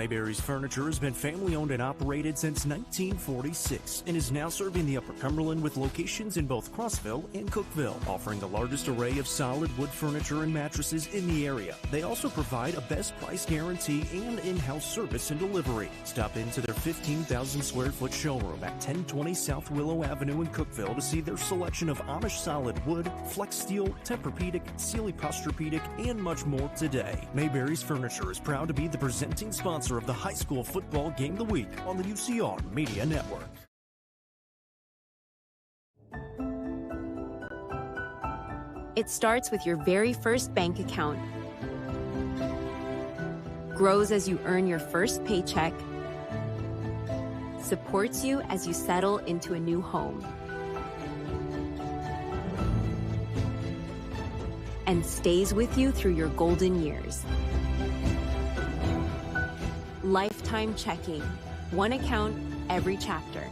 Mayberry's Furniture has been family-owned and operated since 1946 and is now serving the Upper Cumberland with locations in both Crossville and Cookeville, offering the largest array of solid wood furniture and mattresses in the area. They also provide a best price guarantee and in-house service and delivery. Stop into their 15,000 square foot showroom at 1020 South Willow Avenue in Cookeville to see their selection of Amish solid wood, flex steel, Tempur-Pedic, Sealy Posturepedic, and much more today. Mayberry's Furniture is proud to be the presenting sponsor of the high school football game of the week on the UCR Media Network. It starts with your very first bank account, grows as you earn your first paycheck, supports you as you settle into a new home, and stays with you through your golden years. Lifetime checking. One account, every chapter.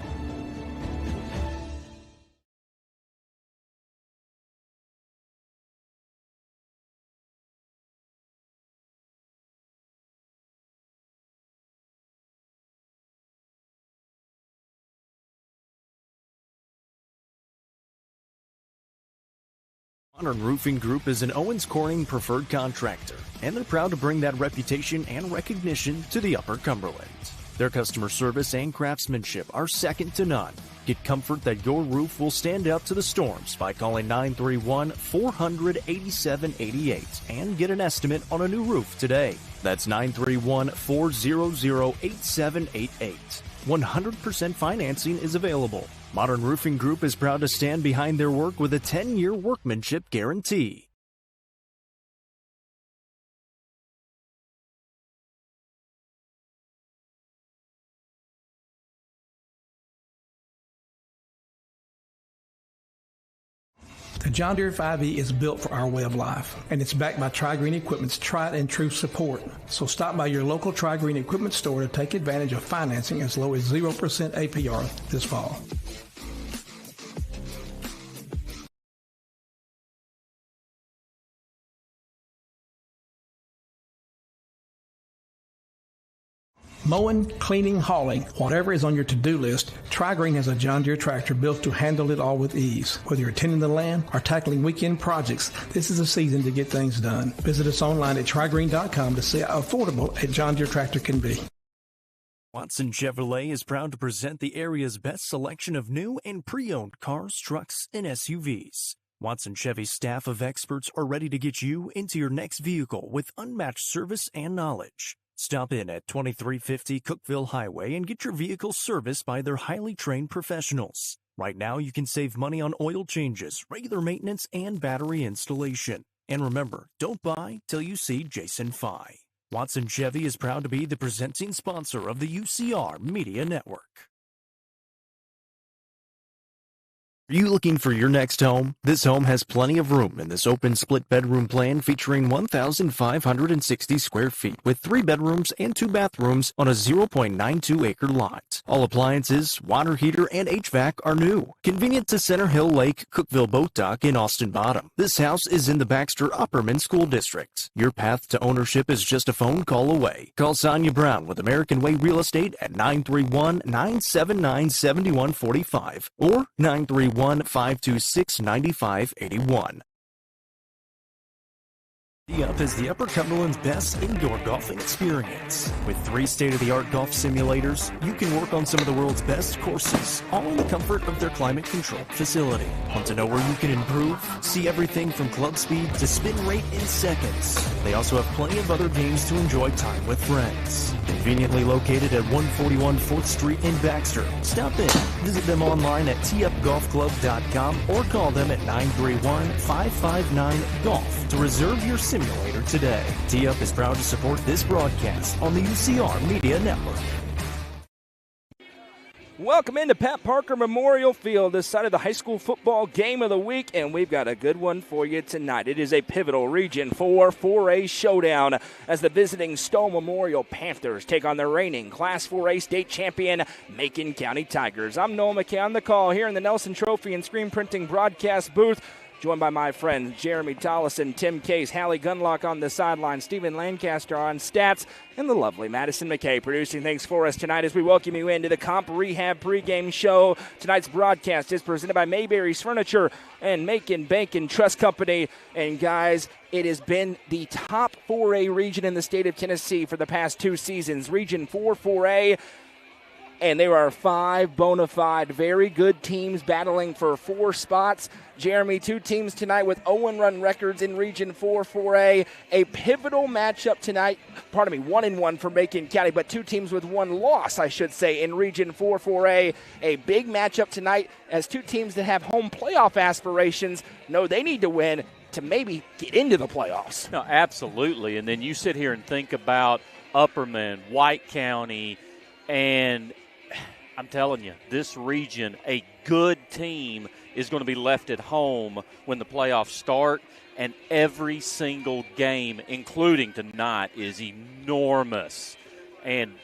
Modern Roofing Group is an Owens Corning preferred contractor, and they're proud to bring that reputation and recognition to the Upper Cumberland. Their customer service and craftsmanship are second to none. Get comfort that your roof will stand out to the storms by calling 931-400-8788 and get an estimate on a new roof today. That's 931-400-8788. 100% financing is available. Modern Roofing Group is proud to stand behind their work with a 10-year workmanship guarantee. The John Deere 5E is built for our way of life, and it's backed by Tri-Green Equipment's tried and true support. So stop by your local Tri-Green Equipment store to take advantage of financing as low as 0% APR this fall. Mowing, cleaning, hauling, whatever is on your to-do list, Tri-Green has a John Deere tractor built to handle it all with ease. Whether you're tending the land or tackling weekend projects, this is a season to get things done. Visit us online at trigreen.com to see how affordable a John Deere tractor can be. Watson Chevrolet is proud to present the area's best selection of new and pre-owned cars, trucks, and SUVs. Watson Chevy's staff of experts are ready to get you into your next vehicle with unmatched service and knowledge. Stop in at 2350 Cookeville Highway and get your vehicle serviced by their highly trained professionals. Right now, you can save money on oil changes, regular maintenance, and battery installation. And remember, don't buy till you see Jason Fye. Watson Chevy is proud to be the presenting sponsor of the UCR Media Network. Are you looking for your next home? This home has plenty of room in this open split bedroom plan featuring 1,560 square feet with 3 bedrooms and 2 bathrooms on a 0.92 acre lot. All appliances, water heater, and HVAC are new. Convenient to Center Hill Lake, Cookeville Boat Dock, and Austin Bottom. This house is in the Baxter Upperman School District. Your path to ownership is just a phone call away. Call Sonia Brown with American Way Real Estate at 931-979-7145 or 931-526-9581. Tee-Up is the Upper Cumberland's best indoor golfing experience. With 3 state-of-the-art golf simulators, you can work on some of the world's best courses, all in the comfort of their climate-controlled facility. Want to know where you can improve? See everything from club speed to spin rate in seconds. They also have plenty of other games to enjoy time with friends. Conveniently located at 141 4th Street in Baxter. Stop in. Visit them online at teupgolfclub.com or call them at 931-559-GOLF to reserve your simulator today. Tee-Up is proud to support this broadcast on the UCR Media Network. Welcome into Pat Parker Memorial Field, this side of the high school football game of the week, and we've got a good one for you tonight. It is a pivotal Region 4 4A showdown as the visiting Stowe Memorial Panthers take on the reigning Class 4A state champion Macon County Tigers. I'm Noah McKay on the call here in the Nelson Trophy and Screen Printing broadcast booth. joined by my friends Jeremy Tollison, Tim Case, Hallie Gunlock on the sideline, Stephen Lancaster on stats, and the lovely Madison McKay producing things for us tonight as we welcome you into the Comp Rehab pregame show. Tonight's broadcast is presented by Mayberry's Furniture and Macon Bank and Trust Company. And guys, it has been the top 4A region in the state of Tennessee for the past 2 seasons. Region 4, 4A. And there are 5 bona fide, very good teams battling for 4 spots. Jeremy, 2 teams tonight with 0-run records in Region 4, 4A. A pivotal matchup tonight, 1-1 for Macon County, but 2 teams with 1 loss, I should say, in Region 4, 4A. A big matchup tonight as 2 teams that have home playoff aspirations know they need to win to maybe get into the playoffs. No, absolutely. And then you sit here and think about Upperman, White County, and I'm telling you, this region, a good team is going to be left at home when the playoffs start, and every single game, including tonight, is enormous. And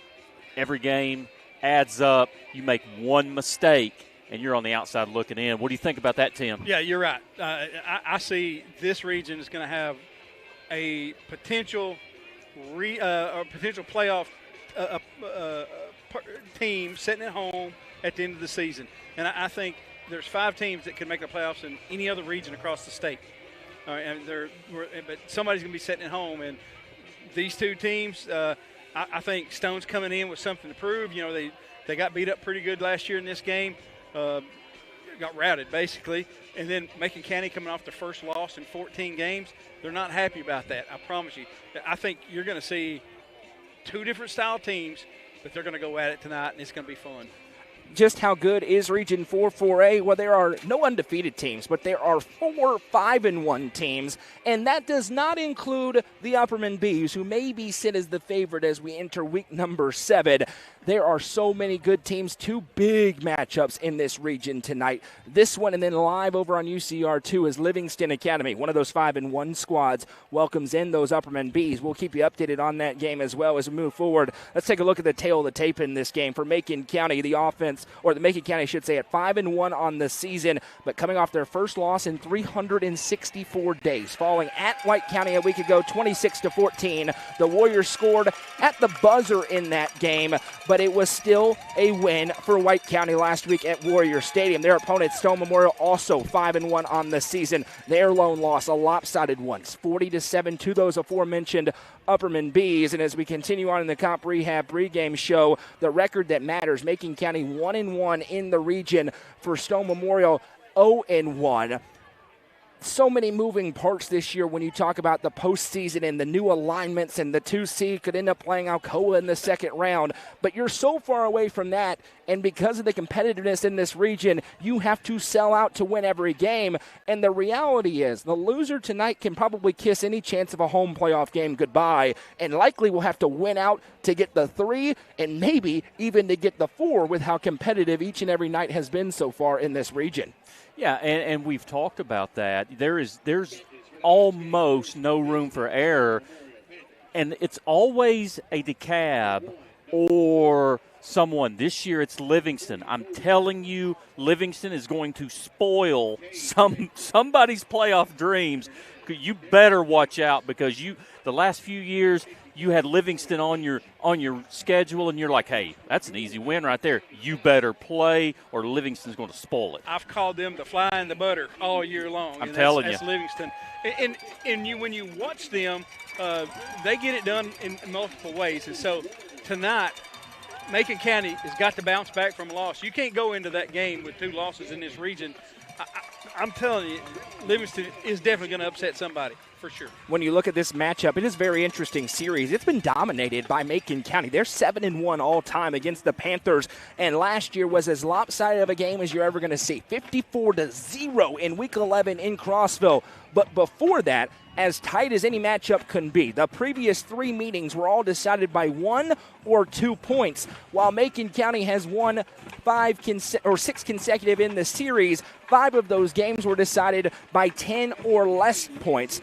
every game adds up. You make one mistake, and you're on the outside looking in. What do you think about that, Tim? Yeah, you're right. I see this region is going to have a potential playoff team sitting at home at the end of the season. And I think there's 5 teams that can make the playoffs in any other region across the state. But somebody's going to be sitting at home. And these 2 teams, I think Stone's coming in with something to prove. You know, they got beat up pretty good last year in this game. Got routed, basically. And then Macon County coming off their first loss in 14 games. They're not happy about that, I promise you. I think you're going to see 2 different style teams, but they're going to go at it tonight, and it's going to be fun. Just how good is Region 4, 4A? Well, there are no undefeated teams, but there are 4 5-1 teams, and that does not include the Upperman Bees, who maybe sit as the favorite as we enter week number 7. There are so many good teams, 2 big matchups in this region tonight. This one, and then live over on UCR2 is Livingston Academy. One of those 5-1 squads welcomes in those Upperman Bees. We'll keep you updated on that game as well as we move forward. Let's take a look at the tail of the tape in this game. For Macon County, the offense, or the Macon County, I should say, at 5-1 on the season, but coming off their first loss in 364 days, falling at White County a week ago, 26-14. The Warriors scored at the buzzer in that game, but it was still a win for White County last week at Warrior Stadium. Their opponent, Stone Memorial, also 5-1 on the season. Their lone loss, a lopsided one, 40-7 to those aforementioned Upperman Bees. And as we continue on in the Comp Rehab pregame show, the record that matters, Macon County 1-1 in the region. For Stone Memorial, 0-1. So many moving parts this year when you talk about the postseason and the new alignments, and the 2 seed could end up playing Alcoa in the second round. But you're so far away from that, and because of the competitiveness in this region, you have to sell out to win every game. And the reality is the loser tonight can probably kiss any chance of a home playoff game goodbye, and likely will have to win out to get the 3 and maybe even to get the 4 with how competitive each and every night has been so far in this region. Yeah, and we've talked about that. There's almost no room for error, and it's always a DeKalb or someone. This year it's Livingston. I'm telling you, Livingston is going to spoil somebody's playoff dreams. You better watch out, because the last few years you had Livingston on your schedule, and you're like, hey, that's an easy win right there. You better play, or Livingston's going to spoil it. I've called them the fly in the butter all year long. I'm telling you. That's Livingston. And when you watch them, they get it done in multiple ways. And so tonight, Macon County has got to bounce back from a loss. You can't go into that game with 2 losses in this region. I'm telling you, Livingston is definitely going to upset somebody, for sure. When you look at this matchup, it is a very interesting series. It's been dominated by Macon County. They're 7-1 all time against the Panthers, and last year was as lopsided of a game as you're ever going to see. 54-0 in Week 11 in Crossville. But before that, as tight as any matchup can be. The previous 3 meetings were all decided by 1 or 2 points, while Macon County has won 6 consecutive in the series. 5 of those games were decided by 10 or less points.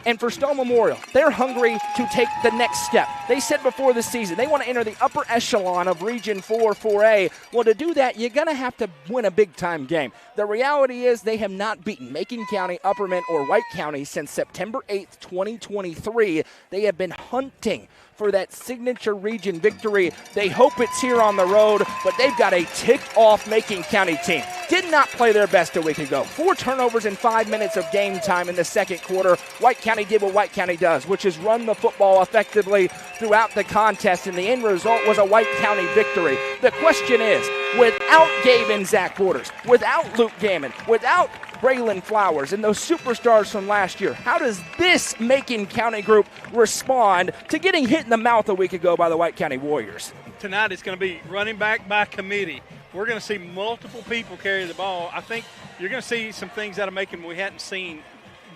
And for Stone Memorial, they're hungry to take the next step. They said before the season they want to enter the upper echelon of Region 4 4A. Well, to do that, you're going to have to win a big-time game. The reality is they have not beaten Macon County, Upperman, or White County since September 8th, 2023. They have been hunting for that signature region victory. They hope it's here on the road, but they've got a ticked-off Macon County team. Did not play their best a week ago. 4 turnovers in 5 minutes of game time in the second quarter. White County did what White County does, which is run the football effectively throughout the contest, and the end result was a White County victory. The question is, without Gabe and Zach Borders, without Luke Gammon, without Braylon Flowers and those superstars from last year, how does this Macon County group respond to getting hit in the mouth a week ago by the White County Warriors? Tonight it's going to be running back by committee. We're going to see multiple people carry the ball. I think you're going to see some things out of Macon we hadn't seen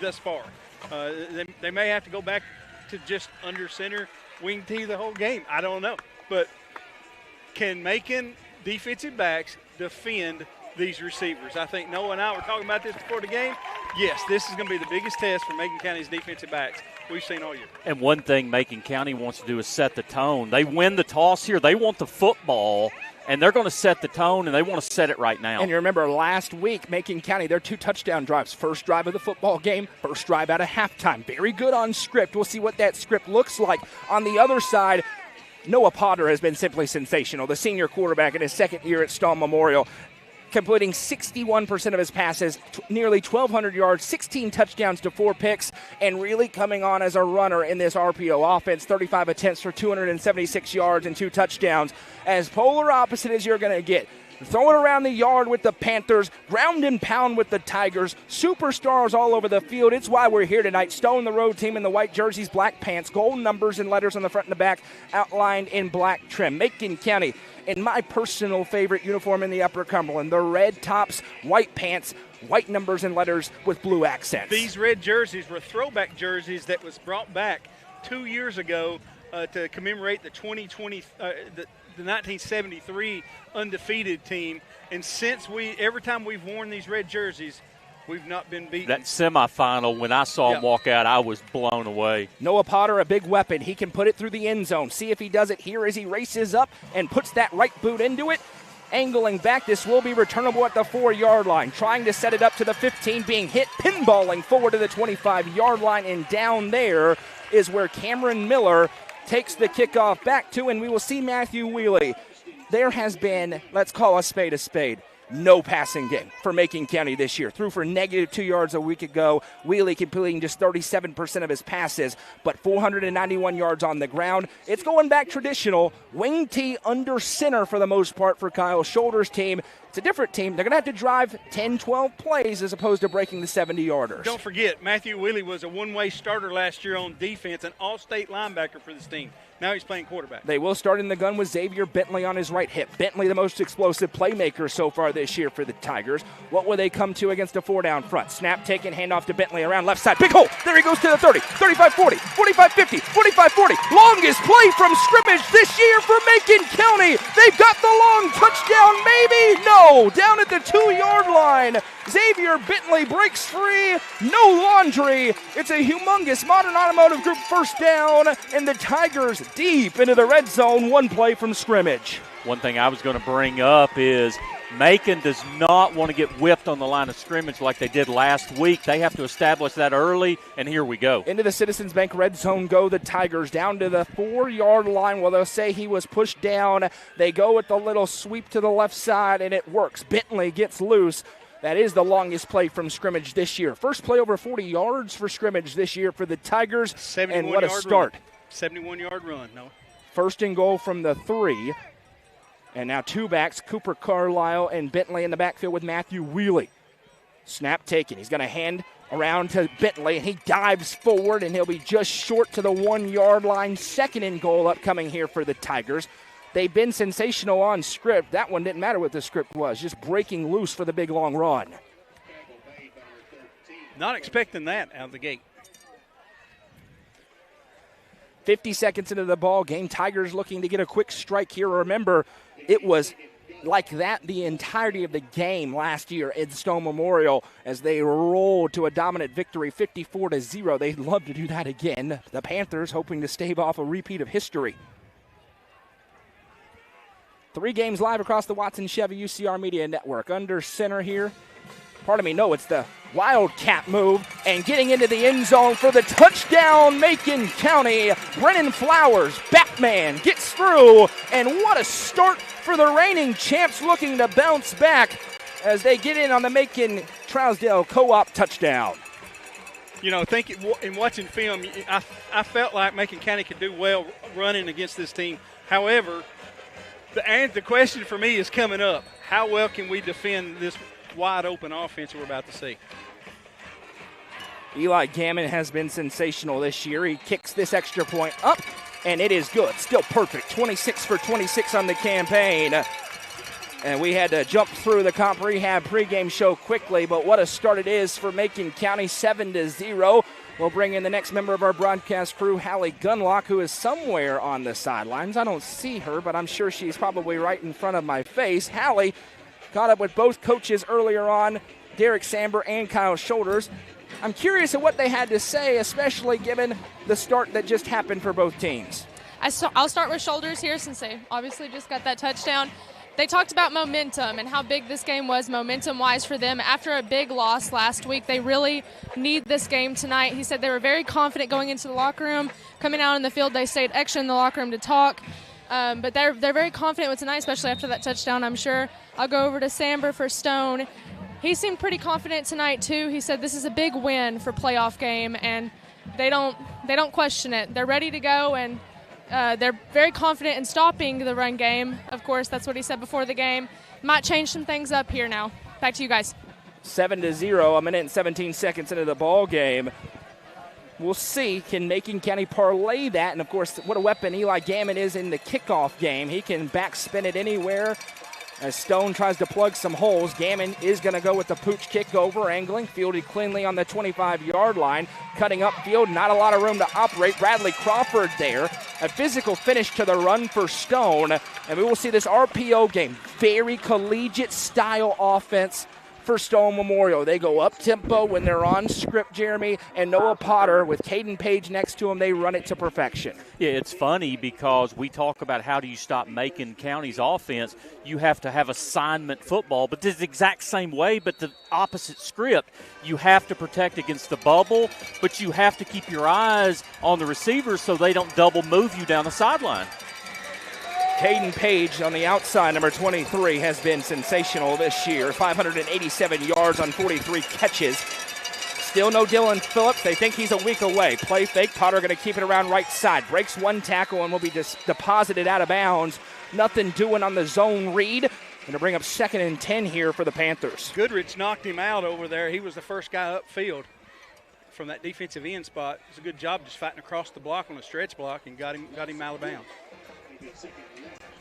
thus far. They may have to go back to just under center wing tee the whole game. I don't know. But can Macon defensive backs defend these receivers? I think Noah and I were talking about this before the game. Yes, this is going to be the biggest test for Macon County's defensive backs we've seen all year. And one thing Macon County wants to do is set the tone. They win the toss here. They want the football, and they're going to set the tone, and they want to set it right now. And you remember last week, Macon County, their 2 touchdown drives. First drive of the football game, first drive out of halftime. Very good on script. We'll see what that script looks like. On the other side, Noah Potter has been simply sensational. The senior quarterback in his second year at Stone Memorial, completing 61% of his passes, nearly 1,200 yards, 16 touchdowns to 4 picks, and really coming on as a runner in this RPO offense. 35 attempts for 276 yards and 2 touchdowns. As polar opposite as you're going to get. Throw it around the yard with the Panthers, ground and pound with the Tigers, superstars all over the field. It's why we're here tonight. Stone, the road team in the white jerseys, black pants, gold numbers and letters on the front and the back, outlined in black trim. Macon County, in my personal favorite uniform in the Upper Cumberland, the red tops, white pants, white numbers and letters with blue accents. These red jerseys were throwback jerseys that was brought back 2 years ago to commemorate the 2020 the 1973 undefeated team, and every time we've worn these red jerseys, we've not been beaten. That semifinal, when I saw him walk out, I was blown away. Noah Potter, a big weapon. He can put it through the end zone. See if he does it here as he races up and puts that right boot into it. Angling back, this will be returnable at the 4-yard line. Trying to set it up to the 15, being hit, pinballing forward to the 25-yard line, and down there is where Cameron Miller takes the kickoff back to, and we will see Matthew Wheely. There has been, let's call a spade, no passing game for Macon County this year. Threw for negative 2 yards a week ago. Wheely completing just 37% of his passes, but 491 yards on the ground. It's going back traditional. Wing tee under center for the most part for Kyle Shoulder's team. It's a different team. They're going to have to drive 10, 12 plays as opposed to breaking the 70-yarders. Don't forget, Matthew Wheely was a one-way starter last year on defense, an all-state linebacker for this team. Now he's playing quarterback. They will start in the gun with Xavier Bentley on his right hip. Bentley, the most explosive playmaker so far this year for the Tigers. What will they come to against a 4-down front? Snap taken, handoff to Bentley around left side. Big hole. There he goes to the 30, 35-40, 45-50, 45-40. Longest play from scrimmage this year for Macon County. They've got the long touchdown, maybe? No. Down at the 2-yard line. Xavier Bentley breaks free. No laundry. It's a humongous Modern Automotive Group first down, and the Tigers deep into the red zone, 1 play from scrimmage. One thing I was going to bring up is Macon does not want to get whipped on the line of scrimmage like they did last week. They have to establish that early, and here we go. Into the Citizens Bank red zone go the Tigers, down to the 4-yard line. Well, they'll say he was pushed down. They go with the little sweep to the left side, and it works. Bentley gets loose. That is the longest play from scrimmage this year. First play over 40 yards for scrimmage this year for the Tigers. And what a start. 71-yard run, no. First and goal from the 3. And now 2 backs, Cooper Carlisle and Bentley in the backfield with Matthew Wheely. Snap taken. He's going to hand around to Bentley, and he dives forward, and he'll be just short to the 1-yard line. Second and goal upcoming here for the Tigers. They've been sensational on script. That one didn't matter what the script was, just breaking loose for the big long run. Not expecting that out of the gate. 50 seconds into the ball game, Tigers looking to get a quick strike here. Remember, it was like that the entirety of the game last year at Stone Memorial as they rolled to a dominant victory 54-0. They'd love to do that again. The Panthers hoping to stave off a repeat of history. 3 games live across the Watson Chevy UCR Media Network. Under center here. Pardon me, no, it's the Wildcat move, and getting into the end zone for the touchdown, Macon County. Brennan Flowers, Batman, gets through, and what a start for the reigning champs, looking to bounce back as they get in on the Macon-Trousdale co-op touchdown. You know, in watching film, I felt like Macon County could do well running against this team. However, the question for me is coming up. How well can we defend this wide open offense we're about to see? Eli Gammon has been sensational this year. He kicks this extra point up, and it is good. Still perfect. 26 for 26 on the campaign. And we had to jump through the Comp Rehab pregame show quickly, but what a start it is for Macon County, 7-0. We'll bring in the next member of our broadcast crew, Hallie Gunlock, who is somewhere on the sidelines. I don't see her, but I'm sure she's probably right in front of my face. Hallie caught up with both coaches earlier on, Derek Samber and Kyle Shoulders. I'm curious at what they had to say, especially given the start that just happened for both teams. I'll start with Shoulders here since they obviously just got that touchdown. They talked about momentum and how big this game was momentum-wise for them. After a big loss last week, they really need this game tonight. He said they were very confident going into the locker room. Coming out in the field, they stayed extra in the locker room to talk. But they're very confident with tonight, especially after that touchdown, I'm sure. I'll go over to Samber for Stone. He seemed pretty confident tonight, too. He said this is a big win for playoff game, and they don't question it. They're ready to go, and they're very confident in stopping the run game. Of course, that's what he said before the game. Might change some things up here now. Back to you guys. 7-0, a minute and 17 seconds into the ball game. We'll see, can Macon County parlay that? And, of course, what a weapon Eli Gammon is in the kickoff game. He can backspin it anywhere. As Stone tries to plug some holes, Gammon is going to go with the pooch kick over, angling, fielded cleanly on the 25-yard line. Cutting upfield, not a lot of room to operate. Bradley Crawford there. A physical finish to the run for Stone. And we will see this RPO game. Very collegiate-style offense for Stone Memorial. They go up-tempo when they're on script, Jeremy, and Noah Potter with Caden Page next to him, they run it to perfection. Yeah, it's funny because we talk about how do you stop Macon County's offense. You have to have assignment football, but this exact same way, but the opposite script. You have to protect against the bubble, but you have to keep your eyes on the receivers so they don't double move you down the sideline. Caden Page on the outside, number 23, has been sensational this year. 587 yards on 43 catches. Still no Dylan Phillips. They think he's a week away. Play fake. Potter going to keep it around right side. Breaks one tackle and will be deposited out of bounds. Nothing doing on the zone read. Going to bring up 2nd and 10 here for the Panthers. Goodrich knocked him out over there. He was the first guy upfield from that defensive end spot. It was a good job just fighting across the block on a stretch block and got him out of bounds.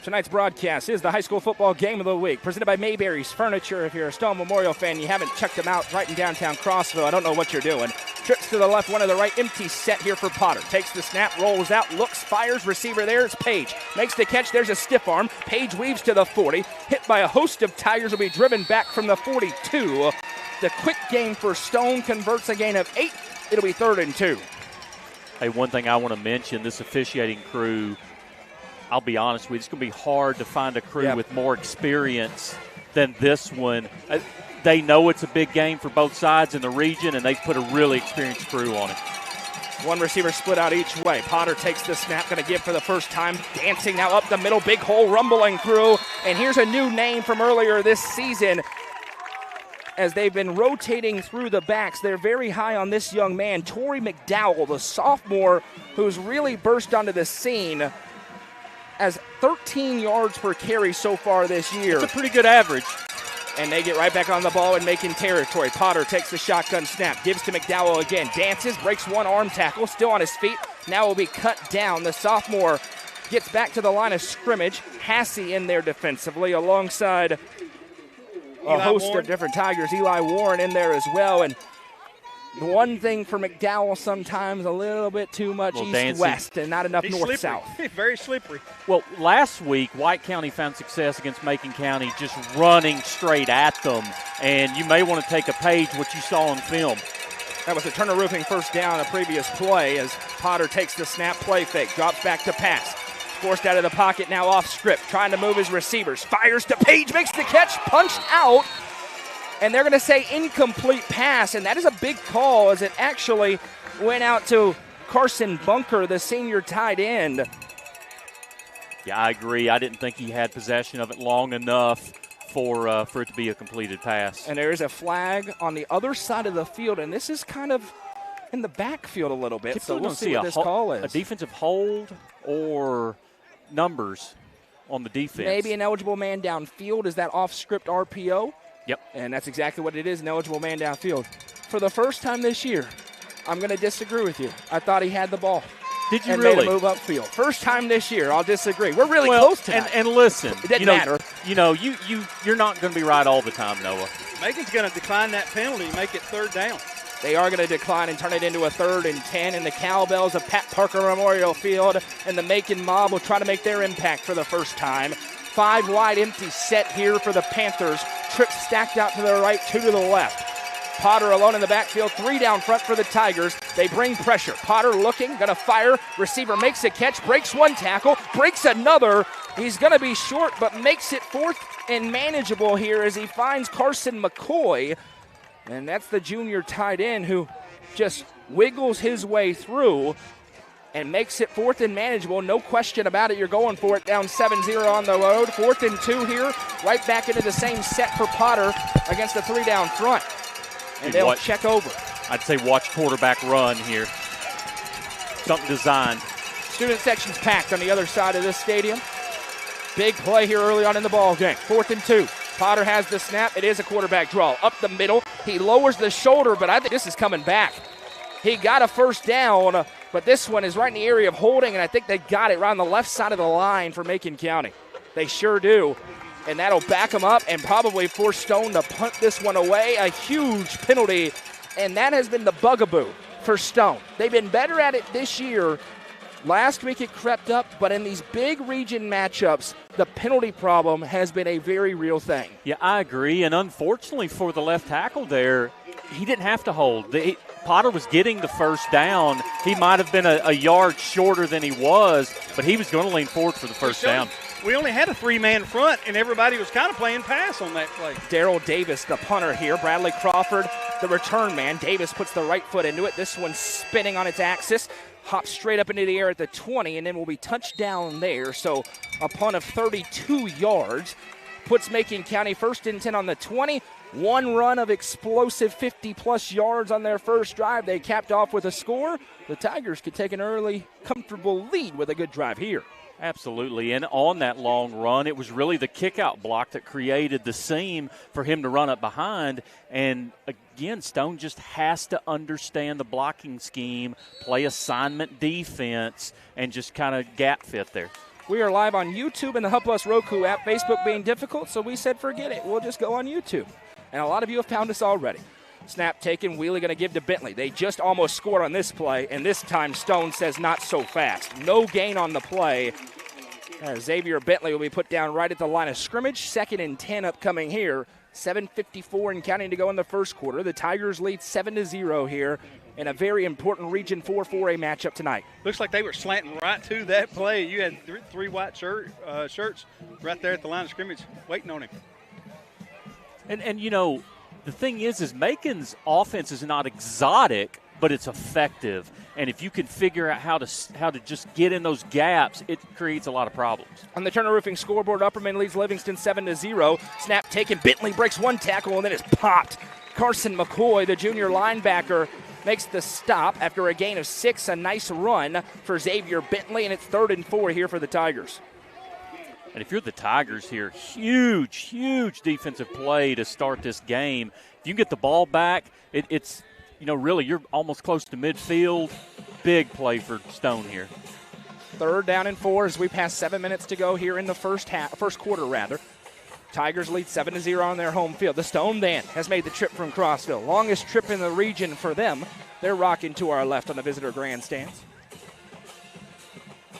Tonight's broadcast is the high school football game of the week, presented by Mayberry's Furniture. If you're a Stone Memorial fan, you haven't checked them out right in downtown Crossville, I don't know what you're doing. Trips to the left, one to the right, empty set here for Potter. Takes the snap, rolls out, looks, fires, receiver there, it's Page. Makes the catch, there's a stiff arm. Page weaves to the 40, hit by a host of Tigers, will be driven back from the 42. The quick game for Stone converts a gain of 8. It'll be 3rd and 2. Hey, one thing I want to mention, this officiating crew, I'll be honest with you, it's going to be hard to find a crew with more experience than this one. They know it's a big game for both sides in the region, and they've put a really experienced crew on it. One receiver split out each way. Potter takes the snap, going to give for the first time. Dancing now up the middle, big hole rumbling through. And here's a new name from earlier this season. As they've been rotating through the backs, they're very high on this young man, Torrey McDowell, the sophomore who's really burst onto the scene. As 13 yards per carry so far this year. That's a pretty good average. And they get right back on the ball and making territory. Potter takes the shotgun snap, gives to McDowell again, dances, breaks one arm tackle, still on his feet. Now will be cut down. The sophomore gets back to the line of scrimmage. Hassey in there defensively alongside a host of different Tigers. Eli Warren in there as well. And one thing for McDowell sometimes, a little bit too much east-west and not enough north-south. Very slippery. Well, last week, White County found success against Macon County just running straight at them, and you may want to take a page what you saw on film. That was a Turner Roofing first down, a previous play, as Potter takes the snap, play fake, drops back to pass. Forced out of the pocket, now off script, trying to move his receivers. Fires to Page, makes the catch, punched out. And they're going to say incomplete pass, and that is a big call as it actually went out to Carson Bunker, the senior tight end. Yeah, I agree. I didn't think he had possession of it long enough for it to be a completed pass. And there is a flag on the other side of the field, and this is kind of in the backfield a little bit, so we'll see what this call is. A defensive hold or numbers on the defense. Maybe an eligible man downfield. Is that off-script RPO? Yep. And that's exactly what it is, an eligible man downfield. For the first time this year, I'm going to disagree with you. I thought he had the ball. Did you and really? Made a move upfield. First time this year, I'll disagree. We're really close to that. And listen, it doesn't matter. You're not going to be right all the time, Noah. Macon's going to decline that penalty and make it third down. They are going to decline and turn it into a 3rd and 10, and the cowbells of Pat Parker Memorial Field and the Macon mob will try to make their impact for the first time. 5 wide empty set here for the Panthers. Trips stacked out to the right, 2 to the left. Potter alone in the backfield, 3 down front for the Tigers. They bring pressure. Potter looking, going to fire. Receiver makes a catch, breaks 1 tackle, breaks another. He's going to be short, but makes it 4th and manageable here as he finds Carson McCoy. And that's the junior tight end who just wiggles his way through and makes it 4th and manageable. No question about it. You're going for it down 7-0 on the road. 4th and 2 here. Right back into the same set for Potter against the 3 down front. And they'll check over. I'd say watch quarterback run here. Something designed. Student section's packed on the other side of this stadium. Big play here early on in the ball game. 4th and 2. Potter has the snap. It is a quarterback draw. Up the middle. He lowers the shoulder, but I think this is coming back. He got a first down, but this one is right in the area of holding, and I think they got it right on the left side of the line for Macon County. They sure do. And that'll back them up and probably force Stone to punt this one away. A huge penalty, and that has been the bugaboo for Stone. They've been better at it this year. Last week it crept up, but in these big region matchups, the penalty problem has been a very real thing. Yeah, I agree, and unfortunately for the left tackle there, he didn't have to hold. Potter was getting the first down. He might have been a yard shorter than he was, but he was going to lean forward for the first down. We only had a 3-man front, and everybody was kind of playing pass on that play. Darrell Davis, the punter here. Bradley Crawford, the return man. Davis puts the right foot into it. This one's spinning on its axis. Hops straight up into the air at the 20, and then will be touched down there. So a punt of 32 yards puts Macon County 1st and 10 on the 20. 1 run of explosive 50-plus yards on their first drive. They capped off with a score. The Tigers could take an early, comfortable lead with a good drive here. Absolutely, and on that long run, it was really the kick-out block that created the seam for him to run up behind. And, again, Stone just has to understand the blocking scheme, play assignment defense, and just kind of gap fit there. We are live on YouTube and the Hub Plus Roku app. Facebook being difficult, so we said forget it. We'll just go on YouTube. And a lot of you have found us already. Snap taken, Wheelie going to give to Bentley. They just almost scored on this play, and this time Stone says not so fast. No gain on the play. Xavier Bentley will be put down right at the line of scrimmage. 2nd and 10 upcoming here. 7:54 and counting to go in the first quarter. The Tigers lead 7-0 here in a very important Region 4 4A matchup tonight. Looks like they were slanting right to that play. You had 3 white shirts right there at the line of scrimmage waiting on him. And you know, the thing is Macon's offense is not exotic, but it's effective. And if you can figure out how to just get in those gaps, it creates a lot of problems. On the Turner Roofing scoreboard, Upperman leads Livingston 7-0. Snap taken, Bentley breaks 1 tackle, and then it's popped. Carson McCoy, the junior linebacker, makes the stop after a gain of 6. A nice run for Xavier Bentley, and it's 3rd and 4 here for the Tigers. And if you're the Tigers here, huge defensive play to start this game. If you can get the ball back, it's really you're almost close to midfield. Big play for Stone here. 3rd down and 4 as we pass 7 minutes to go here in the first quarter. Tigers lead 7-0 on their home field. The Stone Band has made the trip from Crossville. Longest trip in the region for them. They're rocking to our left on the visitor grandstands.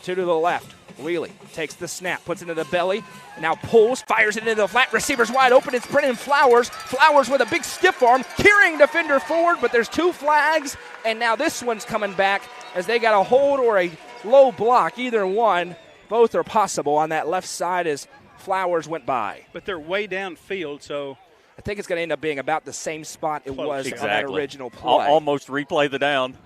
2 to the left. Wheelie takes the snap, puts it into the belly, now pulls, fires it into the flat. Receiver's wide open. It's Brennan Flowers. Flowers with a big stiff arm, carrying defender forward, but there's 2 flags, and now this one's coming back as they got a hold or a low block. Either one, both are possible on that left side as Flowers went by. But they're way downfield, so I think it's going to end up being about the same spot it was exactly. on that original play. Almost replay the down.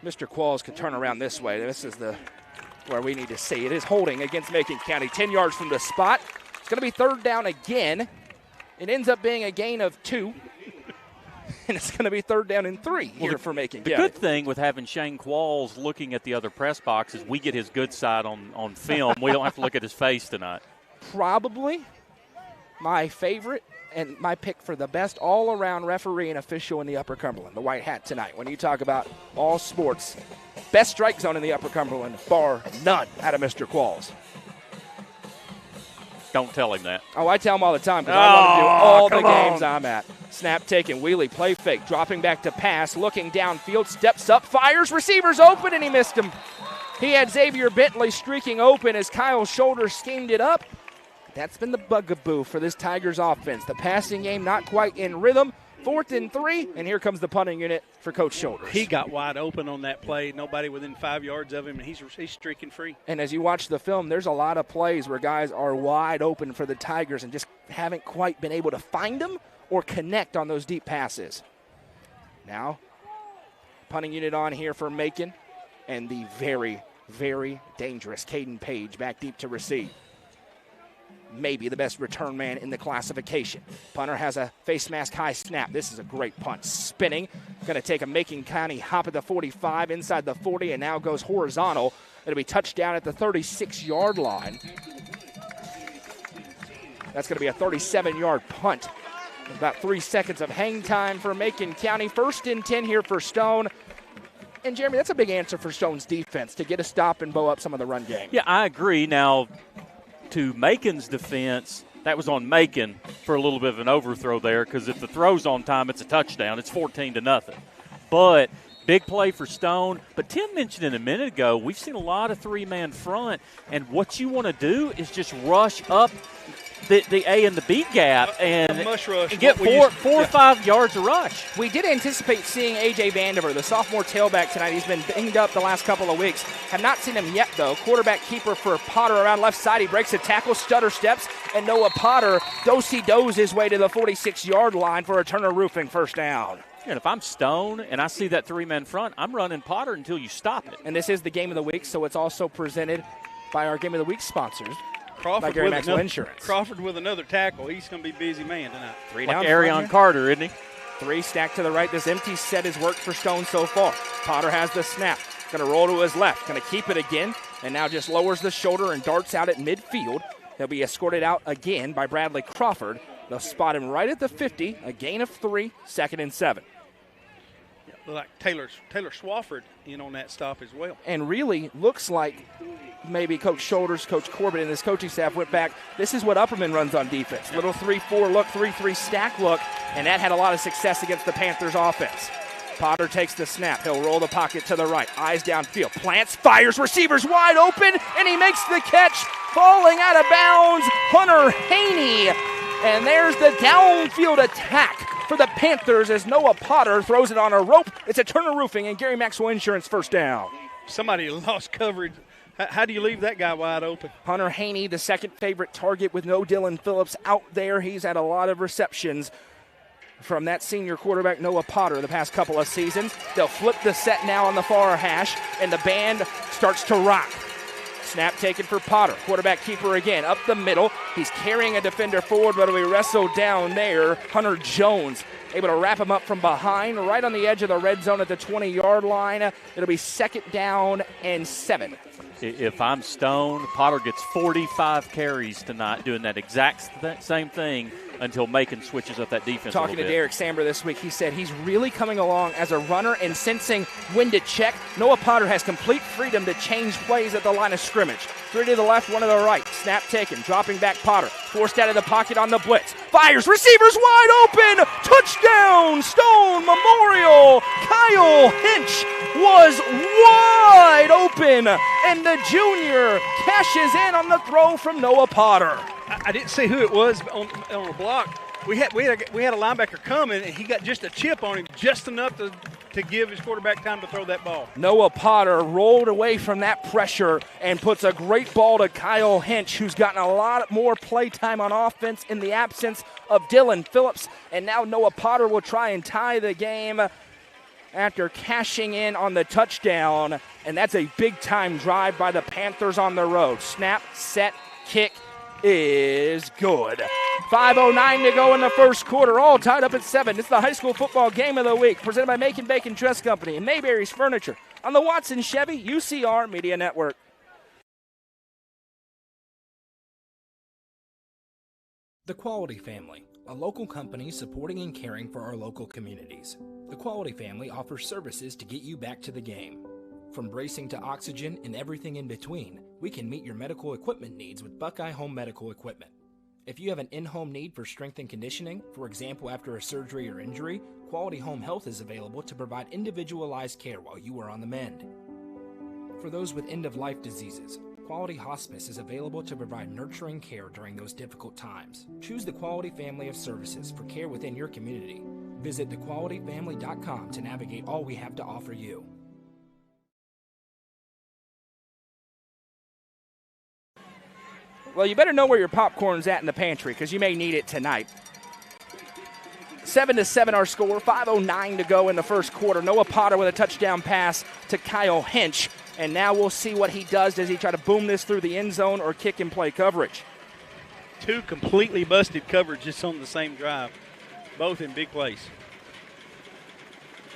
Mr. Qualls could turn around this way. This is where we need to see. It is holding against Macon County. 10 yards from the spot. It's going to be 3rd down again. It ends up being a gain of 2. And it's going to be 3rd down and 3 here for Macon County. The good thing with having Shane Qualls looking at the other press box is we get his good side on film. We don't have to look at his face tonight. Probably my favorite and my pick for the best all-around referee and official in the Upper Cumberland, the white hat tonight. When you talk about all sports, best strike zone in the Upper Cumberland, bar none, out of Mr. Qualls. Don't tell him that. Oh, I tell him all the time because I want to do all the games I'm at. Snap taken, wheelie, play fake, dropping back to pass, looking downfield, steps up, fires, receiver's open, and he missed him. He had Xavier Bentley streaking open as Kyle Shoulder schemed it up. That's been the bugaboo for this Tigers offense. The passing game not quite in rhythm. 4th and 3, and here comes the punting unit for Coach Shoulders. He got wide open on that play. Nobody within 5 yards of him, and he's streaking free. And as you watch the film, there's a lot of plays where guys are wide open for the Tigers and just haven't quite been able to find them or connect on those deep passes. Now, punting unit on here for Macon, and the very, very dangerous Caden Page back deep to receive. Maybe the best return man in the classification. Punter has a face mask high snap. This is a great punt. Spinning. Going to take a Macon County hop at the 45, inside the 40, and now goes horizontal. It'll be touchdown at the 36-yard line. That's going to be a 37-yard punt. About 3 seconds of hang time for Macon County. 1st and 10 here for Stone. And, Jeremy, that's a big answer for Stone's defense to get a stop and bow up some of the run game. Yeah, I agree. Now, to Macon's defense, that was on Macon for a little bit of an overthrow there because if the throw's on time, it's a touchdown. It's 14-0. But big play for Stone. But Tim mentioned it a minute ago, we've seen a lot of 3-man front, and what you want to do is just rush up the A and the B gap and get 4 or 5 yards of rush. We did anticipate seeing A.J. Vandiver, the sophomore tailback tonight. He's been banged up the last couple of weeks. Have not seen him yet, though. Quarterback keeper for Potter around left side. He breaks a tackle, stutter steps, and Noah Potter do-si-does his way to the 46-yard line for a Turner Roofing 1st down. And if I'm Stone and I see that 3-man front, I'm running Potter until you stop it. And this is the Game of the Week, so it's also presented by our Game of the Week sponsors. Crawford Gary with Maxwell Insurance. Crawford with another tackle. He's going to be a busy man tonight. 3 like down. Arion Carter, isn't he? 3 stacked to the right. This empty set has worked for Stone so far. Potter has the snap. Going to roll to his left. Going to keep it again. And now just lowers the shoulder and darts out at midfield. He'll be escorted out again by Bradley Crawford. They'll spot him right at the 50. A gain of 3. 2nd and 7. Like Taylor Swafford in on that stop as well. And really looks like maybe Coach Shoulders, Coach Corbett, and his coaching staff went back. This is what Upperman runs on defense. Little 3-4 look, 3-3 stack look, and that had a lot of success against the Panthers offense. Potter takes the snap. He'll roll the pocket to the right. Eyes downfield. Plants, fires, receivers wide open, and he makes the catch. Falling out of bounds, Hunter Haney. And there's the downfield attack for the Panthers as Noah Potter throws it on a rope. It's a Turner Roofing and Gary Maxwell Insurance 1st down. Somebody lost coverage. How do you leave that guy wide open? Hunter Haney, the second favorite target with no Dylan Phillips out there. He's had a lot of receptions from that senior quarterback, Noah Potter, the past couple of seasons. They'll flip the set now on the far hash, and the band starts to rock. Snap taken for Potter. Quarterback keeper again. Up the middle. He's carrying a defender forward, but we wrestled down there. Hunter Jones able to wrap him up from behind, right on the edge of the red zone at the 20-yard line. It'll be 2nd down and 7. If I'm Stone, Potter gets 45 carries tonight doing that exact same thing until Macon switches up that defense. Talking to Derek Samber this week, he said he's really coming along as a runner and sensing when to check. Noah Potter has complete freedom to change plays at the line of scrimmage. 3 to the left, 1 to the right. Snap taken, dropping back Potter. Forced out of the pocket on the blitz. Fires, receivers wide open. Touchdown, Stone Memorial. Kyle Hinch was wide open, and the junior cashes in on the throw from Noah Potter. I didn't see who it was on the block. We had a linebacker coming, and he got just a chip on him, just enough to give his quarterback time to throw that ball. Noah Potter rolled away from that pressure and puts a great ball to Kyle Hinch, who's gotten a lot more play time on offense in the absence of Dylan Phillips. And now Noah Potter will try and tie the game after cashing in on the touchdown. And that's a big-time drive by the Panthers on the road. Snap, set, kick is good. 5:09 to go in the first quarter, all tied up at 7. It's the high school football game of the week, presented by Macon Bacon Dress Company and Mayberry's Furniture on the Watson Chevy UCR Media Network. The Quality Family, a local company supporting and caring for our local communities. The Quality Family offers services to get you back to the game. From bracing to oxygen and everything in between, we can meet your medical equipment needs with Buckeye Home Medical Equipment. If you have an in-home need for strength and conditioning, for example after a surgery or injury, Quality Home Health is available to provide individualized care while you are on the mend. For those with end-of-life diseases, Quality Hospice is available to provide nurturing care during those difficult times. Choose the Quality Family of Services for care within your community. Visit thequalityfamily.com to navigate all we have to offer you. Well, you better know where your popcorn's at in the pantry because you may need it tonight. 7-7 our score, 5:09 to go in the first quarter. Noah Potter with a touchdown pass to Kyle Hinch. And now we'll see what he does. Does he try to boom this through the end zone or kick and play coverage? 2 completely busted coverages on the same drive, both in big plays.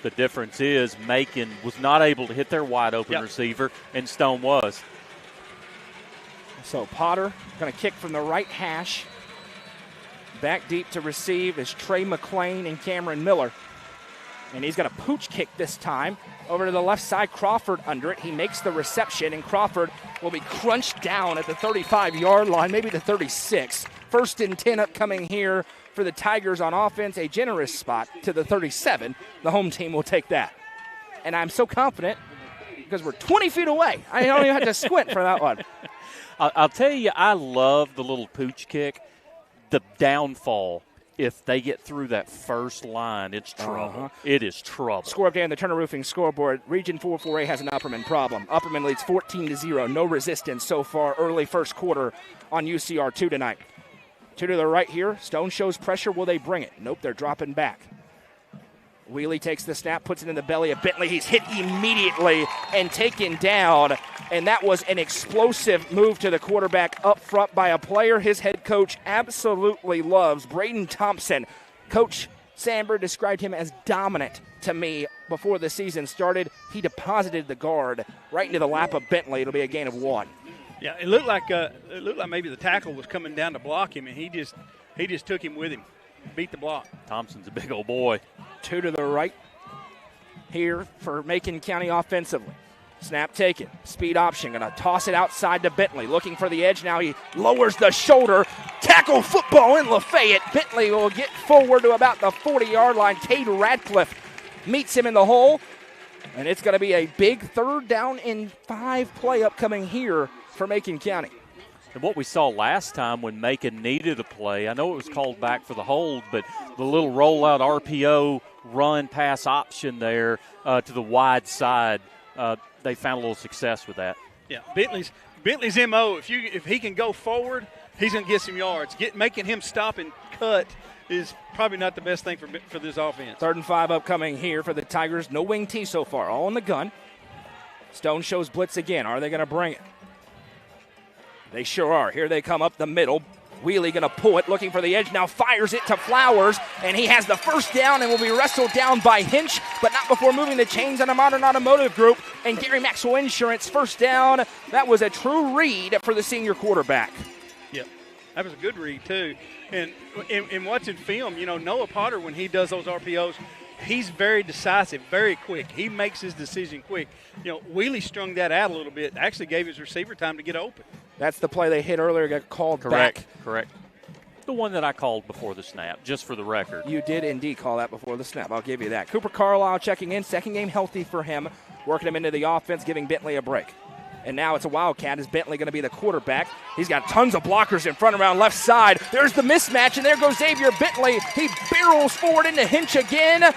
The difference is Macon was not able to hit their wide open receiver, and Stone was. So Potter going to kick from the right hash. Back deep to receive is Trey McClain and Cameron Miller. And he's going to pooch kick this time. Over to the left side, Crawford under it. He makes the reception, and Crawford will be crunched down at the 35-yard line, maybe the 36. 1st and 10 upcoming here for the Tigers on offense. A generous spot to the 37. The home team will take that. And I'm so confident because we're 20 feet away. I don't even have to squint for that one. I'll tell you, I love the little pooch kick. The downfall, if they get through that first line, it's trouble. It is trouble. Score update on the Turner Roofing scoreboard. Region 4-4A has an Upperman problem. Upperman leads 14-0. No resistance so far early first quarter on UCR2 tonight. 2 to the right here. Stone shows pressure. Will they bring it? Nope, they're dropping back. Wheelie takes the snap, puts it in the belly of Bentley. He's hit immediately and taken down. And that was an explosive move to the quarterback up front by a player his head coach absolutely loves, Braden Thompson. Coach Samber described him as dominant to me before the season started. He deposited the guard right into the lap of Bentley. It'll be a gain of 1. Yeah, it looked like maybe the tackle was coming down to block him, and he just took him with him, beat the block. Thompson's a big old boy. 2 to the right here for Macon County offensively. Snap taken, speed option, going to toss it outside to Bentley, looking for the edge. Now he lowers the shoulder. Tackle football in Lafayette. Bentley will get forward to about the 40-yard line. Cade Radcliffe meets him in the hole, and it's going to be a big 3rd down and 5 play upcoming here for Macon County. And what we saw last time when Macon needed a play, I know it was called back for the hold, but the little rollout RPO run pass option there to the wide side, they found a little success with that. Yeah, Bentley's MO, if he can go forward, he's going to get some yards. Making him stop and cut is probably not the best thing for this offense. 3rd and 5 upcoming here for the Tigers. No wing T so far, all in the gun. Stone shows blitz again. Are they going to bring it? They sure are. Here they come up the middle. Wheelie going to pull it, looking for the edge, now fires it to Flowers, and he has the first down and will be wrestled down by Hinch, but not before moving the chains on a Modern Automotive Group, and Gary Maxwell Insurance, first down. That was a true read for the senior quarterback. Yep, that was a good read, too. And in watching film, Noah Potter, when he does those RPOs, he's very decisive, very quick. He makes his decision quick. Wheelie strung that out a little bit, actually gave his receiver time to get open. That's the play they hit earlier, got called back. Correct. The one that I called before the snap, just for the record. You did indeed call that before the snap. I'll give you that. Cooper Carlisle checking in, second game healthy for him, working him into the offense, giving Bentley a break. And now it's a Wildcat. Is Bentley going to be the quarterback? He's got tons of blockers in front around left side. There's the mismatch, and there goes Xavier Bentley. He barrels forward into Hinch again.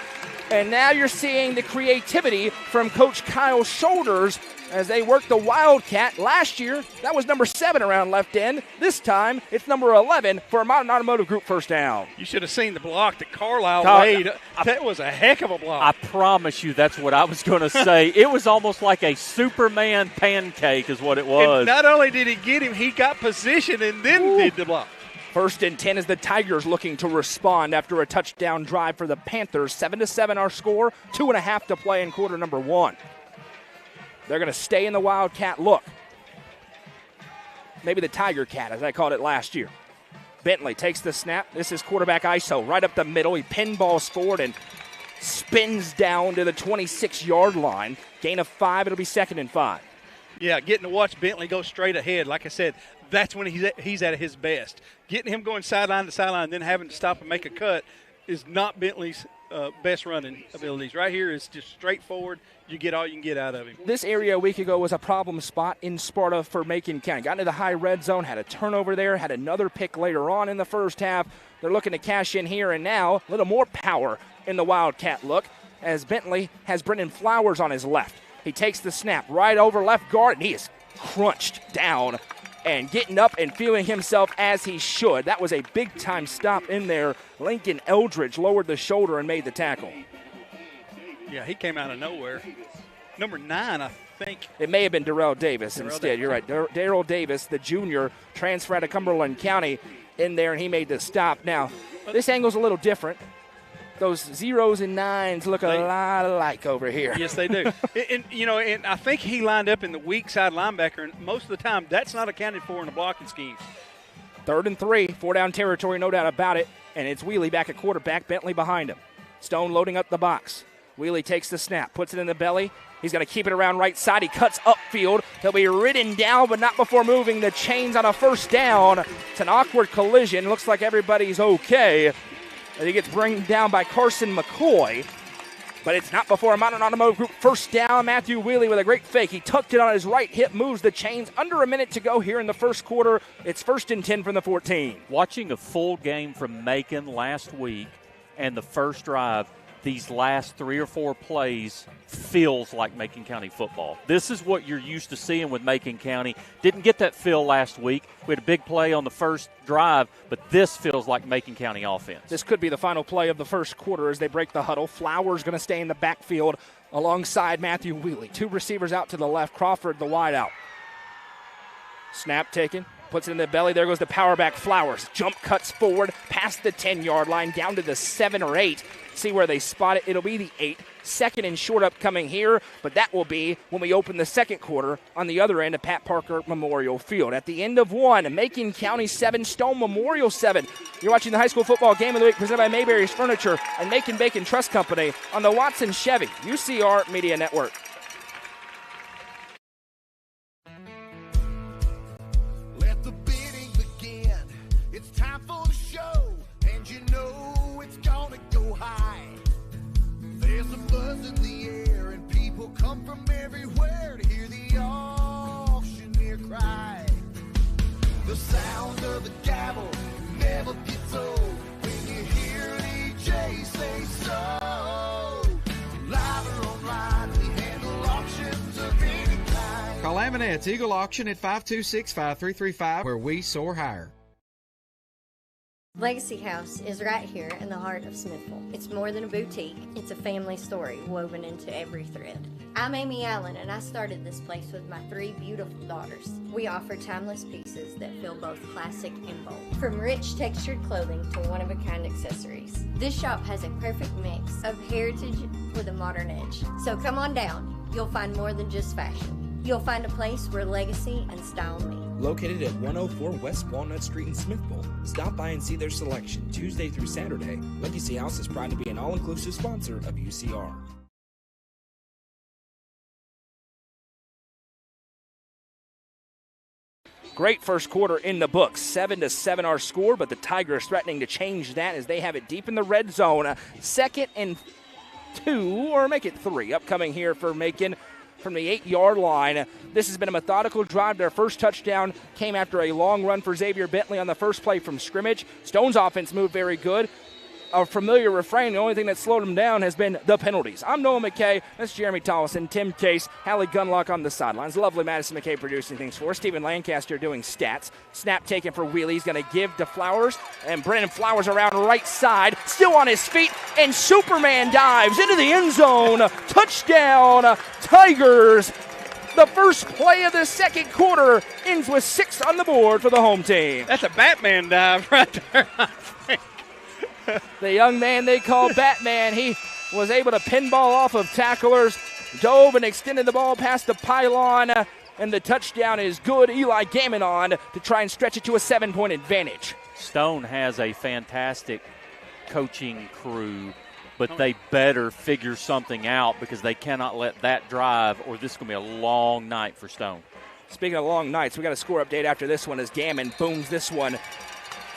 And now you're seeing the creativity from Coach Kyle Shoulders as they work the Wildcat. Last year, that was number 7 around left end. This time, it's number 11 for a Modern Automotive Group first down. You should have seen the block that Carlisle laid. That was a heck of a block. I promise you that's what I was going to say. It was almost like a Superman pancake is what it was. And not only did he get him, he got position and then did the block. First and 10 as the Tigers looking to respond after a touchdown drive for the Panthers. 7-7 our score, 2.5 to play in quarter number 1. They're going to stay in the Wildcat look. Maybe the Tiger Cat, as I called it last year. Bentley takes the snap. This is quarterback ISO right up the middle. He pinballs forward and spins down to the 26-yard line. Gain of 5. It'll be 2nd and 5. Yeah, getting to watch Bentley go straight ahead. Like I said, that's when he's at his best. Getting him going sideline to sideline and then having to stop and make a cut is not Bentley's best running abilities. Right here is just straightforward. You get all you can get out of him. This area a week ago was a problem spot in Sparta for Macon County. Got into the high red zone, had a turnover there, had another pick later on in the first half. They're looking to cash in here and now. A little more power in the Wildcat look as Bentley has Brendan Flowers on his left. He takes the snap right over left guard, and he is crunched down and getting up and feeling himself as he should. That was a big-time stop in there. Lincoln Eldridge lowered the shoulder and made the tackle. Yeah, he came out of nowhere. Number 9, I think. It may have been Darrell Davis instead. You're right. Darrell Davis, the junior, transfer out of Cumberland County in there, and he made the stop. Now, this angle's a little different. Those 0s and 9s look a lot alike over here. Yes, they do. and I think he lined up in the weak side linebacker, and most of the time that's not accounted for in the blocking schemes. 3rd and 3, 4-down territory, no doubt about it, and it's Wheelie back at quarterback, Bentley behind him. Stone loading up the box. Wheelie takes the snap, puts it in the belly. He's going to keep it around right side. He cuts upfield. He'll be ridden down, but not before moving the chains on a first down. It's an awkward collision. Looks like everybody's okay. He gets brought down by Carson McCoy, but it's not before a Modern Automotive Group first down. Matthew Wheelie with a great fake. He tucked it on his right hip, moves the chains. Under a minute to go here in the first quarter. It's 1st and 10 from the 14. Watching a full game from Macon last week and the first drive, these last 3 or 4 plays feels like Macon County football. This is what you're used to seeing with Macon County. Didn't get that feel last week. We had a big play on the first drive, but this feels like Macon County offense. This could be the final play of the first quarter as they break the huddle. Flowers going to stay in the backfield alongside Matthew Wheelie. 2 receivers out to the left. Crawford, the wide out. Snap taken. Puts it in the belly. There goes the power back Flowers. Jump cuts forward past the 10-yard line down to the 7 or 8. See where they spot it. It'll be the 8. 2nd and short upcoming here, but that will be when we open the second quarter on the other end of Pat Parker Memorial Field. At the end of 1, Macon County 7, Stone Memorial 7. You're watching the high school football game of the week presented by Mayberry's Furniture and Macon Bacon Trust Company on the Watson Chevy UCR Media Network. Let the bidding begin. It's time for the show, and you know it's gonna go high. There's a buzz in the air, and people come from everywhere to hear the auctioneer cry. The sound of the gavel never gets old when you hear DJ say so. Live or online, we handle auctions of any kind. Call Amanette's Eagle Auction at 526-5335, where we soar higher. Legacy House is right here in the heart of Smithville. It's more than a boutique, it's a family story woven into every thread. I'm Amy Allen, and I started this place with my 3 beautiful daughters. We offer timeless pieces that feel both classic and bold. From rich textured clothing to one-of-a-kind accessories. This shop has a perfect mix of heritage with a modern edge. So come on down. You'll find more than just fashion. You'll find a place where legacy and style meet. Located at 104 West Walnut Street in Smithville. Stop by and see their selection Tuesday through Saturday. Legacy House is proud to be an all-inclusive sponsor of UCR. Great first quarter in the books. 7-7 our score, but the Tigers threatening to change that as they have it deep in the red zone. 2nd and 2, or make it 3, upcoming here for Macon from the 8-yard line. This has been a methodical drive. Their first touchdown came after a long run for Xavier Bentley on the first play from scrimmage. Stone's offense moved very good. A familiar refrain, the only thing that slowed them down has been the penalties. I'm Noah McKay. That's Jeremy Tollison, Tim Case, Hallie Gunlock on the sidelines. Lovely Madison McKay producing things for us. Stephen Lancaster doing stats. Snap taken for Wheelie. He's going to give to Flowers. And Brandon Flowers around right side. Still on his feet. And Superman dives into the end zone. Touchdown, Tigers. The first play of the second quarter ends with 6 on the board for the home team. That's a Batman dive right there. The young man they call Batman, he was able to pinball off of tacklers, dove and extended the ball past the pylon, and the touchdown is good. Eli Gamenon to try and stretch it to a 7-point advantage. Stone has a fantastic coaching crew, but they better figure something out because they cannot let that drive, or this is going to be a long night for Stone. Speaking of long nights, we got a score update after this one as Gammon booms this one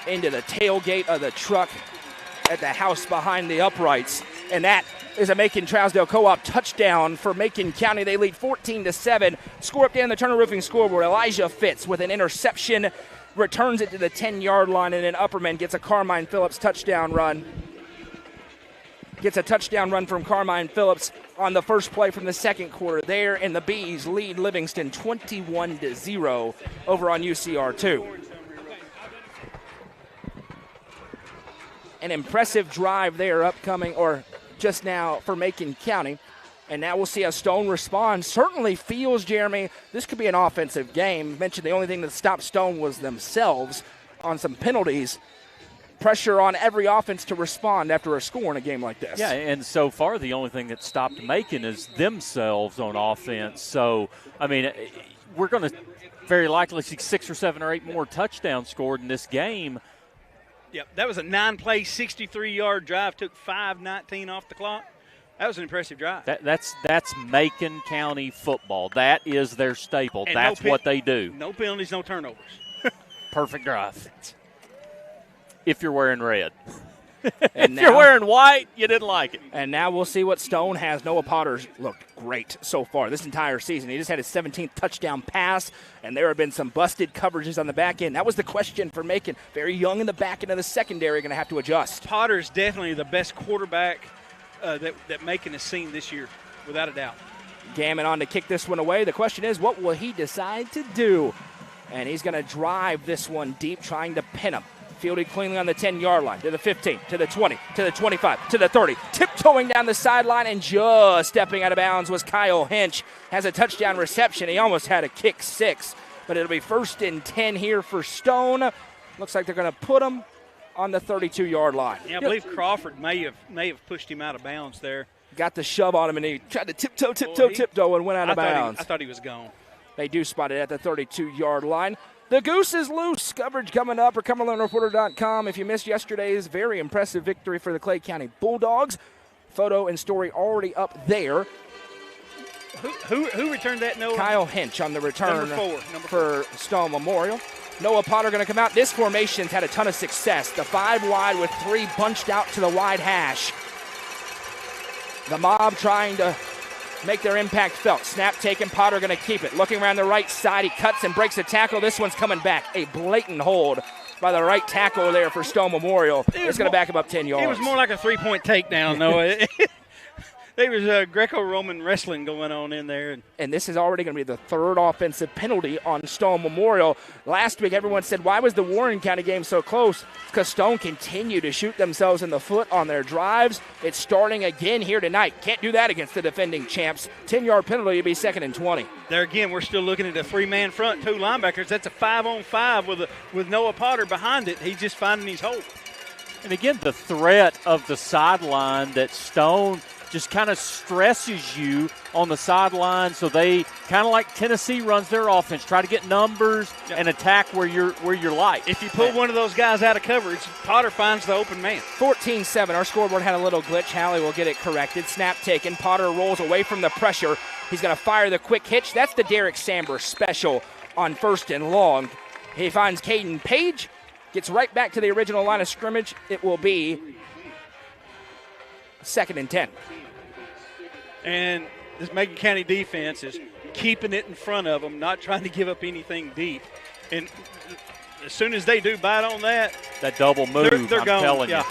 into the tailgate of the truck at the house behind the uprights, and that is a Macon-Trousdale co-op touchdown for Macon County. They lead 14-7. Score update on the Turner Roofing scoreboard. Elijah Fitz with an interception, returns it to the 10-yard line, and then Upperman gets a Carmine Phillips touchdown run. Gets a touchdown run from Carmine Phillips on the first play from the second quarter there, and the Bees lead Livingston 21-0 over on UCR2. An impressive drive there upcoming, or just now, for Macon County. And now we'll see how Stone responds. Certainly feels, Jeremy, this could be an offensive game. Mentioned the only thing that stopped Stone was themselves on some penalties. Pressure on every offense to respond after a score in a game like this. Yeah, and so far the only thing that stopped Macon is themselves on offense. So, I mean, we're going to very likely see 6 or 7 or 8 more touchdowns scored in this game. Yep, that was a 9-play, 63-yard drive. Took 5:19 off the clock. That was an impressive drive. That's Macon County football. That is their staple. And that's what they do. No penalties, no turnovers. Perfect drive. If you're wearing red. And if you're wearing white, you didn't like it. And now we'll see what Stone has. Noah Potter's looked great so far this entire season. He just had his 17th touchdown pass, and there have been some busted coverages on the back end. That was the question for Macon. Very young in the back end of the secondary, going to have to adjust. Potter's definitely the best quarterback that Macon has seen this year, without a doubt. Gammon on to kick this one away. The question is, what will he decide to do? And he's going to drive this one deep, trying to pin him. Fielded cleanly on the 10-yard line, to the 15, to the 20, to the 25, to the 30. Tiptoeing down the sideline and just stepping out of bounds was Kyle Hinch. Has a touchdown reception. He almost had a kick 6, but it'll be 1st and 10 here for Stone. Looks like they're going to put him on the 32-yard line. Yeah, I believe Crawford may have pushed him out of bounds there. Got the shove on him, and he tried to tiptoe, and went out of bounds. I thought he was gone. They do spot it at the 32-yard line. The Goose is loose. Coverage coming up at CumberlandReporter.com. If you missed yesterday's very impressive victory for the Clay County Bulldogs, photo and story already up there. Who returned that, Noah? Kyle Hinch on the return number for Stone Memorial. Noah Potter going to come out. This formation's had a ton of success. The 5 wide with 3 bunched out to the wide hash. The mob trying to make their impact felt. Snap taken. Potter going to keep it. Looking around the right side. He cuts and breaks a tackle. This one's coming back. A blatant hold by the right tackle there for Stone Memorial. It's going to back him up 10 yards. It was more like a 3-point takedown, Noah. there was Greco-Roman wrestling going on in there. And this is already going to be the third offensive penalty on Stone Memorial. Last week, everyone said, why was the Warren County game so close? Because Stone continued to shoot themselves in the foot on their drives. It's starting again here tonight. Can't do that against the defending champs. 10-yard penalty will be 2nd and 20. There again, we're still looking at a 3-man front, 2 linebackers. That's a 5-on-5 with Noah Potter behind it. He's just finding his hole. And again, the threat of the sideline that Stone just kind of stresses you on the sideline, so they kind of like Tennessee runs their offense, try to get numbers and attack where you're light. If you pull one of those guys out of coverage, Potter finds the open man. 14-7. Our scoreboard had a little glitch. Hallie will get it corrected. Snap taken. Potter rolls away from the pressure. He's going to fire the quick hitch. That's the Derek Samber special on 1st and long. He finds Caden Page. Gets right back to the original line of scrimmage. It will be 2nd and 10. And this Macon County defense is keeping it in front of them, not trying to give up anything deep. And as soon as they do bite on that double move, they're I'm going. telling you.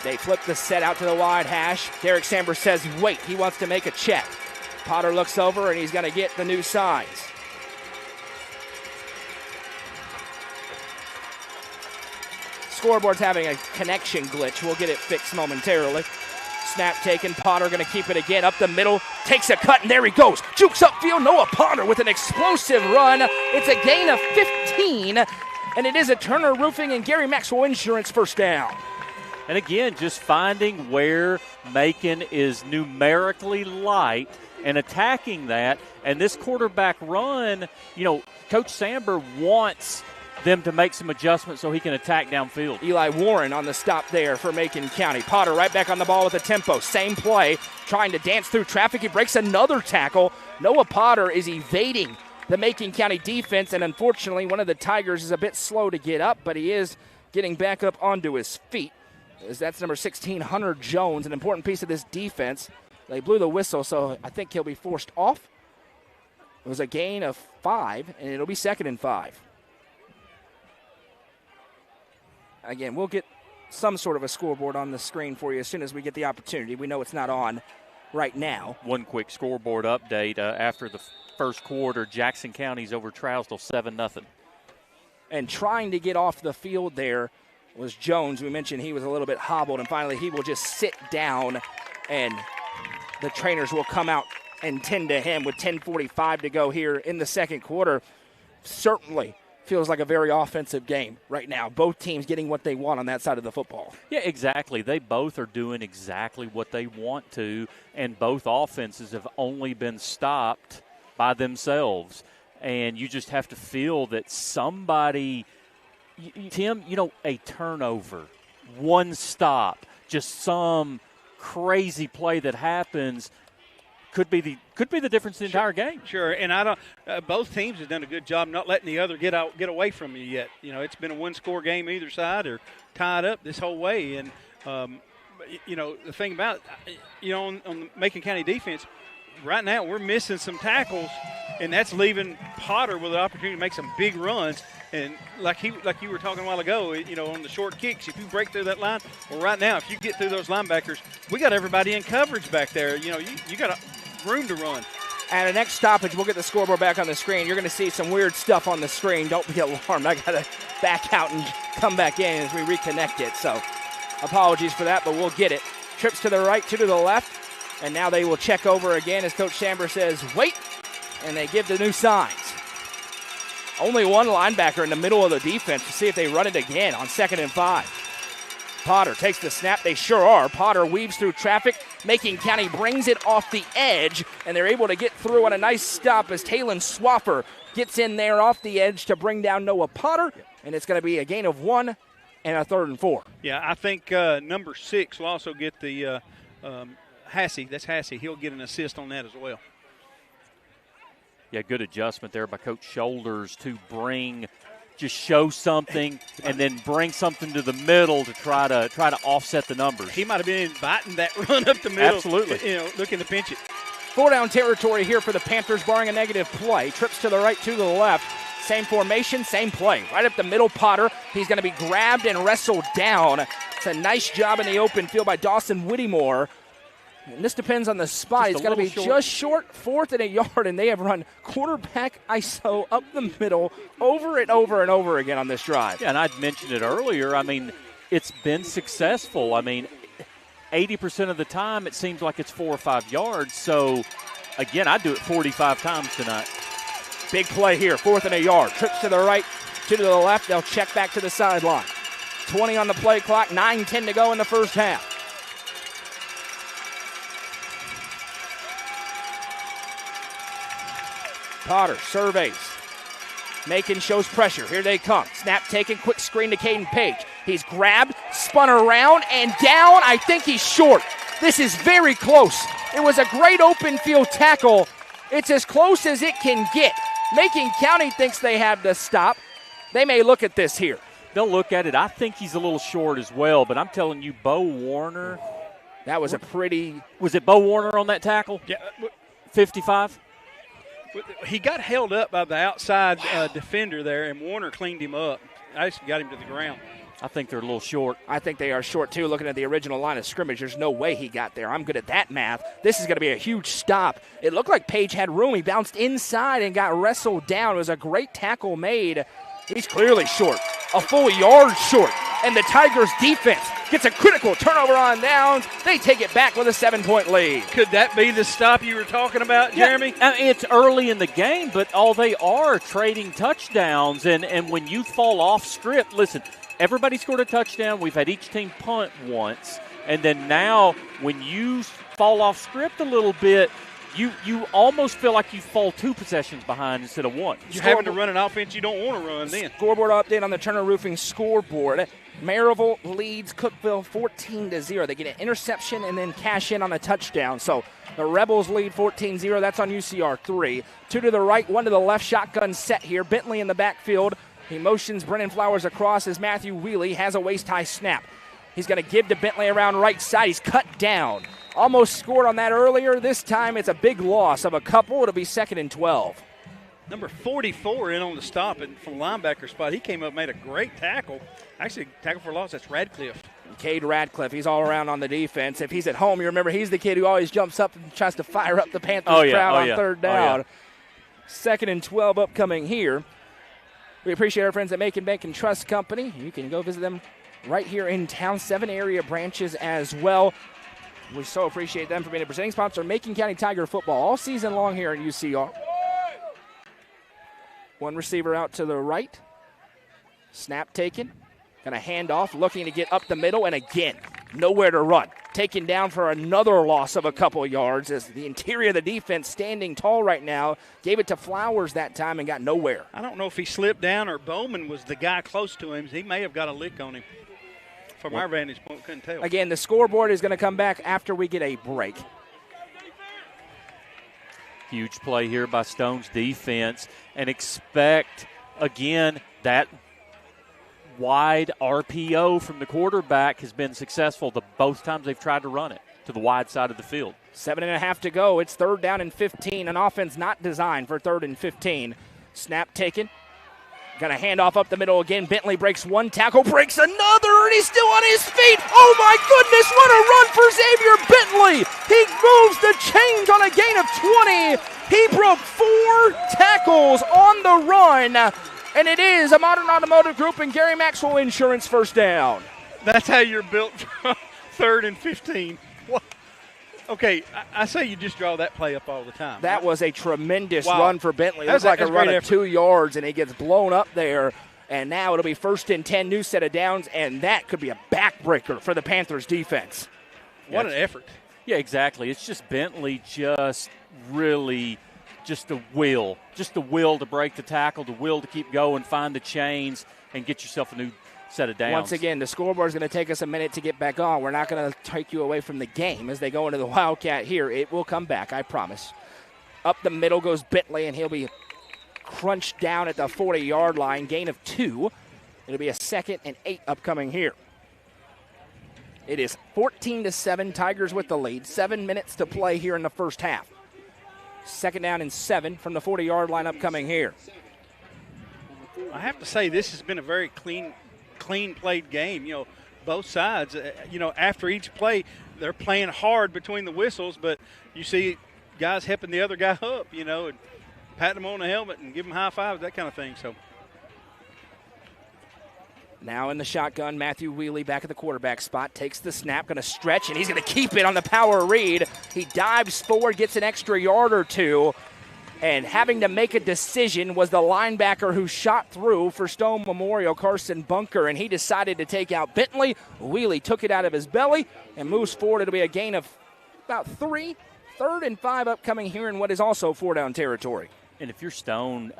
They flip the set out to the wide hash. Derek Samber says, wait, he wants to make a check. Potter looks over, and he's going to get the new signs. Scoreboard's having a connection glitch. We'll get it fixed momentarily. Snap taken. Potter going to keep it again. Up the middle. Takes a cut, and there he goes. Jukes upfield. Noah Potter with an explosive run. It's a gain of 15, and it is a Turner Roofing and Gary Maxwell Insurance first down. And again, just finding where Macon is numerically light and attacking that. And this quarterback run, Coach Samber wants them to make some adjustments so he can attack downfield. Eli Warren on the stop there for Macon County. Potter right back on the ball with the tempo. Same play, trying to dance through traffic. He breaks another tackle. Noah Potter is evading the Macon County defense, and unfortunately one of the Tigers is a bit slow to get up, but he is getting back up onto his feet. As that's number 16, Hunter Jones, an important piece of this defense. They blew the whistle, so I think he'll be forced off. It was a gain of 5, and it'll be 2nd and 5. Again, we'll get some sort of a scoreboard on the screen for you as soon as we get the opportunity. We know it's not on right now. One quick scoreboard update. After the first quarter, Jackson County's over Trousdale 7-0. And trying to get off the field there was Jones. We mentioned he was a little bit hobbled, and finally he will just sit down, and the trainers will come out and tend to him with 10:45 to go here in the second quarter. Certainly feels like a very offensive game right now. Both teams getting what they want on that side of the football. Yeah, exactly. They both are doing exactly what they want to, and both offenses have only been stopped by themselves. And you just have to feel that somebody, Tim, a turnover, one stop, just some crazy play that happens could be the difference in the entire game. Sure, and I don't. Both teams have done a good job not letting the other get away from you yet. It's been a one-score game either side, or tied up this whole way. And the thing about on the Macon County defense right now, we're missing some tackles, and that's leaving Potter with an opportunity to make some big runs. And like you were talking a while ago, on the short kicks, if you break through that line, well, right now, if you get through those linebackers, we got everybody in coverage back there. You got room to run. At the next stoppage, we'll get the scoreboard back on the screen. You're going to see some weird stuff on the screen. Don't be alarmed. I got to back out and come back in as we reconnect it. So apologies for that, but we'll get it. Trips to the right, 2 to the left. And now they will check over again as Coach Samber says, wait, and they give the new signs. Only one linebacker in the middle of the defense to see if they run it again on 2nd and 5. Potter takes the snap. They sure are. Potter weaves through traffic. Macon County brings it off the edge, and they're able to get through on a nice stop as Talon Swaffer gets in there off the edge to bring down Noah Potter, and it's going to be a gain of 1 and a 3rd and 4. Yeah, I think number 6 will also get the Hassey. That's Hassey. He'll get an assist on that as well. Yeah, good adjustment there by Coach Shoulders to just show something and then bring something to the middle to try to offset the numbers. He might have been inviting that run up the middle. Absolutely. Looking to pinch it. 4-down territory here for the Panthers, barring a negative play. Trips to the right, 2 to the left. same formation, same play. Right up the middle, Potter. He's going to be grabbed and wrestled down. It's a nice job in the open field by Dawson Whittemore. And this depends on the spot. He's going to be just short, 4th and a yard, and they have run quarterback ISO up the middle over and over and over again on this drive. Yeah, and I'd mentioned it earlier. I mean, it's been successful. I mean, 80% of the time it seems like it's 4 or 5 yards. So, again, I'd do it 45 times tonight. Big play here, 4th and a yard. Trips to the right, 2 to the left. They'll check back to the sideline. 20 on the play clock, 9-10 to go in the first half. Potter surveys. Macon shows pressure. Here they come. Snap taken, quick screen to Caden Page. He's grabbed, spun around, and down. I think he's short. This is very close. It was a great open field tackle. It's as close as it can get. Macon County thinks they have the stop. They may look at this here. They'll look at it. I think he's a little short as well, but I'm telling you, Bo Warner. That was a pretty. Was it Bo Warner on that tackle? Yeah. 55? He got held up by the outside defender there, and Warner cleaned him up. I just got him to the ground. I think they're a little short. I think they are short, too. Looking at the original line of scrimmage, there's no way he got there. I'm good at that math. This is going to be a huge stop. It looked like Page had room. He bounced inside and got wrestled down. It was a great tackle made. He's clearly short, a full yard short. And the Tigers' defense gets a critical turnover on downs. They take it back with a 7-point lead. Could that be the stop you were talking about, Jeremy? Yeah, I mean, it's early in the game, but all they are trading touchdowns. And when you fall off script, listen, everybody scored a touchdown. We've had each team punt once. And then now when you fall off script a little bit, you almost feel like you fall 2 possessions behind instead of 1. You're having to run an offense you don't want to run then. Scoreboard update on the Turner Roofing scoreboard. Maryville leads Cookeville 14-0. They get an interception and then cash in on a touchdown. So the Rebels lead 14-0. That's on UCR 3. 2 to the right, 1 to the left. Shotgun set here. Bentley in the backfield. He motions Brennan Flowers across as Matthew Wheely has a waist-high snap. He's going to give to Bentley around right side. He's cut down. Almost scored on that earlier. This time it's a big loss of a couple. It'll be 2nd and 12. Number 44 in on the stop from linebacker spot. He came up, made a great tackle. Actually, tackle for loss. That's Radcliffe. Cade Radcliffe. He's all around on the defense. If he's at home, you remember he's the kid who always jumps up and tries to fire up the Panthers crowd on 3rd down. 2nd and 12 upcoming here. We appreciate our friends at Macon Bank and Trust Company. You can go visit them right here in town. 7 area branches as well. We so appreciate them for being a presenting sponsor of Macon County Tiger football all season long here at UCR. 1 receiver out to the right. Snap taken. Going to hand off, looking to get up the middle, and again, nowhere to run. Taken down for another loss of a couple yards as the interior of the defense standing tall right now. Gave it to Flowers that time and got nowhere. I don't know if he slipped down or Bowman was the guy close to him. He may have got a lick on him. From our vantage point, couldn't tell. Again, the scoreboard is going to come back after we get a break. Huge play here by Stone's defense, and expect, again, that wide RPO from the quarterback has been successful both times they've tried to run it to the wide side of the field. 7.5 to go. It's 3rd down and 15. An offense not designed for 3rd and 15. Snap taken. Going to hand off up the middle again. Bentley breaks 1 tackle, breaks another, and he's still on his feet. Oh, my goodness, what a run for Xavier Bentley. He moves the chains on a gain of 20. He broke 4 tackles on the run, and it is a Modern Automotive Group and Gary Maxwell Insurance first down. That's how you're built from 3rd and 15. What? Okay, I say you just draw that play up all the time. That was a tremendous run for Bentley. It was like a run of effort. 2 yards, and he gets blown up there. And now it'll be 1st and 10, new set of downs, and that could be a backbreaker for the Panthers defense. What an effort. Yeah, exactly. It's just Bentley just really just the will to break the tackle, the will to keep going, find the chains, and get yourself a new set of downs. Once again, the scoreboard is going to take us a minute to get back on. We're not going to take you away from the game as they go into the Wildcat here. It will come back, I promise. Up the middle goes Bentley, and he'll be crunched down at the 40-yard line. Gain of 2. It'll be a 2nd and 8 upcoming here. It is 14-7, Tigers with the lead. 7 minutes to play here in the first half. 2nd down and 7 from the 40-yard line upcoming here. I have to say this has been a very clean played game. You know, both sides, after each play, they're playing hard between the whistles, but you see guys helping the other guy up, and patting him on the helmet and giving him high fives, that kind of thing. So now in the shotgun, Matthew Wheely back at the quarterback spot, takes the snap, going to stretch, and he's going to keep it on the power read. He dives forward, gets an extra yard or two, and having to make a decision was the linebacker who shot through for Stone Memorial, Carson Bunker, and he decided to take out Bentley. Wheely took it out of his belly and moves forward. It'll be a gain of about 3, 3rd and 5 upcoming here in what is also 4-down territory. And if you're Stone,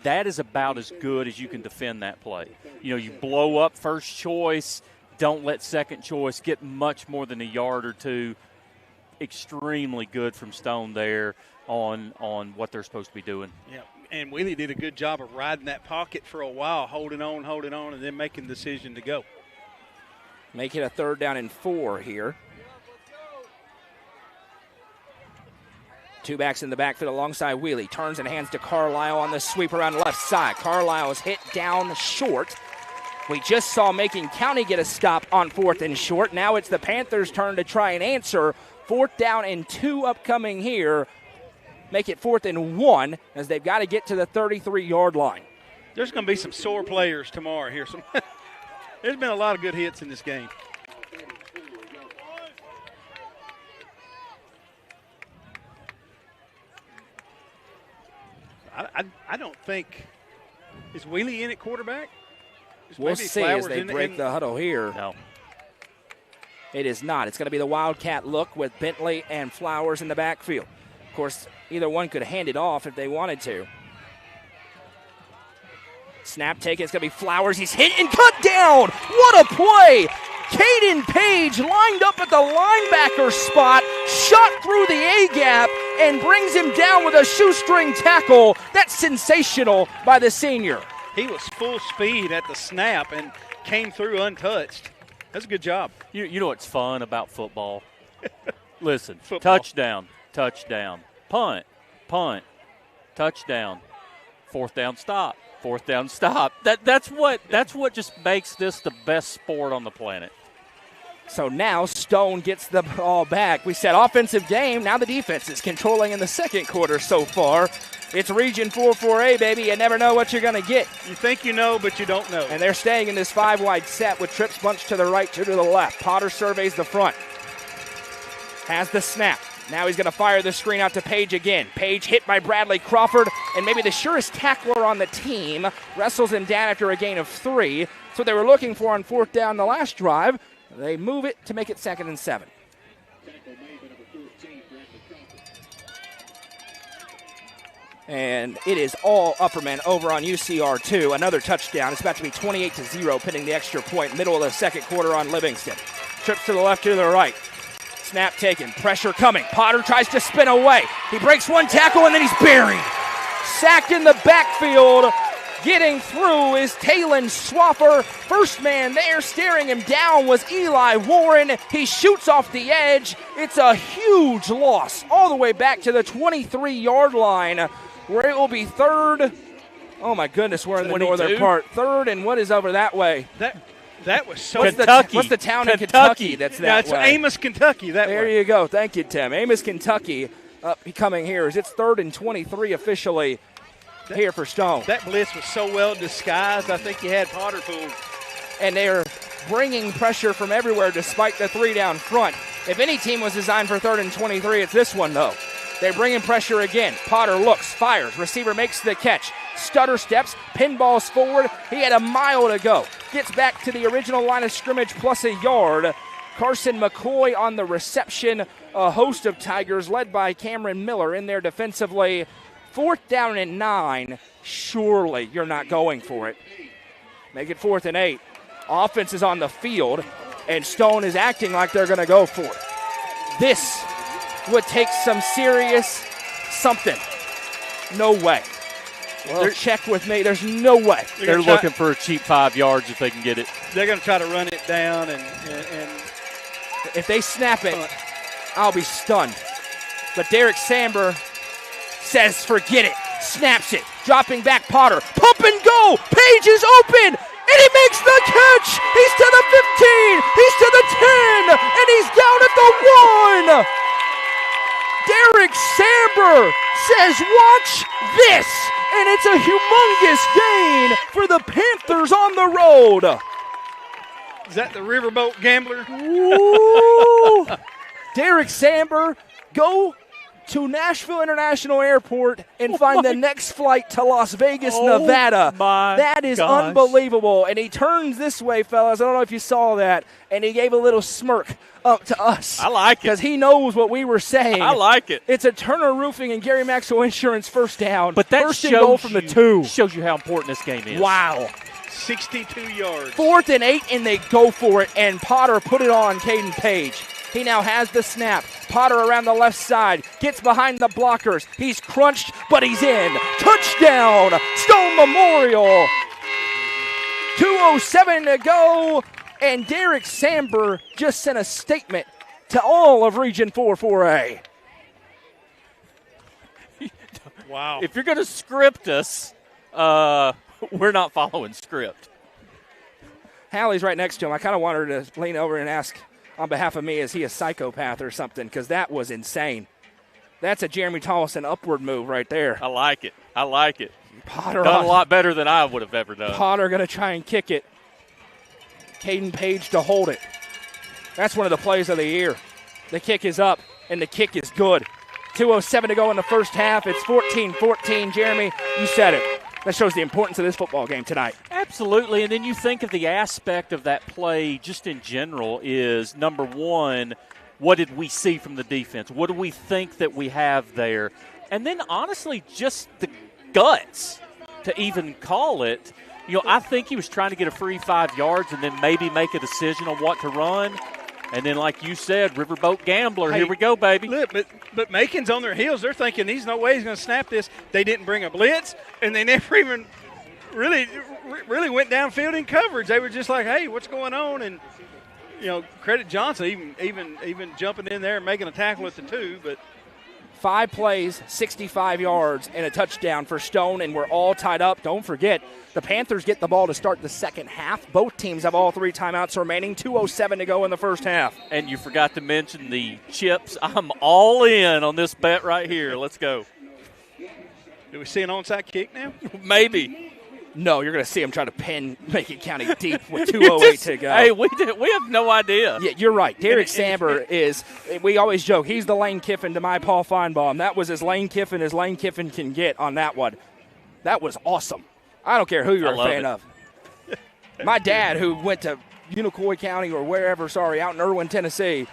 that is about as good as you can defend that play. You blow up first choice, don't let second choice get much more than a yard or two. Extremely good from Stone there on what they're supposed to be doing. Yeah, and Wheely did a good job of riding that pocket for a while, holding on, and then making the decision to go. Make it a 3rd down and 4 here. 2 backs in the backfield alongside Wheely. Turns and hands to Carlisle on the sweep around the left side. Carlisle is hit down short. We just saw Macon County get a stop on 4th and short. Now it's the Panthers' turn to try and answer. 4th down and 2 upcoming here. Make it 4th and 1 as they've got to get to the 33-yard line. There's going to be some sore players tomorrow here. There's been a lot of good hits in this game. I don't think – is Wheely in at quarterback? We'll see as they break the huddle here. No. It is not. It's going to be the Wildcat look with Bentley and Flowers in the backfield. Of course, either one could hand it off if they wanted to. Snap taken. It's going to be Flowers. He's hit and cut down. What a play. Caden Page lined up at the linebacker spot, shot through the A-gap, and brings him down with a shoestring tackle. That's sensational by the senior. He was full speed at the snap and came through untouched. That's a good job. You know what's fun about football? Listen, football. Touchdown, punt, touchdown, 4th down stop. 4th down stop. That's what just makes this the best sport on the planet. So now Stone gets the ball back. We said offensive game. Now the defense is controlling in the second quarter so far. It's Region 4-4A, baby. You never know what you're going to get. You think you know, but you don't know. And they're staying in this 5-wide set with trips bunched to the right, 2 to the left. Potter surveys the front. Has the snap. Now he's going to fire the screen out to Page again. Page hit by Bradley Crawford, and maybe the surest tackler on the team. Wrestles him down after a gain of 3. That's what they were looking for on 4th down the last drive. They move it to make it 2nd and 7. And it is all Upperman over on UCR2. Another touchdown. It's about to be 28-0, pinning the extra point. Middle of the second quarter on Livingston. Trips to the left, to the right. Snap taken. Pressure coming. Potter tries to spin away. He breaks one tackle, and then he's buried. Sacked in the backfield. Getting through is Talon Swaffer. First man there staring him down was Eli Warren. He shoots off the edge. It's a huge loss all the way back to the 23-yard line, where it will be 3rd. Oh, my goodness, we're in the northern part. 3rd, and what is over that way? That was so Kentucky. What's the town in Kentucky that's that way? Yeah, it's Amos, Kentucky. There you go. Thank you, Tim. Amos, Kentucky coming here as it's 3rd and 23 officially here for Stone. That blitz was so well disguised. I think you had Potter fooled. And they're bringing pressure from everywhere despite the 3 down front. If any team was designed for 3rd and 23, it's this one, though. They're bringing pressure again. Potter looks, fires. Receiver makes the catch. Stutter steps, pinballs forward. He had a mile to go. Gets back to the original line of scrimmage plus a yard. Carson McCoy on the reception. A host of Tigers led by Cameron Miller in there defensively. 4th down and 9. Surely you're not going for it. Make it 4th and 8. Offense is on the field, and Stone is acting like they're going to go for it. This would take some serious something. No way. Well, check with me. There's no way. They're looking for a cheap 5 yards if they can get it. They're going to try to run it down, and if they snap it, I'll be stunned. But Derek Samber says forget it, snaps it, Dropping back, Potter. Pump and go. Page is open. And he makes the catch. He's to the 15. He's to the 10. And he's down at the 1. Derek Samber says, watch this. And it's a humongous gain for the Panthers on the road. Is that the Riverboat Gambler? Ooh. Derek Samber, go to Nashville International Airport and find the next flight to Las Vegas, Nevada. That is unbelievable. And he turns this way, fellas. I don't know if you saw that. And he gave a little smirk up to us. I like it. Because he knows what we were saying. I like it. It's a Turner Roofing and Gary Maxwell Insurance first down. But that first and goal from the 2. Shows you how important this game is. Wow. 62 yards. 4th and 8, and they go for it. And Potter put it on Caden Page. He now has the snap. Potter around the left side. Gets behind the blockers. He's crunched, but he's in. Touchdown, Stone Memorial. 2:07 to go. And Derek Samber just sent a statement to all of Region 4-4A. Wow. If you're going to script us, we're not following script. Hallie's right next to him. I kind of want her to lean over and ask on behalf of me, is he a psychopath or something? Because that was insane. That's a Jeremy Tollison upward move right there. I like it. I like it. Potter done a lot better than I would have ever done. Potter going to try and kick it. Caden Page to hold it. That's one of the plays of the year. The kick is up, and the kick is good. 2:07 to go in the first half. It's 14-14. Jeremy, you said it. That shows the importance of this football game tonight. Absolutely, and then you think of the aspect of that play just in general is, number one, what did we see from the defense? What do we think that we have there? And then, honestly, just the guts to even call it. You know, I think he was trying to get a free 5 yards and then maybe make a decision on what to run. And then, like you said, Riverboat Gambler, here we go, baby. Look, but Macon's on their heels. They're thinking, there's no way he's going to snap this. They didn't bring a blitz, and they never even really went downfield in coverage. They were just like, hey, what's going on? And, you know, credit Johnson even jumping in there and making a tackle at the 2. But 5 plays, 65 yards, and a touchdown for Stone, and we're all tied up. Don't forget, the Panthers get the ball to start the second half. Both teams have all 3 timeouts remaining. 2:07 to go in the first half. And you forgot to mention the chips. I'm all in on this bet right here. Let's go. Do we see an onside kick now? Maybe. No, you're going to see him try to pin Macon County deep with 2:08 to go. Hey, we have no idea. Yeah, you're right. Derek Samber is, we always joke, he's the Lane Kiffin to my Paul Feinbaum. That was as Lane Kiffin can get on that one. That was awesome. I don't care who you're a fan of. My dad, who went to Unicoi County or wherever, out in Irwin, Tennessee,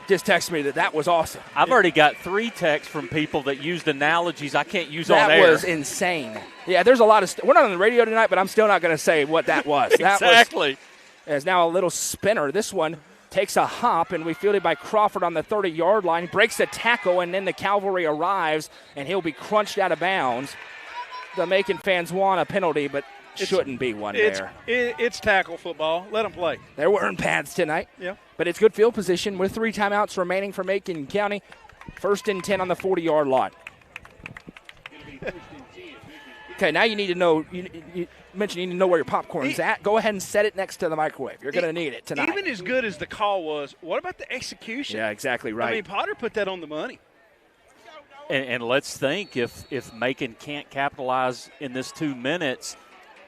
just texted me that was awesome. I've already got 3 texts from people that used analogies I can't use on air. That was insane. Yeah, there's a lot of we're not on the radio tonight, but I'm still not going to say what that was. Exactly. There's now a little spinner. This one takes a hop, and we fielded by Crawford on the 30-yard line. Breaks a tackle, and then the cavalry arrives, and he'll be crunched out of bounds. The Macon fans want a penalty, but shouldn't be one there. It's tackle football. Let them play. They're wearing pads tonight. Yeah. But it's good field position with 3 timeouts remaining for Macon County. 1st and 10 on the 40-yard line. Okay, now you need to know. You mentioned you need to know where your popcorn's at. Go ahead and set it next to the microwave. You're going to need it tonight. Even as good as the call was, what about the execution? Yeah, exactly right. I mean, Potter put that on the money. And let's think, if Macon can't capitalize in this 2 minutes,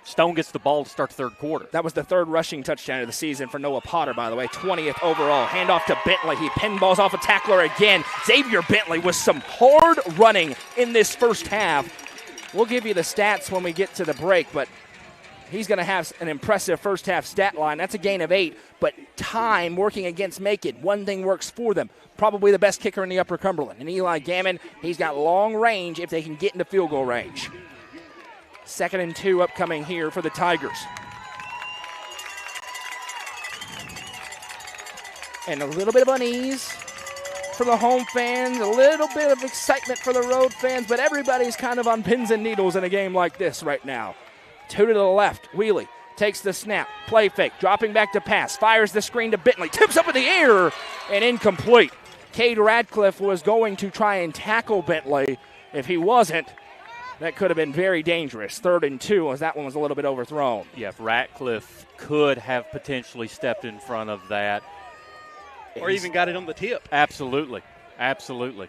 Stone gets the ball to start the third quarter. That was the 3rd rushing touchdown of the season for Noah Potter, by the way. 20th overall. Handoff to Bentley. He pinballs off a tackler again. Xavier Bentley with some hard running in this first half. We'll give you the stats when we get to the break, but he's going to have an impressive first half stat line. That's a gain of 8, but time working against Macon. One thing works for them. Probably the best kicker in the Upper Cumberland. And Eli Gammon, he's got long range if they can get into field goal range. 2nd and 2 upcoming here for the Tigers. And a little bit of unease for the home fans, a little bit of excitement for the road fans, but everybody's kind of on pins and needles in a game like this right now. 2 to the left, Wheelie takes the snap, play fake, dropping back to pass, fires the screen to Bentley, tips up in the air, and incomplete. Cade Radcliffe was going to try and tackle Bentley. If he wasn't, that could have been very dangerous. 3rd and 2, as that one was a little bit overthrown. Yeah, if Ratcliffe could have potentially stepped in front of that. Or even got it on the tip. Absolutely. Absolutely.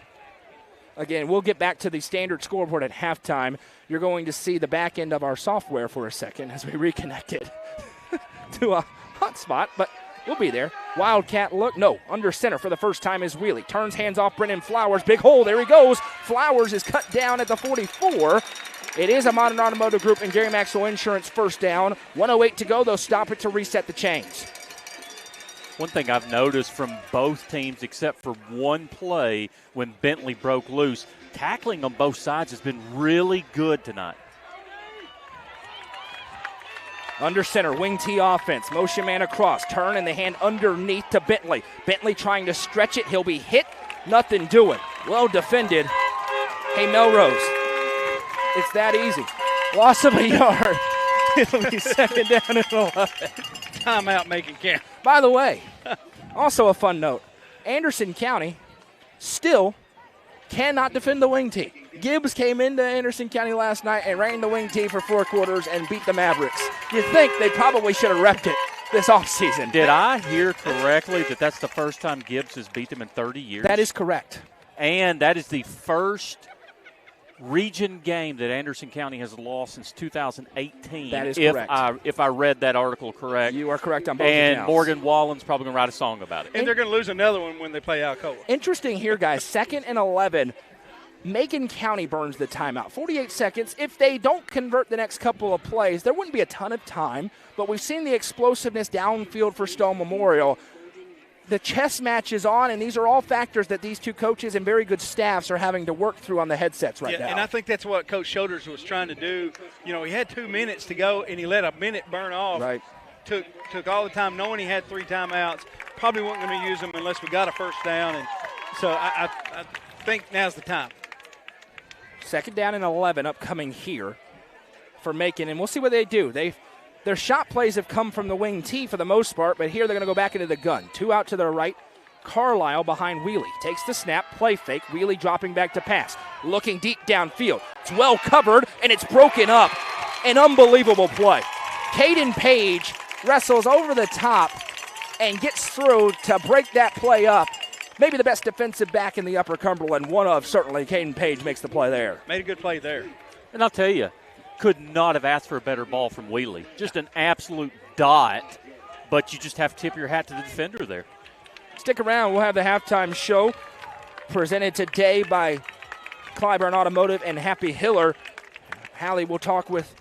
Again, we'll get back to the standard scoreboard at halftime. You're going to see the back end of our software for a second as we reconnect it to a hot spot, but we'll be there. Wildcat look. No, under center for the first time is Wheelie. Turns hands off Brennan Flowers. Big hole. There he goes. Flowers is cut down at the 44. It is a Modern Automotive Group and Gary Maxwell Insurance first down. 1:08 to go. They'll stop it to reset the chains. One thing I've noticed from both teams, except for one play when Bentley broke loose, tackling on both sides has been really good tonight. Under center, wing T offense. Motion man across. Turn and the hand underneath to Bentley. Bentley trying to stretch it. He'll be hit. Nothing doing. Well defended. Hey, Melrose. It's that easy. Loss of a yard. It'll be 2nd down and 11. Timeout, Macon County. By the way, also a fun note. Anderson County still cannot defend the wing tee. Gibbs came into Anderson County last night and ran the wing tee for 4 quarters and beat the Mavericks. You'd think they probably should have repped it this offseason. Did I hear correctly that that's the first time Gibbs has beat them in 30 years? That is correct. And that is the first region game that Anderson County has lost since 2018. That is correct. If I read that article correct. You are correct on both accounts. And Morgan Wallen's probably going to write a song about it. And they're going to lose another one when they play Alcoa. Interesting here, guys. 2nd and 11. Macon County burns the timeout. 48 seconds. If they don't convert the next couple of plays, there wouldn't be a ton of time, but we've seen the explosiveness downfield for Stone Memorial. The chess match is on, and these are all factors that these two coaches and very good staffs are having to work through on the headsets right now. And I think that's what Coach Shoulders was trying to do. You know, he had 2 minutes to go, and he let a minute burn off. Right. Took all the time, knowing he had 3 timeouts. Probably wasn't going to use them unless we got a first down. And so I think now's the time. 2nd down and 11 upcoming here for Macon, and we'll see what they do. Their shot plays have come from the wing T for the most part, but here they're going to go back into the gun. 2 out to their right. Carlisle behind Wheelie. Takes the snap, play fake. Wheelie dropping back to pass. Looking deep downfield. It's well covered, and it's broken up. An unbelievable play. Caden Page wrestles over the top and gets through to break that play up. Maybe the best defensive back in the Upper Cumberland. One of, certainly, Caden Page makes the play there. Made a good play there. And I'll tell you, could not have asked for a better ball from Wheelie. Just an absolute dot, but you just have to tip your hat to the defender there. Stick around. We'll have the halftime show presented today by Clyburn Automotive and Happy Hiller. Hallie will talk with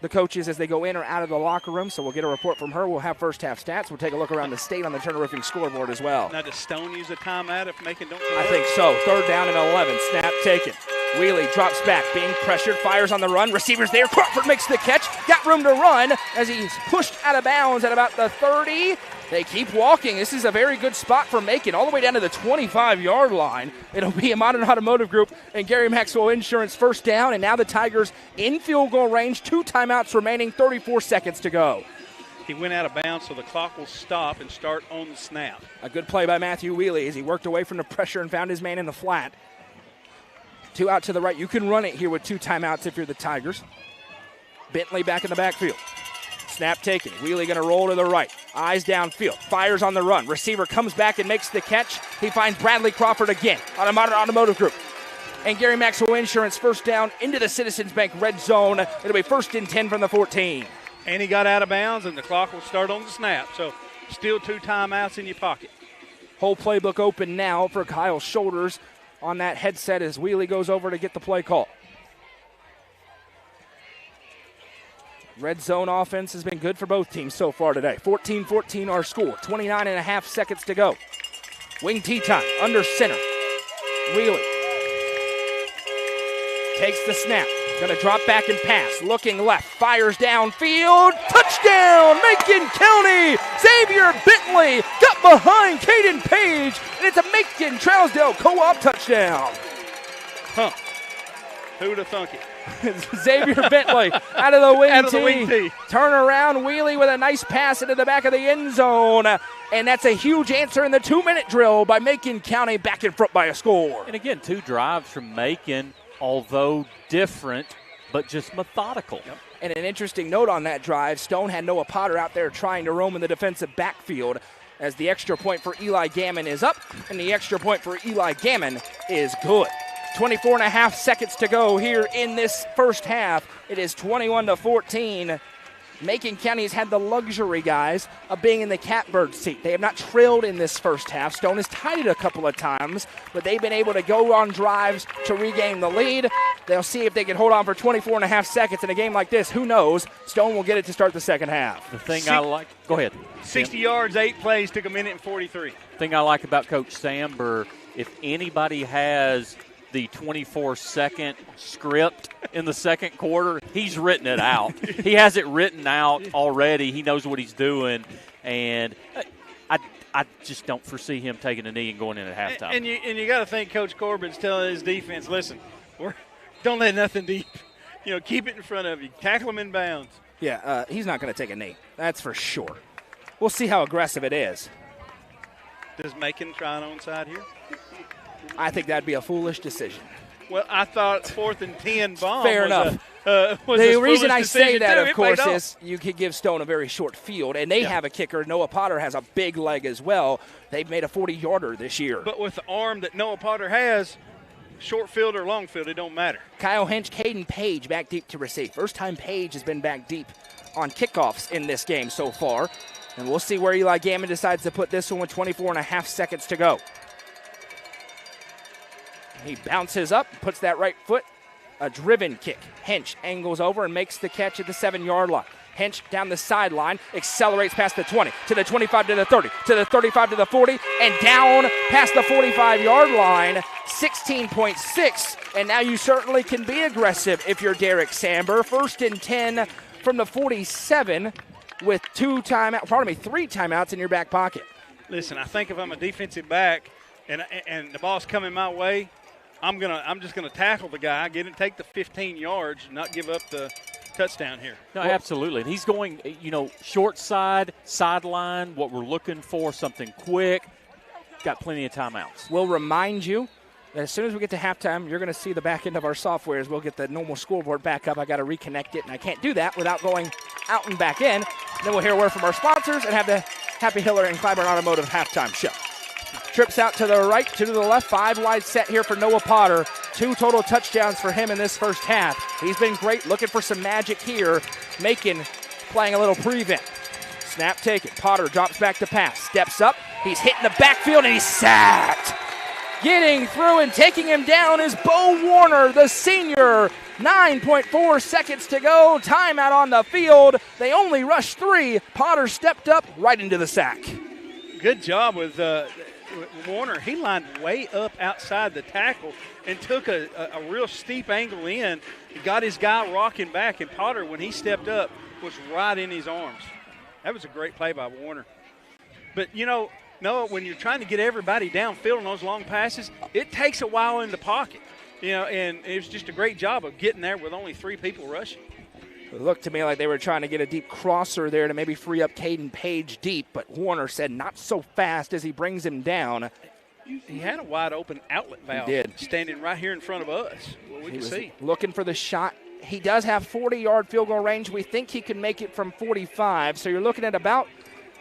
the coaches as they go in or out of the locker room, so we'll get a report from her. We'll have first half stats. We'll take a look around the state on the Turner Roofing scoreboard as well. Now, does Stone use a timeout if Macon don't? I think so. 3rd down and 11. Snap taken. Wheelie drops back, being pressured, fires on the run. Receivers there. Crawford makes the catch. Got room to run as he's pushed out of bounds at about the 30. They keep walking. This is a very good spot for Macon, all the way down to the 25-yard line. It'll be a Modern Automotive Group and Gary Maxwell Insurance first down, and now the Tigers in field goal range. 2 timeouts remaining, 34 seconds to go. He went out of bounds, so the clock will stop and start on the snap. A good play by Matthew Wheelie as he worked away from the pressure and found his man in the flat. 2 out to the right. You can run it here with 2 timeouts if you're the Tigers. Bentley back in the backfield. Snap taken. Wheelie going to roll to the right. Eyes downfield. Fires on the run. Receiver comes back and makes the catch. He finds Bradley Crawford again on a Modern Automotive Group. And Gary Maxwell Insurance first down into the Citizens Bank red zone. It'll be 1st and 10 from the 14. And he got out of bounds, and the clock will start on the snap. So still 2 timeouts in your pocket. Whole playbook open now for Kyle Shoulders on that headset as Wheelie goes over to get the play call. Red zone offense has been good for both teams so far today. 14-14 our score. 29 and a half seconds to go. Wing T time. Under center. Wheelie takes the snap. Going to drop back and pass. Looking left. Fires downfield. Touchdown, Macon County. Xavier Bentley got behind Caden Page. And it's a Macon Trousdale co-op touchdown. Who'd have thunk it? Xavier Bentley out of the wing tee. Turn around, Wheelie with a nice pass into the back of the end zone. And that's a huge answer in the 2-minute drill by Macon County, back in front by a score. And again, 2 drives from Macon although different, but just methodical. Yep. And an interesting note on that drive, Stone had Noah Potter out there trying to roam in the defensive backfield as the extra point for Eli Gammon is up, and the extra point for Eli Gammon is good. 24 and a half seconds to go here in this first half. It is 21-14. Macon County has had the luxury, guys, of being in the catbird seat. They have not trailed in this first half. Stone has tied it a couple of times, but they've been able to go on drives to regain the lead. They'll see if they can hold on for 24 and a half seconds in a game like this. Who knows? Stone will get it to start the second half. The thing I like – go ahead. 60 yards, 8 plays, took a minute and 43. The thing I like about Coach Samber, if anybody has – the 24-second script in the second quarter, he's written it out. He has it written out already. He knows what he's doing, and I just don't foresee him taking a knee and going in at halftime. And you got to think Coach Corbin's telling his defense, listen, don't let nothing deep. Keep it in front of you. Tackle him in bounds. Yeah, he's not going to take a knee. That's for sure. We'll see how aggressive it is. Does Macon try an onside here? I think that'd be a foolish decision. Well, I thought 4th and 10 bomb Fair was enough. The reason I say that, too, of course, is you could give Stone a very short field, and they have a kicker. Noah Potter has a big leg as well. They've made a 40-yarder this year. But with the arm that Noah Potter has, short field or long field, it don't matter. Kyle Hinch, Caden Page back deep to receive. First time Page has been back deep on kickoffs in this game so far. And we'll see where Eli Gammon decides to put this one with 24 and a half seconds to go. He bounces up, puts that right foot, a driven kick. Hinch angles over and makes the catch at the 7-yard line. Hinch down the sideline, accelerates past the 20, to the 25, to the 30, to the 35, to the 40, and down past the 45-yard line, 16.6. And now you certainly can be aggressive if you're Derek Samber. 1st and 10 from the 47 with 3 timeouts in your back pocket. Listen, I think if I'm a defensive back and the ball's coming my way, I'm just gonna tackle the guy, take the 15 yards, not give up the touchdown here. No, absolutely. And he's going, short side, sideline, what we're looking for, something quick. Got plenty of timeouts. We'll remind you that as soon as we get to halftime, you're going to see the back end of our software as we'll get the normal scoreboard back up. I got to reconnect it, and I can't do that without going out and back in. Then we'll hear a word from our sponsors and have the Happy Hiller and Clyburn Automotive halftime show. Trips out to the right, 2 to the left, 5 wide set here for Noah Potter. 2 total touchdowns for him in this first half. He's been great, looking for some magic here. Macon playing a little prevent. Snap taken. Potter drops back to pass, steps up. He's hitting the backfield, and he's sacked. Getting through and taking him down is Bo Warner, the senior. 9.4 seconds to go. Timeout on the field. They only rushed 3. Potter stepped up right into the sack. Good job with Warner. He lined way up outside the tackle and took a real steep angle in. He got his guy rocking back, and Potter, when he stepped up, was right in his arms. That was a great play by Warner. But, Noah, when you're trying to get everybody downfield on those long passes, it takes a while in the pocket. And it was just a great job of getting there with only 3 people rushing. It looked to me like they were trying to get a deep crosser there to maybe free up Caden Page deep, but Warner said not so fast as he brings him down. He had a wide open outlet valve. He did. Standing right here in front of us. Well, we can see. Looking for the shot. He does have 40-yard field goal range. We think he can make it from 45, so you're looking at about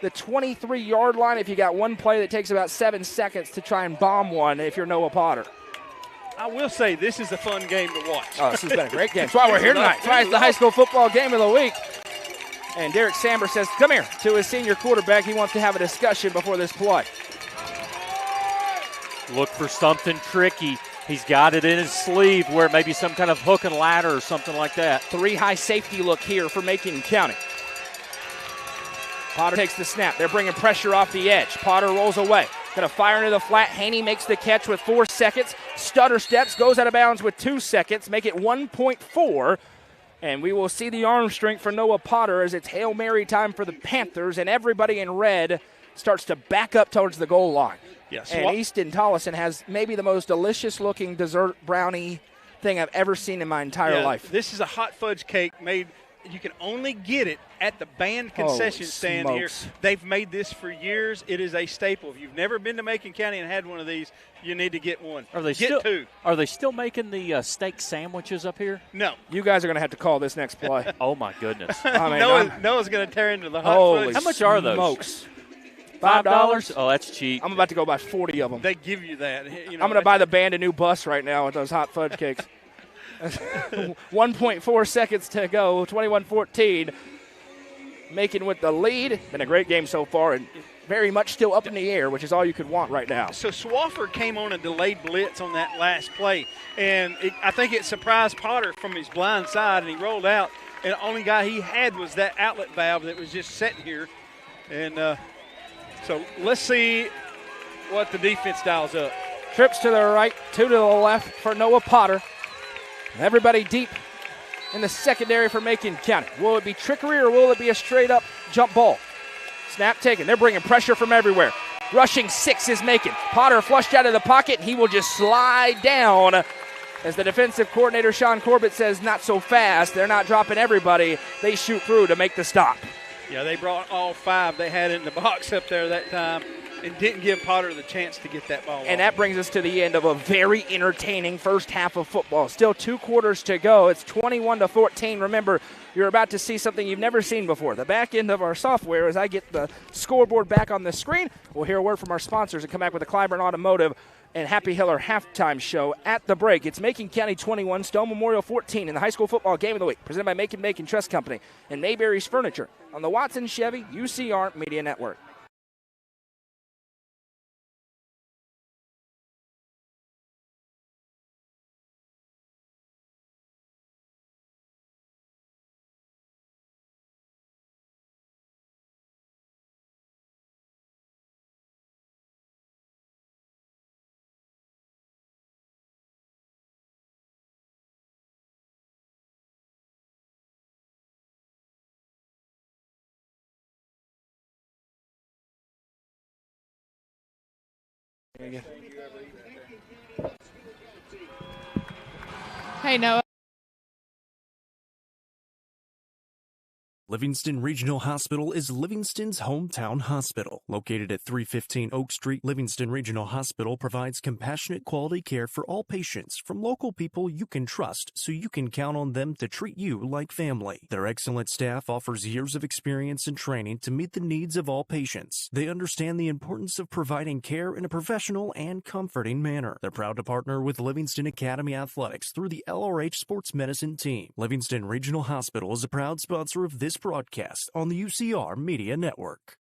the 23-yard line if you got one play that takes about 7 seconds to try and bomb one if you're Noah Potter. I will say this is a fun game to watch. Oh, this has been a great game. That's why we're here tonight. That's why it's the high school football game of the week. And Derek Samber says, come here, to his senior quarterback. He wants to have a discussion before this play. Look for something tricky. He's got it in his sleeve where maybe some kind of hook and ladder or something like that. 3 high safety look here for Macon County. Potter takes the snap. They're bringing pressure off the edge. Potter rolls away. Going to fire into the flat. Haney makes the catch with 4 seconds. Stutter steps, goes out of bounds with 2 seconds. Make it 1.4. And we will see the arm strength for Noah Potter as it's Hail Mary time for the Panthers. And everybody in red starts to back up towards the goal line. Yes. And Easton Tollison has maybe the most delicious-looking dessert brownie thing I've ever seen in my entire life. This is a hot fudge cake made you can only get it at the band concession stand here. They've made this for years. It is a staple. If you've never been to Macon County and had one of these, you need to get one. Are they still making the steak sandwiches up here? No. You guys are going to have to call this next play. Oh, my goodness. I mean, Noah's going to tear into the hot holy fudge. How much are those? Smokes. $5? Oh, that's cheap. I'm about to go buy 40 of them. They give you that. You know, I'm going to buy the band a new bus right now with those hot fudge cakes. 1.4 seconds to go, 21-14. Macon with the lead. Been a great game so far, and very much still up in the air, which is all you could want right now. So Swafford came on a delayed blitz on that last play, and I think it surprised Potter from his blind side, and he rolled out, and the only guy he had was that outlet valve that was just sitting here. And so let's see what the defense dials up. Trips to the right, two to the left for Noah Potter. Everybody deep in the secondary for Macon County. Will it be trickery or will it be a straight-up jump ball? Snap taken. They're bringing pressure from everywhere. Rushing 6 is Macon. Potter flushed out of the pocket. He will just slide down as the defensive coordinator, Sean Corbett, says not so fast. They're not dropping everybody. They shoot through to make the stop. Yeah, they brought all 5 they had in the box up there that time and didn't give Potter the chance to get that ball And off. that brings us to the end of a very entertaining first half of football. Still 2 quarters to go. It's 21-14. Remember, you're about to see something you've never seen before. The back end of our software, as I get the scoreboard back on the screen, we'll hear a word from our sponsors and come back with the Clyburn Automotive and Happy Hiller halftime show at the break. It's Macon County 21, Stone Memorial 14 in the high school football game of the week, presented by Macon Trust Company and Mayberry's Furniture on the Watson Chevy UCR Media Network. Hey, Noah. Livingston Regional Hospital is Livingston's hometown hospital. Located at 315 Oak Street, Livingston Regional Hospital provides compassionate quality care for all patients from local people you can trust, so you can count on them to treat you like family. Their excellent staff offers years of experience and training to meet the needs of all patients. They understand the importance of providing care in a professional and comforting manner. They're proud to partner with Livingston Academy Athletics through the LRH Sports Medicine team. Livingston Regional Hospital is a proud sponsor of this broadcast on the UCR Media Network.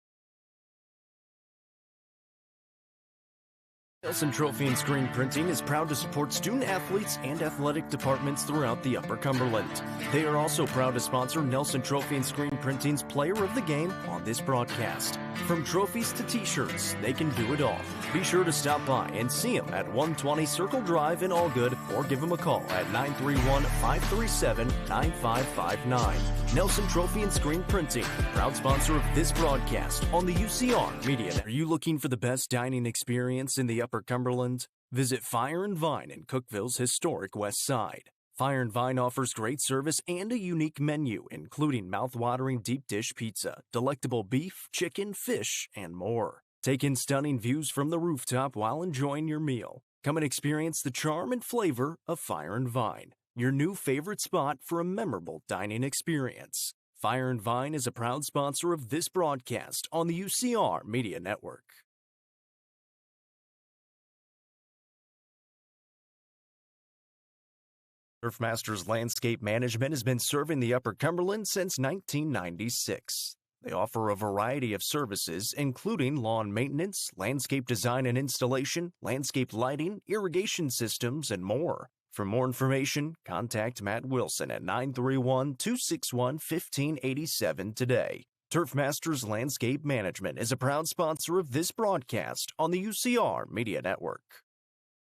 Nelson Trophy and Screen Printing is proud to support student athletes and athletic departments throughout the Upper Cumberland. They are also proud to sponsor Nelson Trophy and Screen Printing's Player of the Game on this broadcast. From trophies to t-shirts, they can do it all. Be sure to stop by and see them at 120 Circle Drive in Allgood, or give them a call at 931-537-9559. Nelson Trophy and Screen Printing, proud sponsor of this broadcast on the UCR Media. Are you looking for the best dining experience in the Upper Cumberland? Visit Fire and Vine in Cookeville's historic West Side. Fire and Vine offers great service and a unique menu, including mouth-watering deep dish pizza, delectable beef, chicken, fish, and more. Take in stunning views from the rooftop while enjoying your meal. Come and experience the charm and flavor of Fire and Vine, your new favorite spot for a memorable dining experience. Fire and Vine is a proud sponsor of this broadcast on the UCR Media Network. Turfmasters Landscape Management has been serving the Upper Cumberland since 1996. They offer a variety of services, including lawn maintenance, landscape design and installation, landscape lighting, irrigation systems, and more. For more information, contact Matt Wilson at 931-261-1587 today. Turfmasters Landscape Management is a proud sponsor of this broadcast on the UCR Media Network.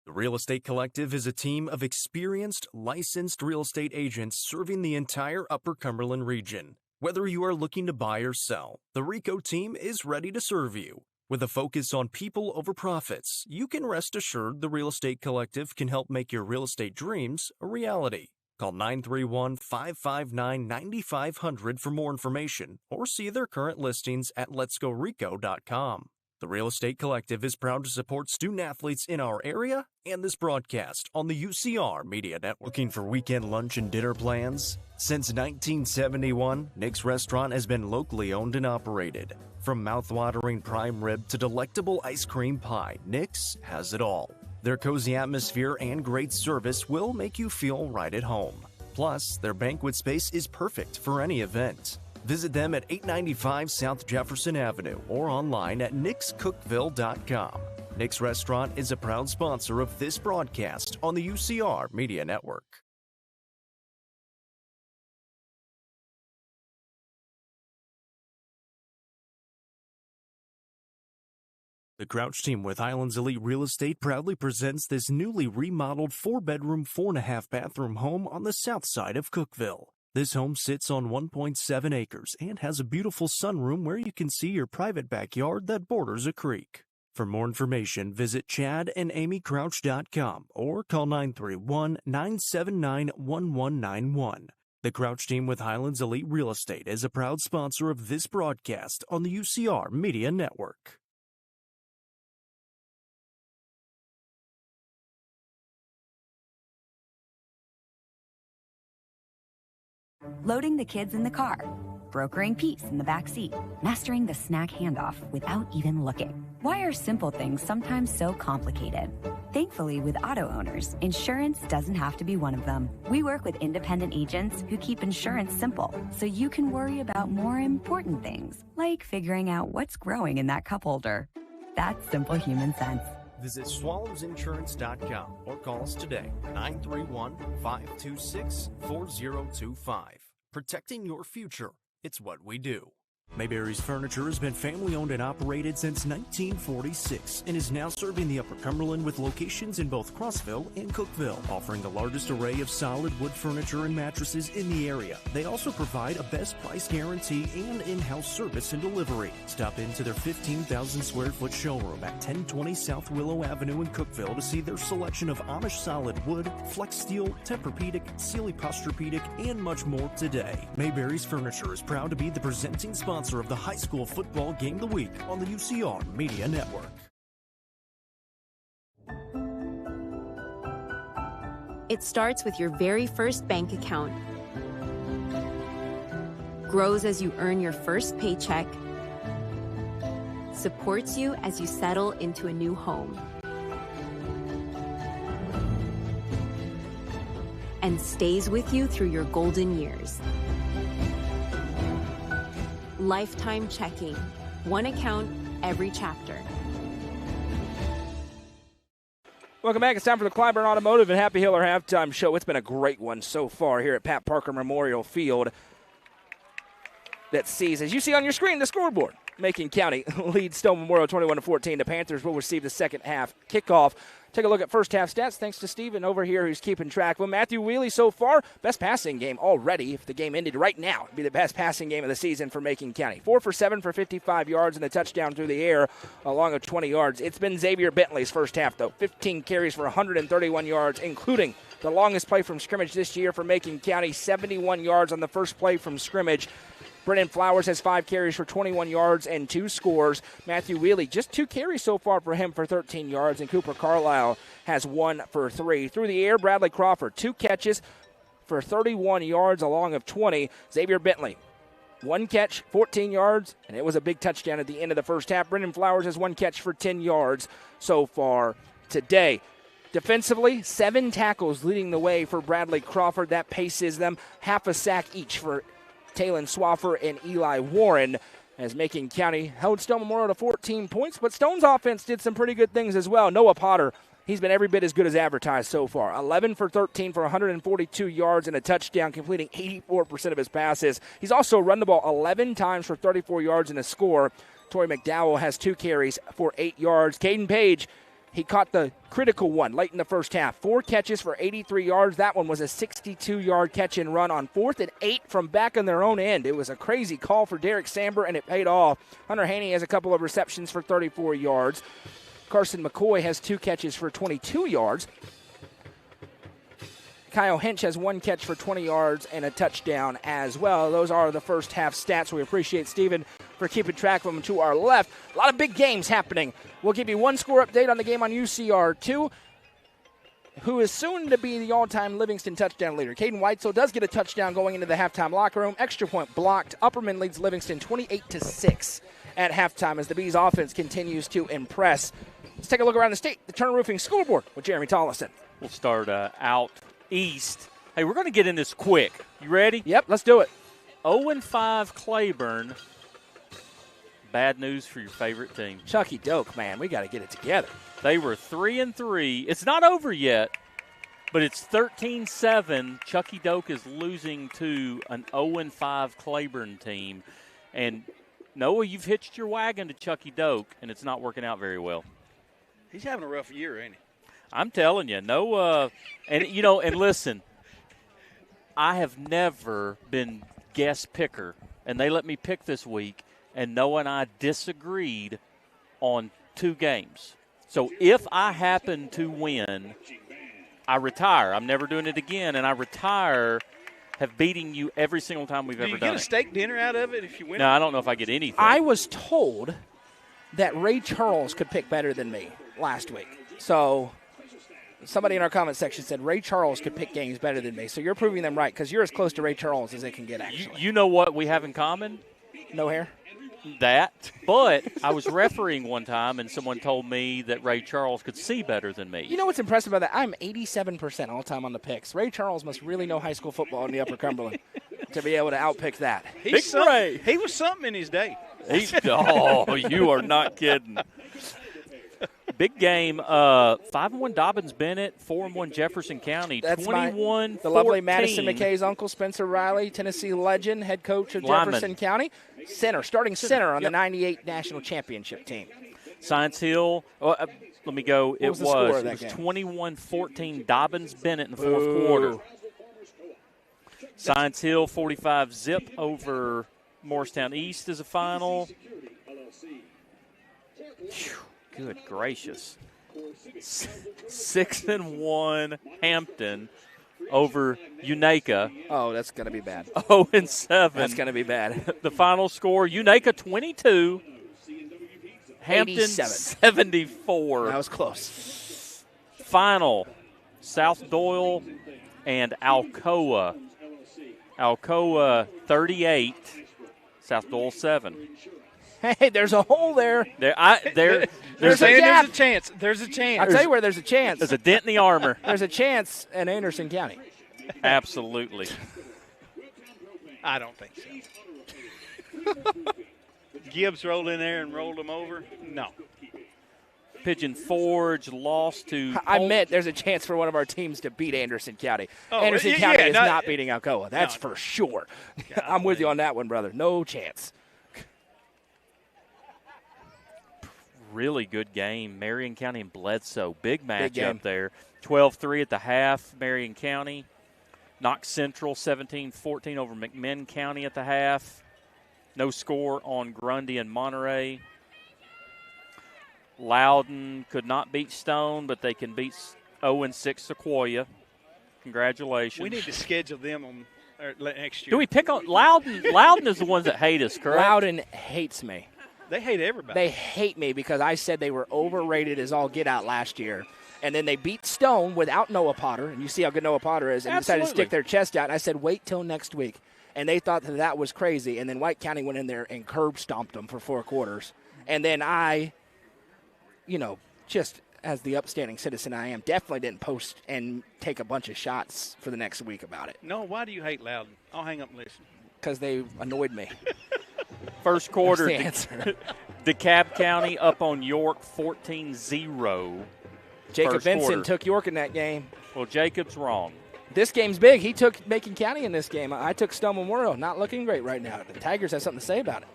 The Real Estate Collective is a team of experienced, licensed real estate agents serving the entire Upper Cumberland region. Whether you are looking to buy or sell, the RICO team is ready to serve you. With a focus on people over profits, you can rest assured the Real Estate Collective can help make your real estate dreams a reality. Call 931-559-9500 for more information or see their current listings at letsgorico.com. The Real Estate Collective is proud to support student athletes in our area and this broadcast on the UCR Media Network. Looking for weekend lunch and dinner plans? Since 1971, Nick's Restaurant has been locally owned and operated. From mouth-watering prime rib to delectable ice cream pie, Nick's has it all. Their cozy atmosphere and great service will make you feel right at home. Plus, their banquet space is perfect for any event. Visit them at 895 South Jefferson Avenue or online at nickscookville.com. Nick's Restaurant is a proud sponsor of this broadcast on the UCR Media Network. The Crouch team with Highlands Elite Real Estate proudly presents this newly remodeled 4-bedroom, 4.5-bathroom home on the south side of Cookeville. This home sits on 1.7 acres and has a beautiful sunroom where you can see your private backyard that borders a creek. For more information, visit chadandamycrouch.com or call 931-979-1191. The Crouch team with Highlands Elite Real Estate is a proud sponsor of this broadcast on the UCR Media Network. Loading the kids in the car, brokering peace in the back seat, mastering the snack handoff without even looking. Why are simple things sometimes so complicated? Thankfully, with auto owners, insurance doesn't have to be one of them. We work with independent agents who keep insurance simple, so you can worry about more important things, like figuring out what's growing in that cup holder. That's simple human sense. Visit swallowsinsurance.com or call us today, 931-526-4025. Protecting your future, it's what we do. Mayberry's Furniture has been family-owned and operated since 1946 and is now serving the Upper Cumberland with locations in both Crossville and Cookeville, offering the largest array of solid wood furniture and mattresses in the area. They also provide a best price guarantee and in-house service and delivery. Stop into their 15,000 square foot showroom at 1020 South Willow Avenue in Cookeville to see their selection of Amish solid wood, flex steel, Tempur-Pedic, Sealy Posturepedic, and much more today. Mayberry's Furniture is proud to be the presenting sponsor of the high school football game of the week on the UCR Media Network. It starts with your very first bank account, grows as you earn your first paycheck, supports you as you settle into a new home, and stays with you through your golden years. Lifetime checking. One account, every chapter. Welcome back. It's time for the Clyburn Automotive and Happy Hiller Halftime Show. It's been a great one so far here at Pat Parker Memorial Field that sees, as you see on your screen, the scoreboard. Macon County leads Stone Memorial 21-14. The Panthers will receive the second half kickoff. Take a look at first half stats thanks to Steven over here who's keeping track. Well, Matthew Wheely so far, best passing game already. If the game ended right now, it'd be the best passing game of the season for Macon County. 4 for 7 for 55 yards and a touchdown through the air along of 20 yards. It's been Xavier Bentley's first half, though. 15 carries for 131 yards, including the longest play from scrimmage this year for Macon County, 71 yards on the first play from scrimmage. Brennan Flowers has 5 carries for 21 yards and 2 scores. Matthew Wheely, just 2 carries so far for him for 13 yards, and Cooper Carlisle has 1 for 3. Through the air, Bradley Crawford, 2 catches for 31 yards along of 20. Xavier Bentley, 1 catch, 14 yards, and it was a big touchdown at the end of the first half. Brennan Flowers has 1 catch for 10 yards so far today. Defensively, 7 tackles leading the way for Bradley Crawford. That paces them half a sack each for Talon Swaffer and Eli Warren, as Macon County held Stone Memorial to 14 points. But Stone's offense did some pretty good things as well. Noah Potter, he's been every bit as good as advertised so far. 11 for 13 for 142 yards and a touchdown, completing 84% of his passes. He's also run the ball 11 times for 34 yards and a score. Torrey McDowell has 2 carries for 8 yards. Caden Page, he caught the critical one late in the first half. 4 catches for 83 yards. That one was a 62-yard catch and run on 4th and 8 from back on their own end. It was a crazy call for Derek Samber, and it paid off. Hunter Haney has a couple of receptions for 34 yards. Carson McCoy has 2 catches for 22 yards. Kyle Hinch has 1 catch for 20 yards and a touchdown as well. Those are the first half stats. We appreciate Steven for keeping track of them to our left. A lot of big games happening. We'll give you 1 score update on the game on UCR2, who is soon to be the all-time Livingston touchdown leader. Caden Weitzel does get a touchdown going into the halftime locker room. Extra point blocked. Upperman leads Livingston 28-6 at halftime as the Bees offense continues to impress. Let's take a look around the state. The Turner Roofing Scoreboard with Jeremy Tollison. We'll start out east. Hey, we're going to get in this quick. You ready? Yep, let's do it. 0-5 Claiborne. Bad news for your favorite team. Chucky Doak, man, we got to get it together. They were 3-3. It's not over yet, but it's 13-7. Chucky Doak is losing to an 0-5 Claiborne team. And, Noah, you've hitched your wagon to Chucky Doak, and it's not working out very well. He's having a rough year, ain't he? I'm telling you, Noah, and listen, I have never been guest picker, and they let me pick this week, and Noah and I disagreed on 2 games. So if I happen to win, I retire. I'm never doing it again, and I retire, have beating you every single time we've ever done it. Do you get a steak dinner out of it if you win? No, I don't know if I get anything. I was told that Ray Charles could pick better than me last week. So somebody in our comment section said Ray Charles could pick games better than me. So you're proving them right because you're as close to Ray Charles as it can get, actually. You know what we have in common? No hair? That. But I was refereeing one time, and someone told me that Ray Charles could see better than me. You know what's impressive about that? I'm 87% all-time on the picks. Ray Charles must really know high school football in the Upper Cumberland to be able to outpick that. He was something in his day. You are not kidding. Big game. 5-1 Dobbins Bennett, 4-1 Jefferson County. That's 21-14. The lovely Madison McKay's uncle, Spencer Riley, Tennessee legend, head coach of Jefferson County. Starting center on the 98 national championship team. Science Hill. Let me go. It was 21-14 Dobbins Bennett in the fourth quarter. Science Hill 45-zip over Morristown East as a final. Good gracious. 6-1 Hampton over Unaka. Oh, that's going to be bad. 0-7. That's going to be bad. The final score, Unaka 22, Hampton 74. That was close. Final, South Doyle and Alcoa. Alcoa 38, South Doyle 7. Hey, there's a hole there. There's a chance. There's a chance. I'll tell you where there's a chance. There's a dent in the armor. There's a chance in Anderson County. Absolutely. I don't think so. Gibbs rolled in there and rolled them over? No. Pigeon Forge lost to I meant there's a chance for one of our teams to beat Anderson County. Oh, Anderson County is not beating Alcoa. That's for sure. I'm with you on that one, brother. No chance. Really good game. Marion County and Bledsoe. Big match up there. 12-3 at the half, Marion County. Knox Central 17-14 over McMinn County at the half. No score on Grundy and Monterey. Loudon could not beat Stone, but they can beat 0-6 Sequoia. Congratulations. We need to schedule them on next year. Do we pick on Loudon? Loudon is the ones that hate us, correct? Loudon hates me. They hate everybody. They hate me because I said they were overrated as all get out last year. And then they beat Stone without Noah Potter, and you see how good Noah Potter is, and decided to stick their chest out. And I said, wait till next week. And they thought that was crazy. And then White County went in there and curb stomped them for 4 quarters. And then I, just as the upstanding citizen I am, definitely didn't post and take a bunch of shots for the next week about it. No, why do you hate Loudon? I'll hang up and listen. Because they annoyed me. First quarter, That's the answer. DeKalb County up on York 14-0. Jacob Benson took York in that game. Well, Jacob's wrong. This game's big. He took Macon County in this game. I took Stone Memorial. Not looking great right now. The Tigers have something to say about it.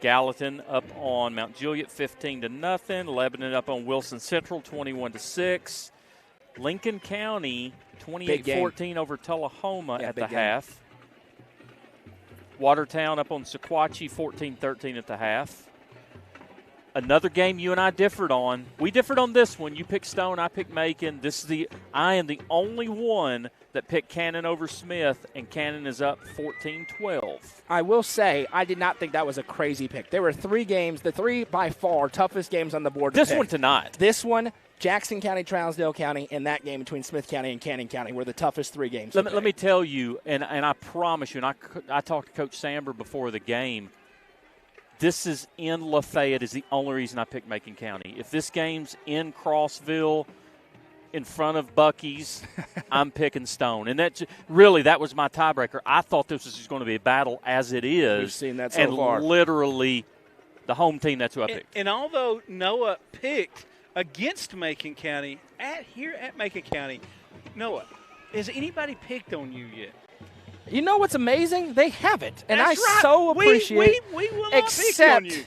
Gallatin up on Mount Juliet 15-0. Lebanon up on Wilson Central 21-6. Lincoln County 28-14 over Tullahoma at the half. Watertown up on Sequatchie 14-13 at the half. Another game you and I differed on. We differed on this one. You picked Stone, I picked Macon. I am the only one that picked Cannon over Smith, and Cannon is up 14-12. I will say I did not think that was a crazy pick. There were 3 games, the 3 by far toughest games on the board. This one tonight. This one, Jackson County, Trousdale County, and that game between Smith County and Cannon County were the toughest 3 games. Let me tell you, and I promise you, and I talked to Coach Samber before the game, this is in Lafayette is the only reason I picked Macon County. If this game's in Crossville, in front of Bucky's, I'm picking Stone. And that was my tiebreaker. I thought this was just going to be a battle as it is. We've seen that so far. And literally, the home team, that's who I picked. And although Noah picked against Macon County, here at Macon County, Noah, has anybody picked on you yet? You know what's amazing? They haven't. And That's right. So appreciate we will not pick on you.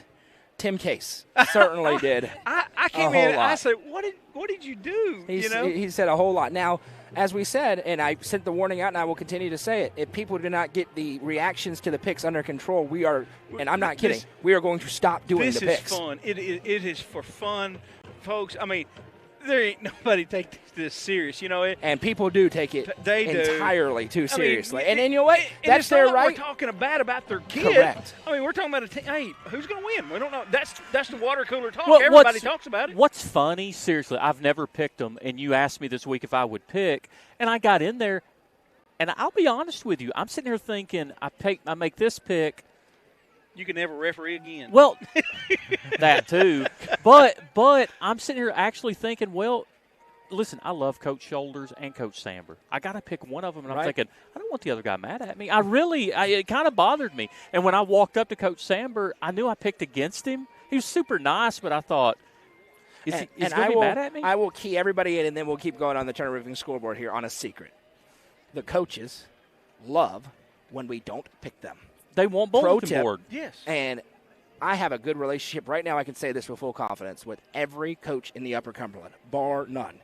Tim Case certainly did. I came in and I said, what did you do? He said a whole lot. Now, as we said, and I sent the warning out and I will continue to say it, if people do not get the reactions to the picks under control, we are, and I'm not kidding, we are going to stop doing the picks. This is fun. It is for fun, folks. I mean, there ain't nobody take this serious, And people do take it entirely too seriously. And you know what? That's their right. We're talking about their kid. Correct. I mean, we're talking about hey, who's going to win? We don't know. That's the water cooler talk. Well, everybody talks about it. What's funny, seriously, I've never picked them, and you asked me this week if I would pick, and I got in there, and I'll be honest with you, I'm sitting here thinking I make this pick. You can never referee again. Well, that too. But I'm sitting here actually thinking, well, listen, I love Coach Shoulders and Coach Samber. I got to pick one of them, and I'm thinking, I don't want the other guy mad at me. It kind of bothered me. And when I walked up to Coach Samber, I knew I picked against him. He was super nice, but I thought, is he going to be mad at me? I will key everybody in, and then we'll keep going on the Turner Roofing scoreboard here on a secret. The coaches love when we don't pick them. They want bulletin board. Yes. And I have a good relationship. Right now I can say this with full confidence with every coach in the Upper Cumberland, bar none.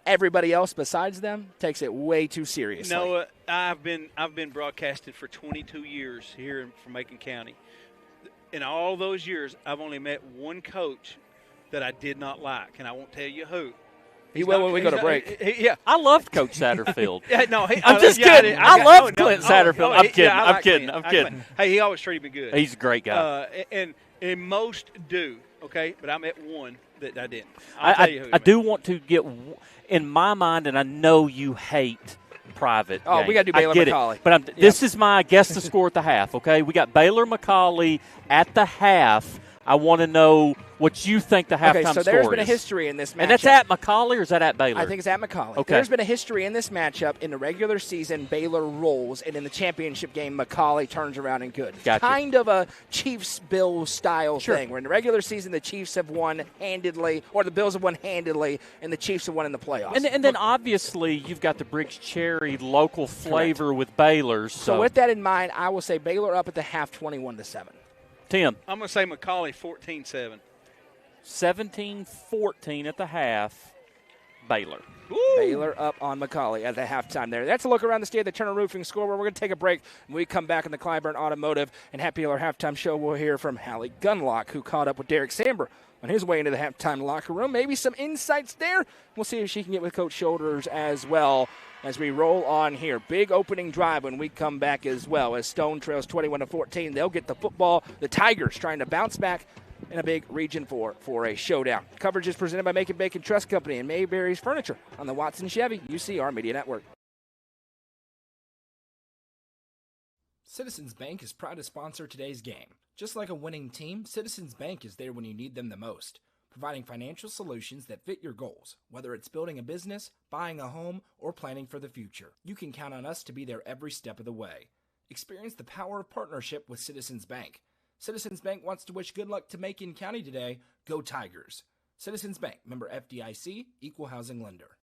Everybody else besides them takes it way too seriously. No, I've been broadcasted for 22 years here from Macon County. In all those years, I've only met one coach that I did not like, and I won't tell you who. He will when we go to break. Yeah, I loved Coach Satterfield. I'm just kidding. I love Clint Satterfield. I'm kidding. Hey, he always treated me good. He's a great guy. And most do. Okay, but I met one that I didn't. I do want to get in my mind, and I know you hate private. We got to do Baylor McCallie. But this is my guess to score at the half. Okay, we got Baylor McCallie at the half. I want to know what you think the halftime score is. Okay, so there's been a history in this matchup. And that's at McCallie or is that at Baylor? I think it's at McCallie. Okay. There's been a history in this matchup. In the regular season, Baylor rolls, and in the championship game, McCallie turns around and good. Gotcha. Kind of a Chiefs-Bills style thing, where in the regular season, the Chiefs have won handedly, or the Bills have won handedly, and the Chiefs have won in the playoffs. And then obviously, you've got the Briggs Cherry local flavor with Baylor. So with that in mind, I will say Baylor up at the half 21-7. Tim. I'm going to say McCallie 14-7. 17-14 at the half, Baylor. Woo. Baylor up on McCallie at the halftime there. That's a look around the state of the Turner Roofing scoreboard. We're going to take a break. When we come back in the Clyburn Automotive and Happy Hour halftime show, we'll hear from Hallie Gunlock, who caught up with Derek Samber on his way into the halftime locker room. Maybe some insights there. We'll see if she can get with Coach Shoulders as well as we roll on here. Big opening drive when we come back as well. As Stone trails 21-14, they'll get the football. The Tigers trying to bounce back in a big Region 4 for a showdown. Coverage is presented by Macon Bacon Trust Company and Mayberry's Furniture on the Watson Chevy UCR Media Network. Citizens Bank is proud to sponsor today's game. Just like a winning team, Citizens Bank is there when you need them the most, providing financial solutions that fit your goals, whether it's building a business, buying a home, or planning for the future. You can count on us to be there every step of the way. Experience the power of partnership with Citizens Bank. Citizens Bank wants to wish good luck to Macon County today. Go Tigers. Citizens Bank, member FDIC, equal housing lender.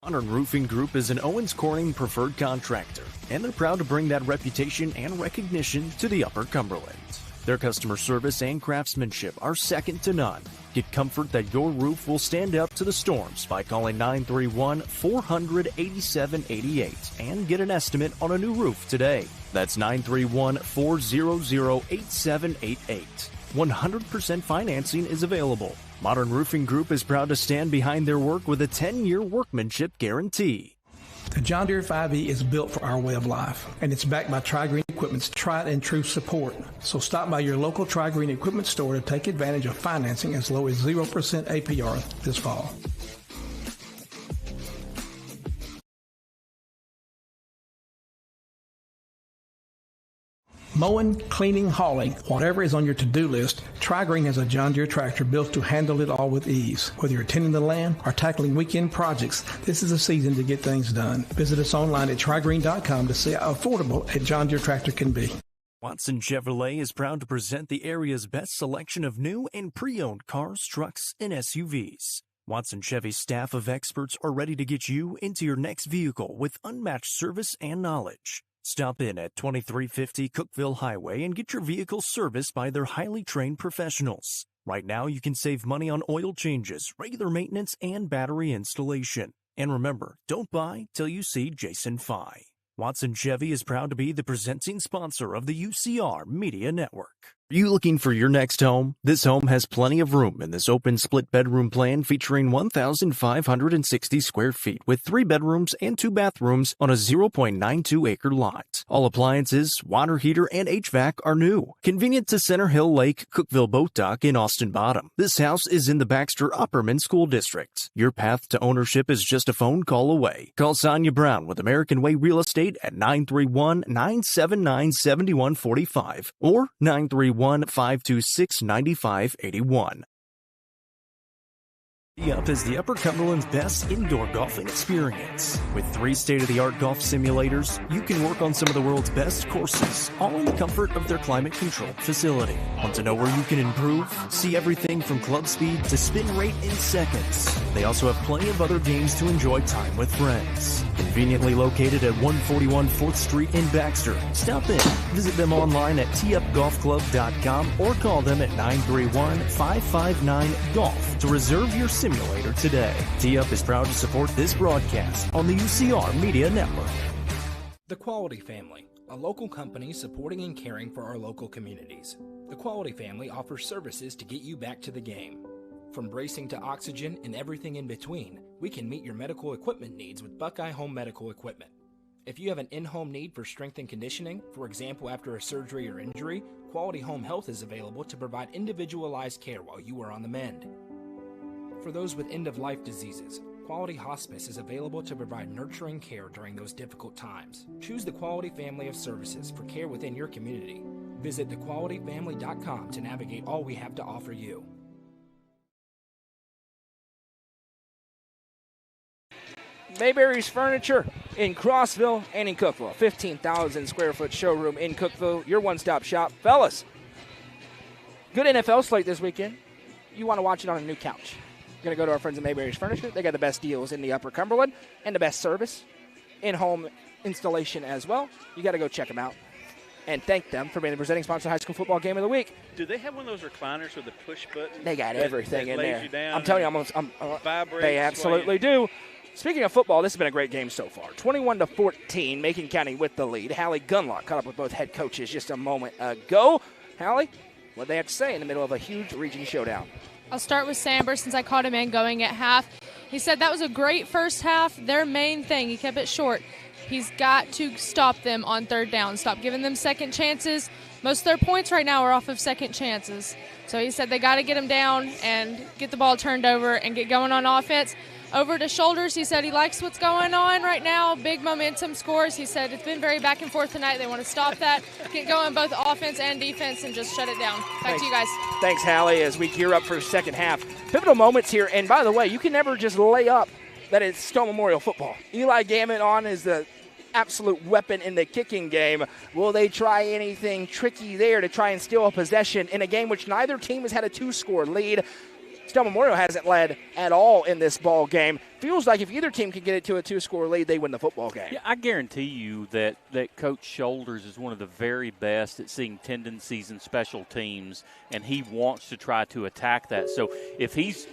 Modern Roofing Group is an Owens Corning preferred contractor, and they're proud to bring that reputation and recognition to the Upper Cumberland. Their customer service and craftsmanship are second to none. Get comfort that your roof will stand up to the storms by calling 931-400-8788 and get an estimate on a new roof today. That's 931-400-8788. 100% financing is available. Modern Roofing Group is proud to stand behind their work with a 10-year workmanship guarantee. The John Deere 5E is built for our way of life, and it's backed by Tri-Green Equipment's tried and true support. So stop by your local Tri-Green Equipment store to take advantage of financing as low as 0% APR this fall. Mowing, cleaning, hauling, whatever is on your to-do list, Tri-Green has a John Deere tractor built to handle it all with ease. Whether you're tending the land or tackling weekend projects, this is a season to get things done. Visit us online at trigreen.com to see how affordable a John Deere tractor can be. Watson Chevrolet is proud to present the area's best selection of new and pre-owned cars, trucks, and SUVs. Watson Chevy's staff of experts are ready to get you into your next vehicle with unmatched service and knowledge. Stop in at 2350 Cookeville Highway and get your vehicle serviced by their highly trained professionals. Right now, you can save money on oil changes, regular maintenance, and battery installation. And remember, don't buy till you see Jason Fye. Watson Chevy is proud to be the presenting sponsor of the UCR Media Network. Are you looking for your next home? This home has plenty of room in this open split bedroom plan featuring 1,560 square feet with 3 bedrooms and 2 bathrooms on a 0.92 acre lot. All appliances, water heater, and HVAC are new. Convenient to Center Hill Lake, Cookeville Boat Dock, and Austin Bottom. This house is in the Baxter Upperman School District. Your path to ownership is just a phone call away. Call Sonia Brown with American Way Real Estate at 931-979-7145 or 931-526-9581. Up is the Upper Cumberland's best indoor golfing experience. With 3 state-of-the-art golf simulators, you can work on some of the world's best courses, all in the comfort of their climate-controlled facility. Want to know where you can improve? See everything from club speed to spin rate in seconds. They also have plenty of other games to enjoy time with friends. Conveniently located at 141 4th Street in Baxter. Stop in. Visit them online at teupgolfclub.com or call them at 931-559-GOLF to reserve your simulator today. T-Up is proud to support this broadcast on the UCR Media Network. The Quality Family, a local company supporting and caring for our local communities. The Quality Family offers services to get you back to the game. From bracing to oxygen and everything in between, we can meet your medical equipment needs with Buckeye Home Medical Equipment. If you have an in-home need for strength and conditioning, for example after a surgery or injury, Quality Home Health is available to provide individualized care while you are on the mend. For those with end-of-life diseases, Quality Hospice is available to provide nurturing care during those difficult times. Choose the Quality family of services for care within your community. Visit thequalityfamily.com to navigate all we have to offer you. Mayberry's Furniture in Crossville and in Cookeville. 15,000 square foot showroom in Cookeville. Your one-stop shop. Fellas, good NFL slate this weekend. You want to watch it on a new couch. You're going to go to our friends at Mayberry's Furniture. They got the best deals in the Upper Cumberland and the best service in-home installation as well. You got to go check them out and thank them for being the presenting sponsor of the high school football game of the week. Do they have one of those recliners with the push button? They got everything in there. You I'm telling you, they absolutely do. Speaking of football, this has been a great game so far. 21-14, Macon County with the lead. Hallie Gunlock caught up with both head coaches just a moment ago. Hallie, what do they have to say in the middle of a huge region showdown? I'll start with Samber since I caught him in going at half. He said that was a great first half. Their main thing, he kept it short. He's got to stop them on third down, stop giving them second chances. Most of their points right now are off of second chances. So he said they got to get them down and get the ball turned over and get going on offense. Over to Shoulders, he said he likes what's going on right now. Big momentum scores. He said it's been very back and forth tonight. They want to stop that, get going both offense and defense, and just shut it down. Back to you guys. Thanks, Hallie, as we gear up for second half. Pivotal moments here, and by the way, you can never just lay up that it's Stone Memorial football. Eli Gammon on is the absolute weapon in the kicking game. Will they try anything tricky there to try and steal a possession in a game which neither team has had a 2-score lead? Stone Memorial hasn't led at all in this ball game. Feels like if either team can get it to a 2-score lead, they win the football game. Yeah, I guarantee you that Coach Shoulders is one of the very best at seeing tendencies in special teams, and he wants to try to attack that. So if he's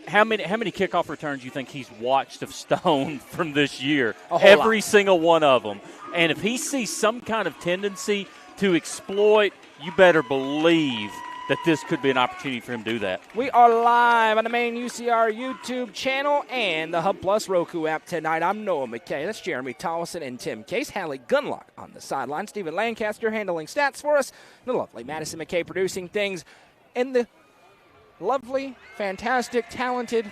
how many kickoff returns you think he's watched of Stone from this year? Every single one of them. And if he sees some kind of tendency to exploit, you better believe that this could be an opportunity for him to do that. We are live on the main UCR YouTube channel and the Hub Plus Roku app tonight. I'm Noah McKay. That's Jeremy Tollison and Tim Case. Hallie Gunlock on the sideline. Stephen Lancaster handling stats for us. The lovely Madison McKay producing things. And the lovely, fantastic, talented,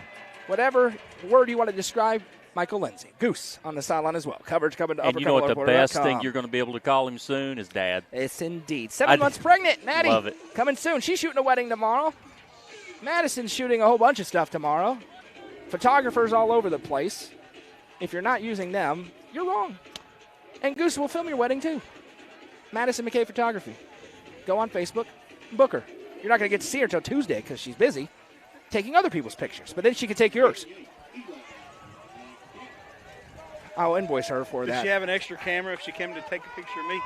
whatever word you want to describe, Michael Lindsay. Goose on the sideline as well. Coverage coming to And you know what the best thing you're going to be able to call him soon is Dad. It's indeed. 7 months pregnant, Maddie. Love it. Coming soon. She's shooting a wedding tomorrow. Madison's shooting a whole bunch of stuff tomorrow. Photographers all over the place. If you're not using them, you're wrong. And Goose will film your wedding too. Madison McKay Photography. Go on Facebook, book her. You're not going to get to see her until Tuesday because she's busy taking other people's pictures, but then she can take yours. I'll invoice her for that. Does she have an extra camera if she came to take a picture of me?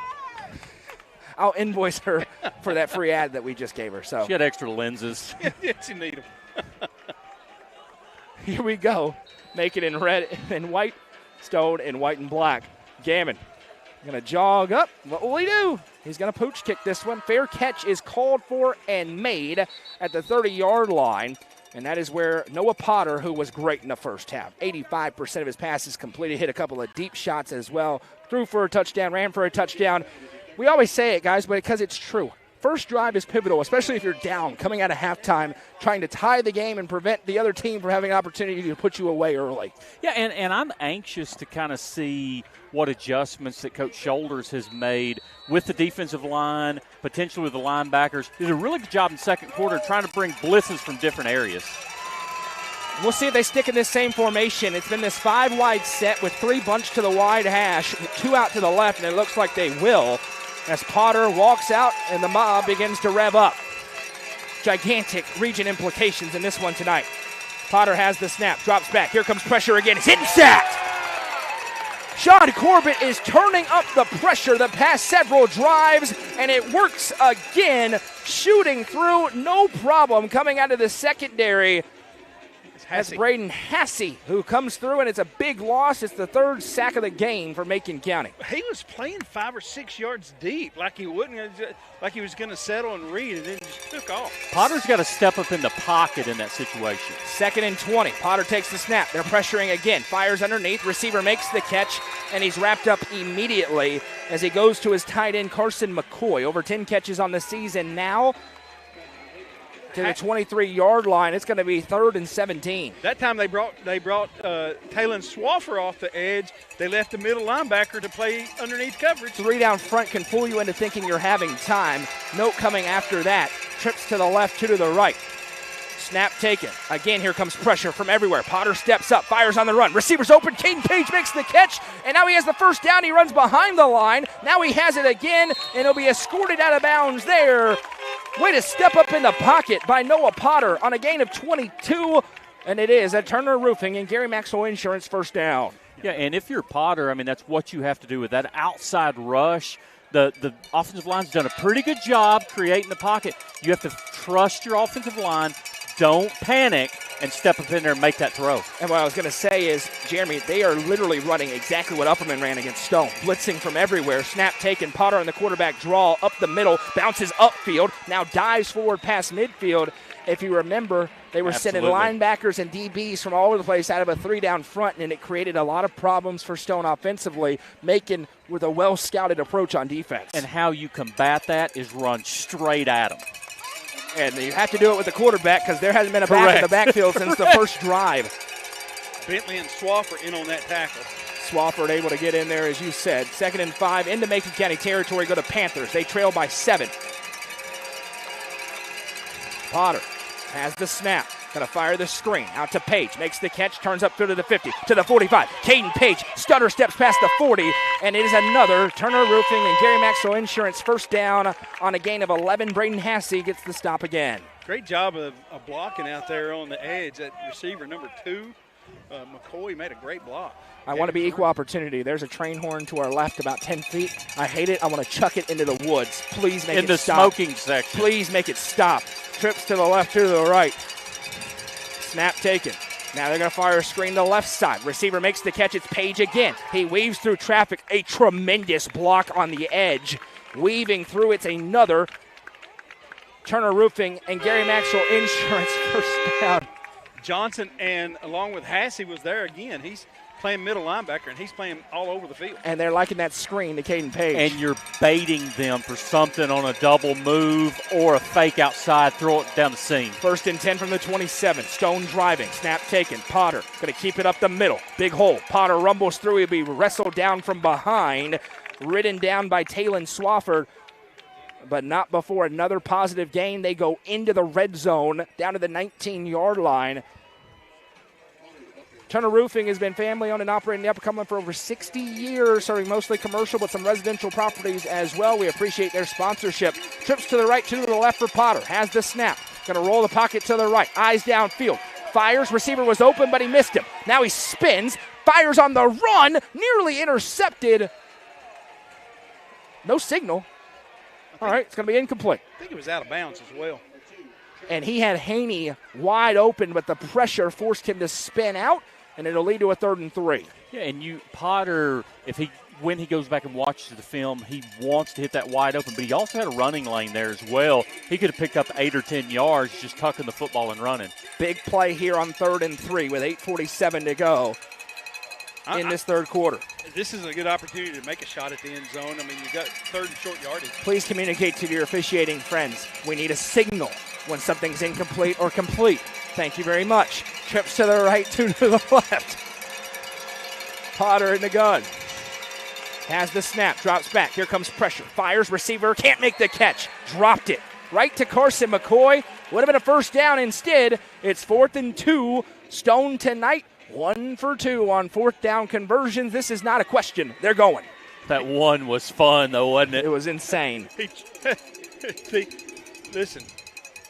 I'll invoice her for that free ad that we just gave her. So she had extra lenses. Yes, you need them. Here we go. Make it in red and white, Stone in white and black. Gammon going to jog up. What will he do? He's going to pooch kick this one. Fair catch is called for and made at the 30-yard line. And that is where Noah Potter, who was great in the first half, 85% of his passes completed, hit a couple of deep shots as well, threw for a touchdown, ran for a touchdown. We always say it, guys, but because it's true. First drive is pivotal, especially if you're down, coming out of halftime, trying to tie the game and prevent the other team from having an opportunity to put you away early. Yeah, and I'm anxious to kind of see what adjustments that Coach Shoulders has made with the defensive line, potentially with the linebackers. He did a really good job in the second quarter trying to bring blitzes from different areas. We'll see if they stick in this same formation. It's been this 5-wide set with 3 bunched to the wide hash, 2 out to the left, and it looks like they will as Potter walks out and the mob begins to rev up. Gigantic region implications in this one tonight. Potter has the snap, drops back. Here comes pressure again. He's hit and sacked. Sean Corbett is turning up the pressure the past several drives, and it works again, shooting through, no problem, coming out of the secondary. That's Braden Hassey who comes through, and it's a big loss. It's the 3rd sack of the game for Macon County. He was playing 5 or 6 yards deep, like he was going to settle and read, and then just took off. Potter's got to step up in the pocket in that situation. 2nd and 20. Potter takes the snap. They're pressuring again. Fires underneath. Receiver makes the catch, and he's wrapped up immediately as he goes to his tight end, Carson McCoy. Over 10 catches on the season now. To the 23-yard line, it's going to be 3rd and 17. That time they brought Taylon Swaffer off the edge. They left the middle linebacker to play underneath coverage. 3 down front can fool you into thinking you're having time. Note coming after that. Trips to the left, 2 to the right. Snap taken. Again, here comes pressure from everywhere. Potter steps up, fires on the run. Receivers open. Caden Page makes the catch, and now he has the first down. He runs behind the line. Now he has it again, and he'll be escorted out of bounds there. Way to step up in the pocket by Noah Potter on a gain of 22, and it is a Turner Roofing and Gary Maxwell Insurance first down. Yeah, and if you're Potter, I mean, that's what you have to do with that outside rush. The offensive line's done a pretty good job creating the pocket. You have to trust your offensive line. Don't panic and step up in there and make that throw. And what I was going to say is, Jeremy, they are literally running exactly what Upperman ran against Stone. Blitzing from everywhere. Snap taken. Potter on the quarterback draw up the middle. Bounces upfield. Now dives forward past midfield. If you remember, they were sending linebackers and DBs from all over the place out of a 3-down front, and it created a lot of problems for Stone offensively, Macon with a well-scouted approach on defense. And how you combat that is run straight at them. And you have to do it with the quarterback because there hasn't been a back in the backfield since the first drive. Bentley and Swaffer in on that tackle. Swafford able to get in there, as you said. 2nd and 5 into Macon County territory. Go to Panthers. They trail by 7. Potter has the snap. Going to fire the screen. Out to Page. Makes the catch. Turns up through to the 50. To the 45. Caden Page. Stutter steps past the 40. And it is another Turner Roofing and Gary Maxwell Insurance first down on a gain of 11. Braden Hassey gets the stop again. Great job of blocking out there on the edge. That receiver, number 2, McCoy, made a great block. I want to be equal opportunity. There's a train horn to our left about 10 feet. I hate it. I want to chuck it into the woods. Please make it stop. In the smoking section. Please make it stop. Trips to the left, to the right. Snap taken. Now they're going to fire a screen to the left side. Receiver makes the catch. It's Page again. He weaves through traffic. A tremendous block on the edge. Weaving through. It's another Turner Roofing and Gary Maxwell Insurance first down. Johnson, and along with Hassey, was there again. He's playing middle linebacker, and he's playing all over the field. And they're liking that screen to Caden Page. And you're baiting them for something on a double move or a fake outside, throw it down the seam. 1st and 10 from the 27. Stone driving, snap taken. Potter going to keep it up the middle. Big hole. Potter rumbles through. He'll be wrestled down from behind, ridden down by Talon Swafford. But not before another positive gain. They go into the red zone, down to the 19-yard line. Turner Roofing has been family-owned and operating in the Upper Cumberland for over 60 years, serving mostly commercial but some residential properties as well. We appreciate their sponsorship. Trips to the right, 2 to the left for Potter. Has the snap. Going to roll the pocket to the right. Eyes downfield. Fires. Receiver was open, but he missed him. Now he spins. Fires on the run. Nearly intercepted. No signal. All right, it's going to be incomplete. I think it was out of bounds as well. And he had Haney wide open, but the pressure forced him to spin out, and it'll lead to a 3rd and 3. Yeah, and Potter, when he goes back and watches the film, he wants to hit that wide open, but he also had a running lane there as well. He could have picked up 8 or 10 yards just tucking the football and running. Big play here on 3rd and 3 with 8:47 to go in this third quarter. This is a good opportunity to make a shot at the end zone. I mean, you got 3rd and short yardage. Please communicate to your officiating friends. We need a signal when something's incomplete or complete. Thank you very much. Trips to the right, 2 to the left. Potter in the gun. Has the snap, drops back. Here comes pressure. Fires, receiver, can't make the catch. Dropped it. Right to Carson McCoy. Would have been a first down instead. It's 4th and 2. Stone tonight. 1 for 2 on 4th down conversions. This is not a question. They're going. That one was fun, though, wasn't it? It was insane. Listen,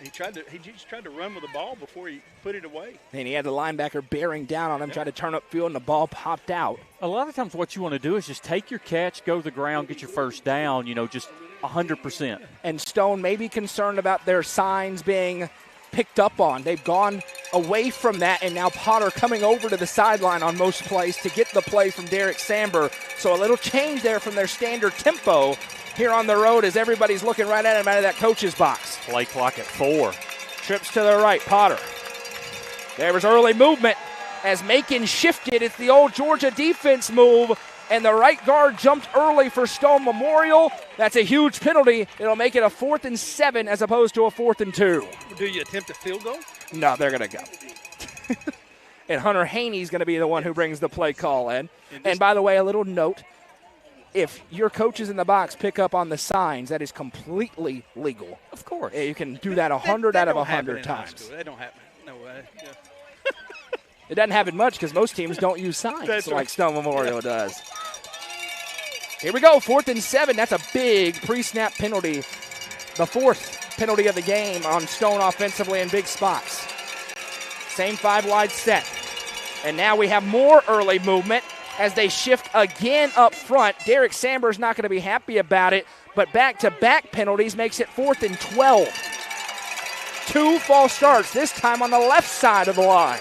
he just tried to run with the ball before he put it away. And he had the linebacker bearing down on him, tried to turn upfield, and the ball popped out. A lot of times what you want to do is just take your catch, go to the ground, get your first down, just 100%. And Stone may be concerned about their signs being picked up on. They've gone away from that, and now Potter coming over to the sideline on most plays to get the play from Derek Samber. So a little change there from their standard tempo here on the road as everybody's looking right at him out of that coach's box. Play clock at 4. Trips to the right, Potter. There was early movement as Macon shifted. It's the old Georgia defense move, and the right guard jumped early for Stone Memorial. That's a huge penalty. It'll make it a 4th and 7 as opposed to a 4th and 2. Do you attempt a field goal? No, they're going to go. And Hunter Haney's going to be the one who brings the play call in. And by the way, a little note, if your coaches in the box pick up on the signs, that is completely legal. Of course. You can do that 100 out of 100 times. That don't happen. No way. Yeah. It doesn't happen much because most teams don't use signs like right. Stone Memorial does. Here we go, 4th and 7. That's a big pre-snap penalty. The 4th penalty of the game on Stone offensively in big spots. Same 5-wide set. And now we have more early movement as they shift again up front. Derek Samber's not going to be happy about it, but back-to-back penalties makes it 4th and 12. 2 false starts, this time on the left side of the line.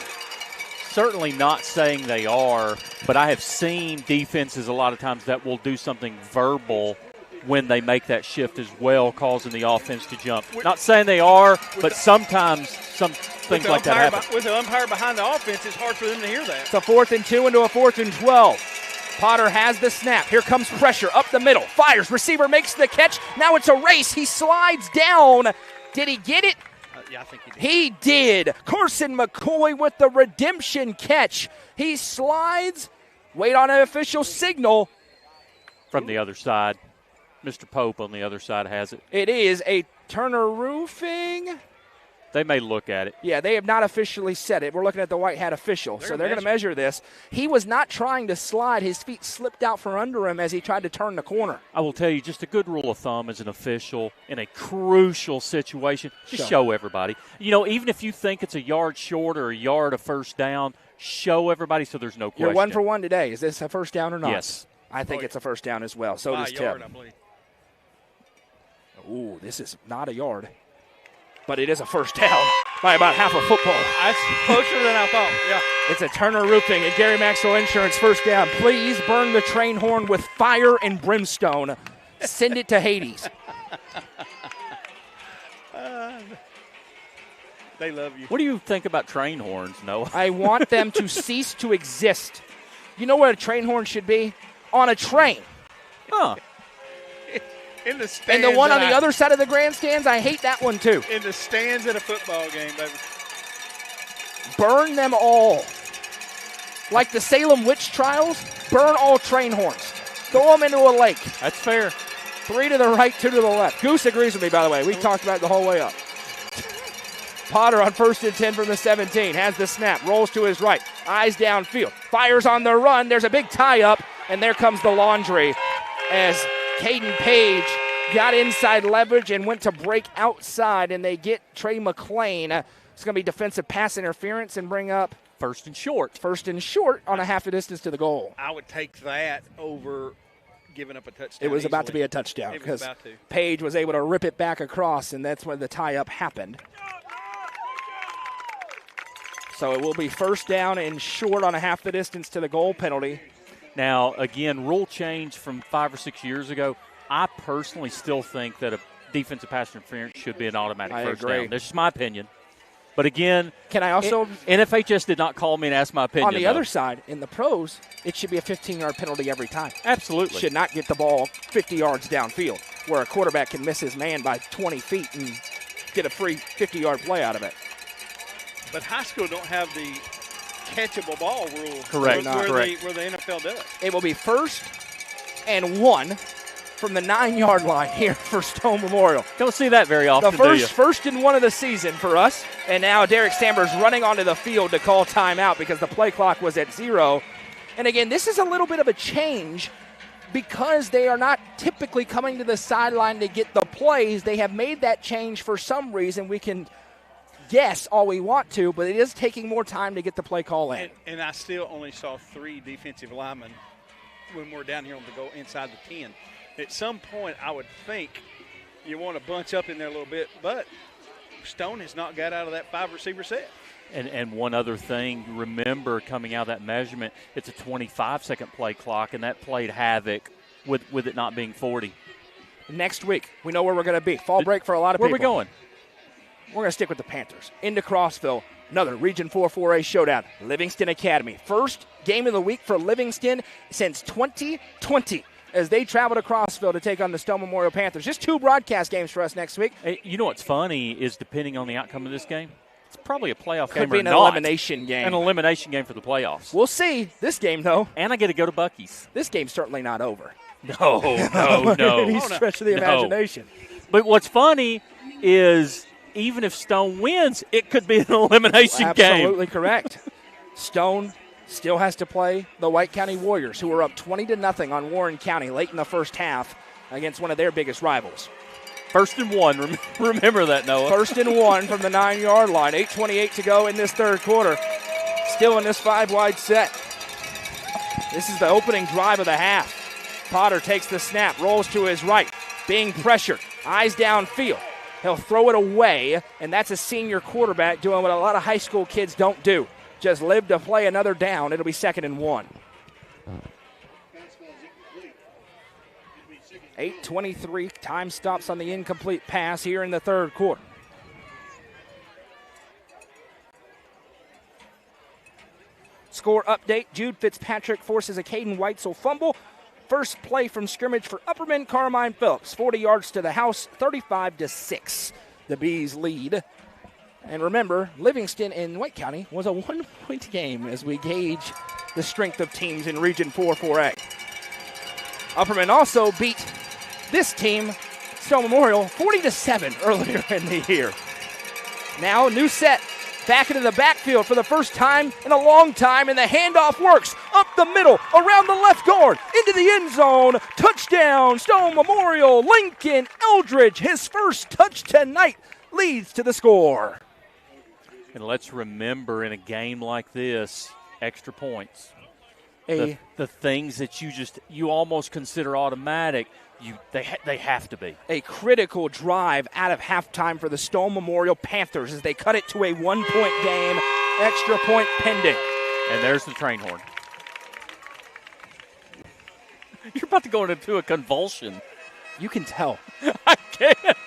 Certainly not saying they are, but I have seen defenses a lot of times that will do something verbal when they make that shift as well, causing the offense to jump. Not saying they are, but sometimes some things like that happen. With the umpire behind the offense, it's hard for them to hear that. It's a 4th and 2 into a 4th and 12. Potter has the snap. Here comes pressure up the middle. Fires. Receiver makes the catch. Now it's a race. He slides down. Did he get it? Yeah, I think he did. He did. Carson McCoy with the redemption catch. He slides. Wait on an official signal. From the other side. Mr. Pope on the other side has it. It is a Turner Roofing. They may look at it. Yeah, they have not officially said it. We're looking at the white hat official, so they're going to measure this. He was not trying to slide. His feet slipped out from under him as he tried to turn the corner. I will tell you, just a good rule of thumb as an official in a crucial situation, just show everybody. Even if you think it's a yard short or a yard of first down, show everybody so there's no question. You're 1 for 1 today. Is this a first down or not? Yes. I think it's a first down as well. So does Tim. I believe. Ooh, this is not a yard. But it is a first down by about half a football. That's closer than I thought, yeah. It's a Turner Roofing and Gary Maxwell Insurance first down. Please burn the train horn with fire and brimstone. Send it to Hades. They love you. What do you think about train horns, Noah? I want them to cease to exist. You know where a train horn should be? On a train. Huh. In the stands. And the one on the other side of the grandstands, I hate that one too. In the stands at a football game, baby. Burn them all. Like the Salem witch trials, burn all train horns. Throw them into a lake. That's fair. 3 to the right, 2 to the left. Goose agrees with me, by the way. We talked about it the whole way up. Potter on 1st and 10 from the 17. Has the snap. Rolls to his right. Eyes downfield. Fires on the run. There's a big tie-up, and there comes the laundry as Caden Page got inside leverage and went to break outside, and they get Trey McClain. It's going to be defensive pass interference and bring up first and short. First and short on a half a distance to the goal. I would take that over giving up a touchdown. It was easily. about to be a touchdown because Page was able to rip it back across, and that's when the tie-up happened. So it will be first down and short on a half the distance to the goal penalty. Now, again, rule change from 5 or 6 years ago. I personally still think that a defensive pass interference should be an automatic first down. That's just my opinion. But again, can I also NFHS did not call me and ask my opinion. On the other side, in the pros, it should be a 15-yard penalty every time. Absolutely. Should not get the ball 50 yards downfield, where a quarterback can miss his man by 20 feet and get a free 50-yard play out of it. But high school don't have the catchable ball rule. Correct. Where the NFL does. It will be 1st and 1 from the 9-yard line here for Stone Memorial. Don't see that very often, the first and 1 of the season for us. And now Derek Stamber's running onto the field to call timeout because the play clock was at 0. And again, this is a little bit of a change because they are not typically coming to the sideline to get the plays. They have made that change for some reason. We can guess all we want to, but it is taking more time to get the play call in. And I still only saw 3 defensive linemen when we're down here on the goal inside the 10. At some point, I would think you want to bunch up in there a little bit, but Stone has not got out of that 5-receiver set. And one other thing, remember coming out of that measurement, it's a 25-second play clock, and that played havoc with it not being 40. Next week, we know where we're going to be. Fall break for a lot of people. Where are we going? We're going to stick with the Panthers. Into Crossville, another Region 4 4A showdown. Livingston Academy. First game of the week for Livingston since 2020 as they travel to Crossville to take on the Stone Memorial Panthers. Just 2 broadcast games for us next week. Hey, you know what's funny is depending on the outcome of this game, it's probably a playoff game Could be or an not. elimination game. An elimination game for the playoffs. We'll see. This game, though. And I get to go to Buc-ee's. This game's certainly not over. No. Any stretch of the imagination. But what's funny is even if Stone wins, it could be an elimination game. Absolutely correct. Stone still has to play the White County Warriors, who are up 20-0 on Warren County late in the first half against one of their biggest rivals. 1st and 1. Remember that, Noah. 1st and 1 from the 9-yard line. 8:28 to go in this third quarter. Still in this 5-wide set. This is the opening drive of the half. Potter takes the snap, rolls to his right, being pressured. Eyes downfield. He'll throw it away, and that's a senior quarterback doing what a lot of high school kids don't do. Just live to play another down. It'll be 2nd and 1. 8:23. Time stops on the incomplete pass here in the third quarter. Score update. Jude Fitzpatrick forces a Caden Weitzel fumble. First play from scrimmage for Upperman, Carmine Phillips. 40 yards to the house, 35-6. The Bees lead. And remember, Livingston in White County was a 1-point game as we gauge the strength of teams in Region 4 4A. Upperman also beat this team, Stone Memorial, 40-7 earlier in the year. Now, new set. Back into the backfield for the first time in a long time, and the handoff works. Up the middle, around the left guard, into the end zone. Touchdown, Stone Memorial. Lincoln Eldridge, his first touch tonight, leads to the score. And let's remember, in a game like this, extra points. The things that you almost consider automatic, they have to be. A critical drive out of halftime for the Stone Memorial Panthers as they cut it to a 1-point game, extra point pending. And there's the train horn. You're about to go into a convulsion. You can tell. I can't.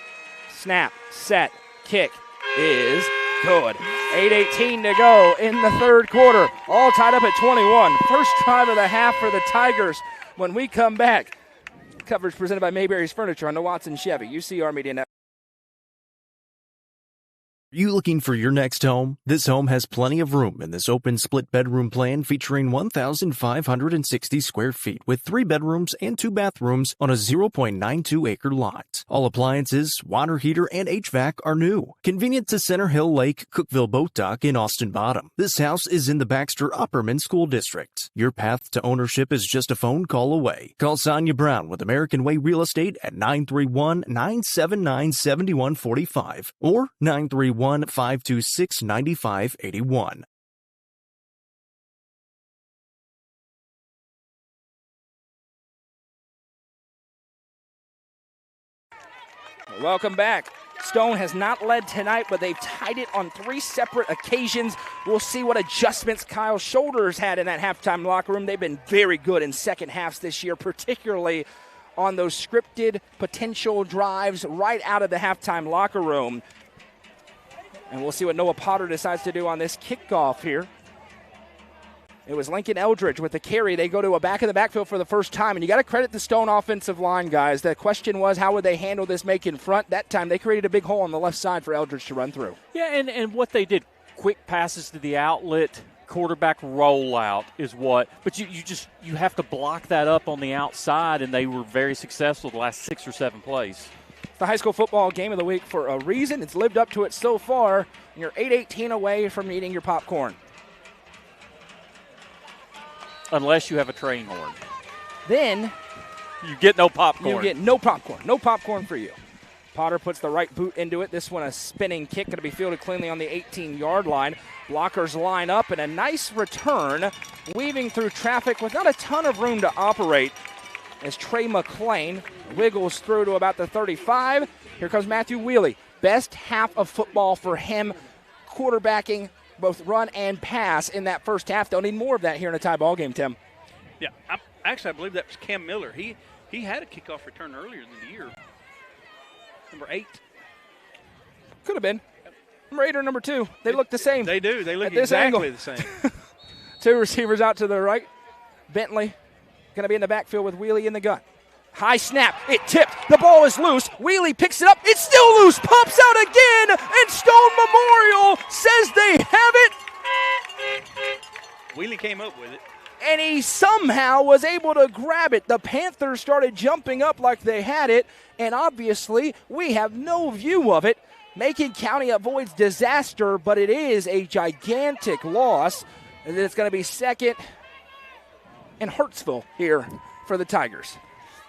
Snap, set, Kick is good. 8:18 to go in the third quarter. All tied up at 21. First drive of the half for the Tigers. When we come back, coverage presented by Mayberry's Furniture on the Watson Chevy, UCR Media Network. Are you looking for your next home? This home has plenty of room in this open split bedroom plan featuring 1,560 square feet with 3 bedrooms and 2 bathrooms on a 0.92 acre lot. All appliances, water heater, and HVAC are new. Convenient to Center Hill Lake, Cookeville Boat Dock, and Austin Bottom. This house is in the Baxter Upperman School District. Your path to ownership is just a phone call away. Call Sonia Brown with American Way Real Estate at 931-979-7145 or 931-526-9581. Welcome back. Stone has not led tonight, but they've tied it on 3 separate occasions. We'll see what adjustments Kyle Shoulders had in that halftime locker room. They've been very good in second halves this year, particularly on those scripted potential drives right out of the halftime locker room. And we'll see what Noah Potter decides to do on this kickoff here. It was Lincoln Eldridge with the carry. They go to a back of the backfield for the first time. And you got to credit the Stone offensive line, guys. The question was, how would they handle this Macon front? That time they created a big hole on the left side for Eldridge to run through. Yeah, and what they did, quick passes to the outlet, quarterback rollout is what. But you have to block that up on the outside, and they were very successful the last 6 or 7 plays. The high school football game of the week for a reason. It's lived up to it so far. And you're 8:18 away from eating your popcorn. Unless you have a train horn. Then you get no popcorn. You get no popcorn. No popcorn for you. Potter puts the right boot into it. This one a spinning kick, going to be fielded cleanly on the 18-yard line. Blockers line up, and a nice return, weaving through traffic with not a ton of room to operate as Trey McClain wiggles through to about the 35. Here comes Matthew Wheely. Best half of football for him, quarterbacking both run and pass in that first half. They'll need more of that here in a tie ball game, Tim. Yeah, I believe that was Cam Miller. He had a kickoff return earlier in the year. Number 8. Could have been. Number 8 or number 2. They look the same. They do. They look exactly the same. 2 receivers out to the right. Bentley going to be in the backfield with Wheely in the gun. High snap. It tipped. The ball is loose. Wheely picks it up. It's still loose. Pops out again. And Stone Memorial says they have it. Wheely came up with it. And he somehow was able to grab it. The Panthers started jumping up like they had it. And obviously, we have no view of it. Macon County avoids disaster, but it is a gigantic loss. And it's going to be second in Hartsville here for the Tigers.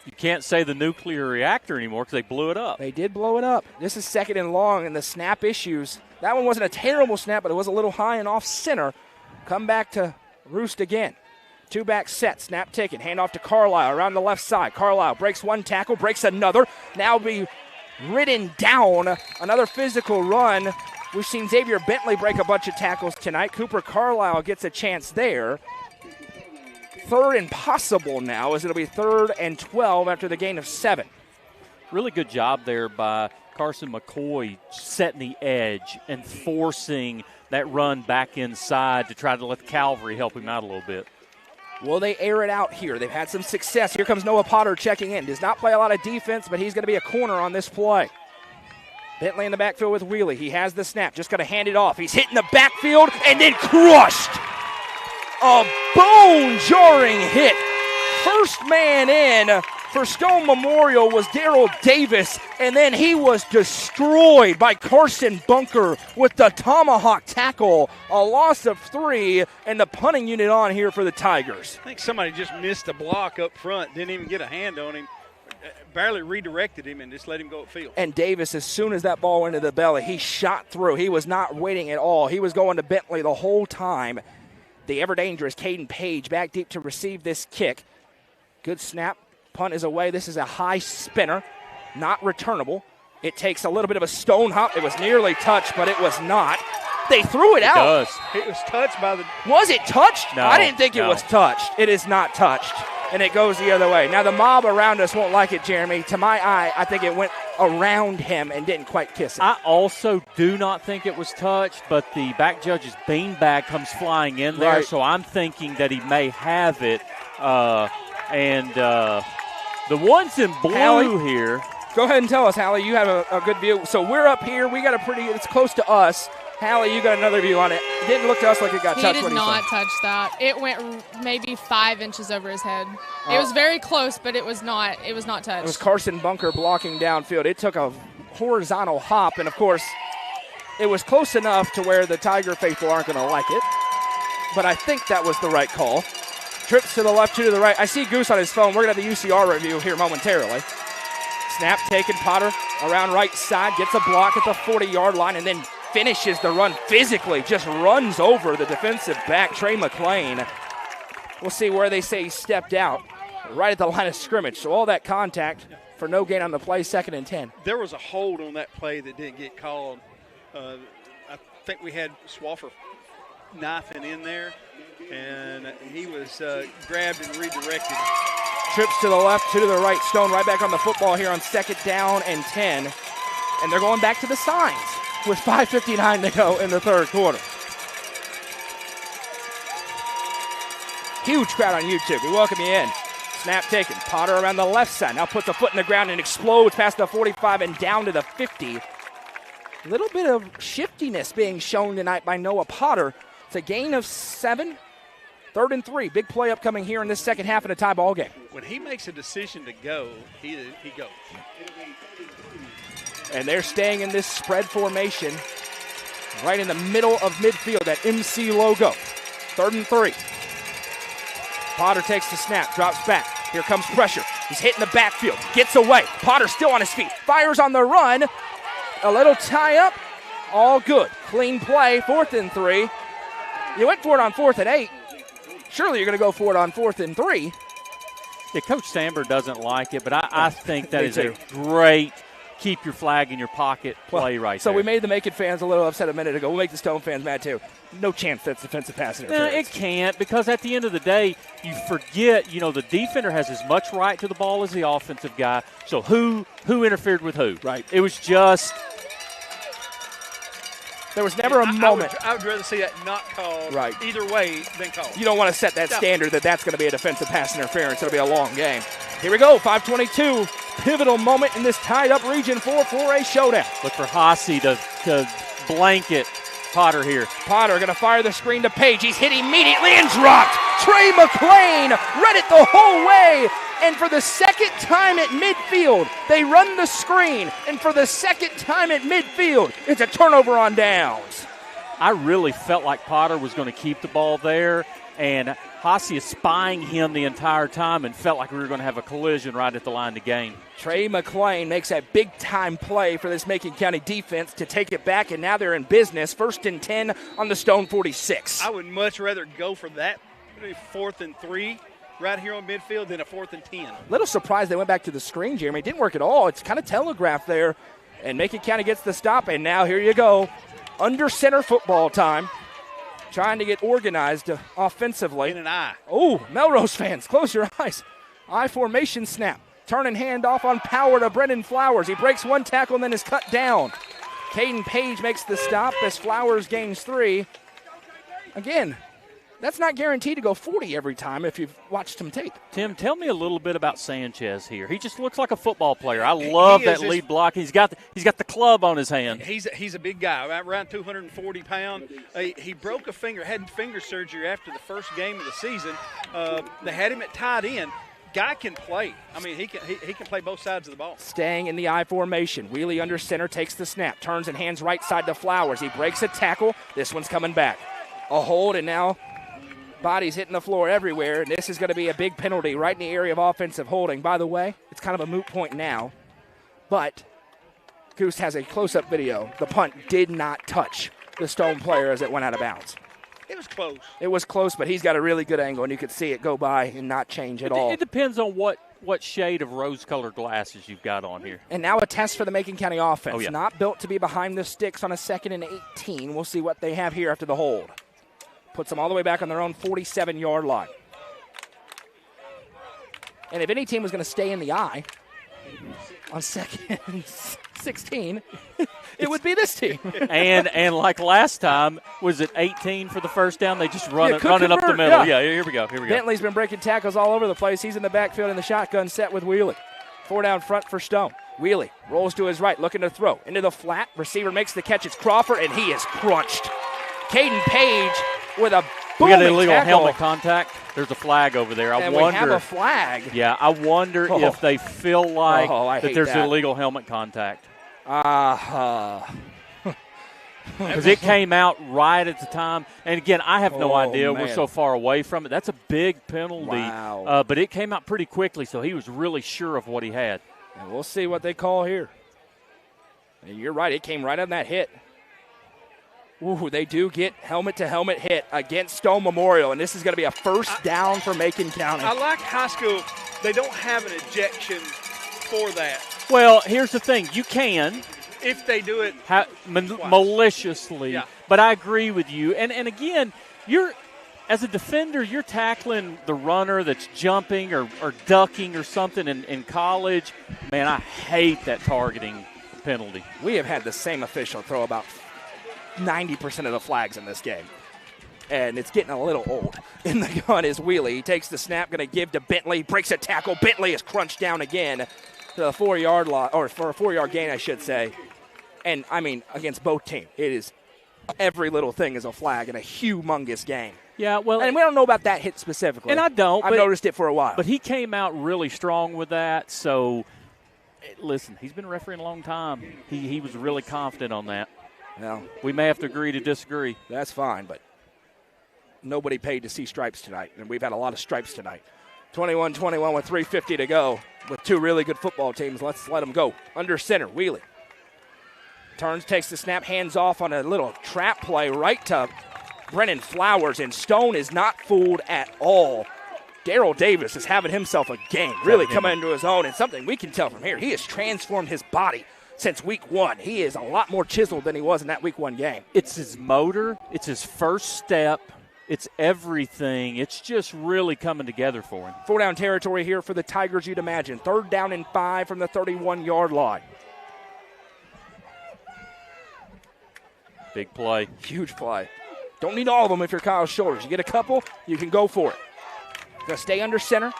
You can't say the nuclear reactor anymore because they blew it up. They did blow it up. This is second and long, and the snap issues. That one wasn't a terrible snap, but it was a little high and off center. Come back to roost again. 2-back set, snap taken, hand off to Carlisle around the left side. Carlisle breaks one tackle, breaks another. Now be ridden down. Another physical run. We've seen Xavier Bentley break a bunch of tackles tonight. Cooper Carlisle gets a chance there. 3rd and possible now, as it'll be 3rd and 12 after the gain of 7. Really good job there by Carson McCoy setting the edge and forcing that run back inside to try to let the cavalry help him out a little bit. Will they air it out here? They've had some success. Here comes Noah Potter checking in. Does not play a lot of defense, but he's going to be a corner on this play. Bentley in the backfield with Wheely. He has the snap. Just got to hand it off. He's hitting the backfield and then crushed. A bone-jarring hit. First man in for Stone Memorial was Darrell Davis, and then he was destroyed by Carson Bunker with the tomahawk tackle. A loss of 3, and the punting unit on here for the Tigers. I think somebody just missed a block up front, didn't even get a hand on him, barely redirected him and just let him go upfield. And Davis, as soon as that ball went into the belly, he shot through. He was not waiting at all. He was going to Bentley the whole time. The ever-dangerous Caden Page back deep to receive this kick. Good snap. Punt is away. This is a high spinner, not returnable. It takes a little bit of a stone hop. It was nearly touched, but it was not. They threw it out. It was touched by the... Was it touched? No. I didn't think it was touched. It is not touched. and it goes the other way. Now, the mob around us won't like it, Jeremy. To my eye, I think it went around him and didn't quite kiss him. I also do not think it was touched, but the back judge's beanbag comes flying in there, Right. so I'm thinking that he may have it. The ones in blue Hallie? here. Go ahead and tell us, Hallie. You have a good view. So we're up here. We got it's close to us. Hallie, you got another view on it. It didn't look to us like it got touched. He did not touch that. It went maybe 5 inches over his head. It was very close, but it was not touched. It was Carson Bunker blocking downfield. It took a horizontal hop, and, of course, it was close enough to where the Tiger faithful aren't going to like it. But I think that was the right call. Trips to the left, two to the right. I see Goose on his phone. We're going to have the UCR review here momentarily. Snap taken. Potter around right side. Gets a block at the 40-yard line and then finishes the run physically. Just runs over the defensive back, Trey McClain. We'll see where they say he stepped out. Right at the line of scrimmage. So all that contact for no gain on the play, 2nd and 10. There was a hold on that play that didn't get called. I think we had Swaffer knifing in there, and he was grabbed and redirected. Trips to the left, two to the right. Stone right back on the football here on 2nd down and 10. And they're going back to the signs with 5:59 to go in the third quarter. Huge crowd on YouTube. We welcome you in. Snap taken. Potter around the left side. Now puts a foot in the ground and explodes past the 45 and down to the 50. Little bit of shiftiness being shown tonight by Noah Potter. It's a gain of 7. 3rd and 3. Big play upcoming here in this second half in a tie ball game. When he makes a decision to go, he goes. And they're staying in this spread formation right in the middle of midfield, that MC logo. 3rd and 3. Potter takes the snap, drops back. Here comes pressure. He's hitting the backfield, gets away. Potter still on his feet, fires on the run. A little tie up, all good. Clean play, 4th and 3. You went for it on 4th and 8. Surely you're going to go for it on 4th and 3. Yeah, Coach Sandberg doesn't like it, but I think that is a great keep your flag in your pocket play right there. So we made the Macon fans a little upset a minute ago. We'll make the Stone fans mad too. No chance that's defensive pass interference. No, it can't, because at the end of the day, you forget, the defender has as much right to the ball as the offensive guy. So who interfered with who? Right. It was just – there was never a moment. I would rather see that not called either way than called. You don't want to set that standard that's going to be a defensive pass interference. It'll be a long game. Here we go, 5:22. Pivotal moment in this tied-up Region 4 4A showdown. Look for Haase to blanket Potter here. Potter going to fire the screen to Page. He's hit immediately and dropped. Trey McClain read it the whole way. And for the second time at midfield, they run the screen. And for the second time at midfield, it's a turnover on downs. I really felt like Potter was going to keep the ball there. And Haase is spying him the entire time and felt like we were going to have a collision right at the line of game. Trey McClain makes a big-time play for this Macon County defense to take it back, and now they're in business. 1st and 10 on the Stone 46. I would much rather go for that 4th and 3 right here on midfield than a 4th and 10. Little surprised they went back to the screen, Jeremy. It didn't work at all. It's kind of telegraphed there, and Macon County gets the stop, and now here you go. Under center football time. Trying to get organized offensively. In an eye. Oh, Melrose fans, close your eyes. I formation snap. Turn and hand off on power to Brendan Flowers. He breaks one tackle and then is cut down. Caden Page makes the stop as Flowers gains 3. Again, that's not guaranteed to go 40 every time if you've watched some tape. Tim, tell me a little bit about Sanchez here. He just looks like a football player. I love that lead block. He's got the club on his hand. He's a big guy, around 240 pounds. He broke a finger, had finger surgery after the first game of the season. They had him at tight end. Guy can play. I mean, he can play both sides of the ball. Staying in the I formation. Wheelie under center, takes the snap, turns and hands right side to Flowers. He breaks a tackle. This one's coming back. A hold, and now bodies hitting the floor everywhere, and this is going to be a big penalty right in the area of offensive holding. By the way, it's kind of a moot point now, but Goose has a close-up video. The punt did not touch the Stone player as it went out of bounds. It was close. It was close, but he's got a really good angle, and you could see it go by and not change at all. It depends on what shade of rose-colored glasses you've got on here. And now a test for the Macon County offense. Oh, yeah. Not built to be behind the sticks on a 2nd and 18. We'll see what they have here after the hold. Puts them all the way back on their own 47-yard line. And if any team was going to stay in the eye on second 16, it would be this team. and like last time, was it 18 for the first down? They just run it up the middle. Yeah, here we go. Bentley's been breaking tackles all over the place. He's in the backfield in the shotgun set with Wheelie. 4 down front for Stone. Wheelie rolls to his right, looking to throw. Into the flat. Receiver makes the catch. It's Crawford, and he is crunched. Caden Page with a we got booming illegal tackle. helmet contact. There's a flag over there. And we have a flag. Yeah, I wonder if they feel like that there's illegal helmet contact. Because it came out right at the time. And, again, I have no idea. Man. We're so far away from it. That's a big penalty. Wow. But it came out pretty quickly, so he was really sure of what he had. And we'll see what they call here. And you're right. It came right on that hit. Ooh, they do get helmet-to-helmet hit against Stone Memorial, and this is going to be a first down for Macon County. I like high school. They don't have an ejection for that. Well, here's the thing. You can. If they do it maliciously. Yeah. But I agree with you. And again, as a defender, you're tackling the runner that's jumping or ducking or something in college. Man, I hate that targeting penalty. We have had the same official throw about 90% of the flags in this game. And it's getting a little old. In the gun is Wheelie. He takes the snap, going to give to Bentley. Breaks a tackle. Bentley is crunched down again to the 4-yard line, or for a 4-yard gain, I should say. And, I mean, against both teams, it is every little thing is a flag in a humongous game. Yeah, well. And we don't know about that hit specifically. And I don't. I've noticed it for a while. But he came out really strong with that. So, listen, he's been refereeing a long time. He was really confident on that. Well, we may have to agree to disagree. That's fine, but nobody paid to see stripes tonight, and we've had a lot of stripes tonight. 21-21 with 3:50 to go with two really good football teams. Let's let them go. Under center, Wheelie. Turns, takes the snap, hands off on a little trap play right to Brennan Flowers, and Stone is not fooled at all. Daryl Davis is having himself a game, really coming into his own, and something we can tell from here. He has transformed his body since week one. He is a lot more chiseled than he was in that week one game. It's his motor. It's his first step. It's everything. It's just really coming together for him. 4-down territory here for the Tigers, you'd imagine. 3rd down and 5 from the 31-yard line. Big play. Huge play. Don't need all of them if you're Kyle Shoulders. You get a couple, you can go for it. Gonna stay under center.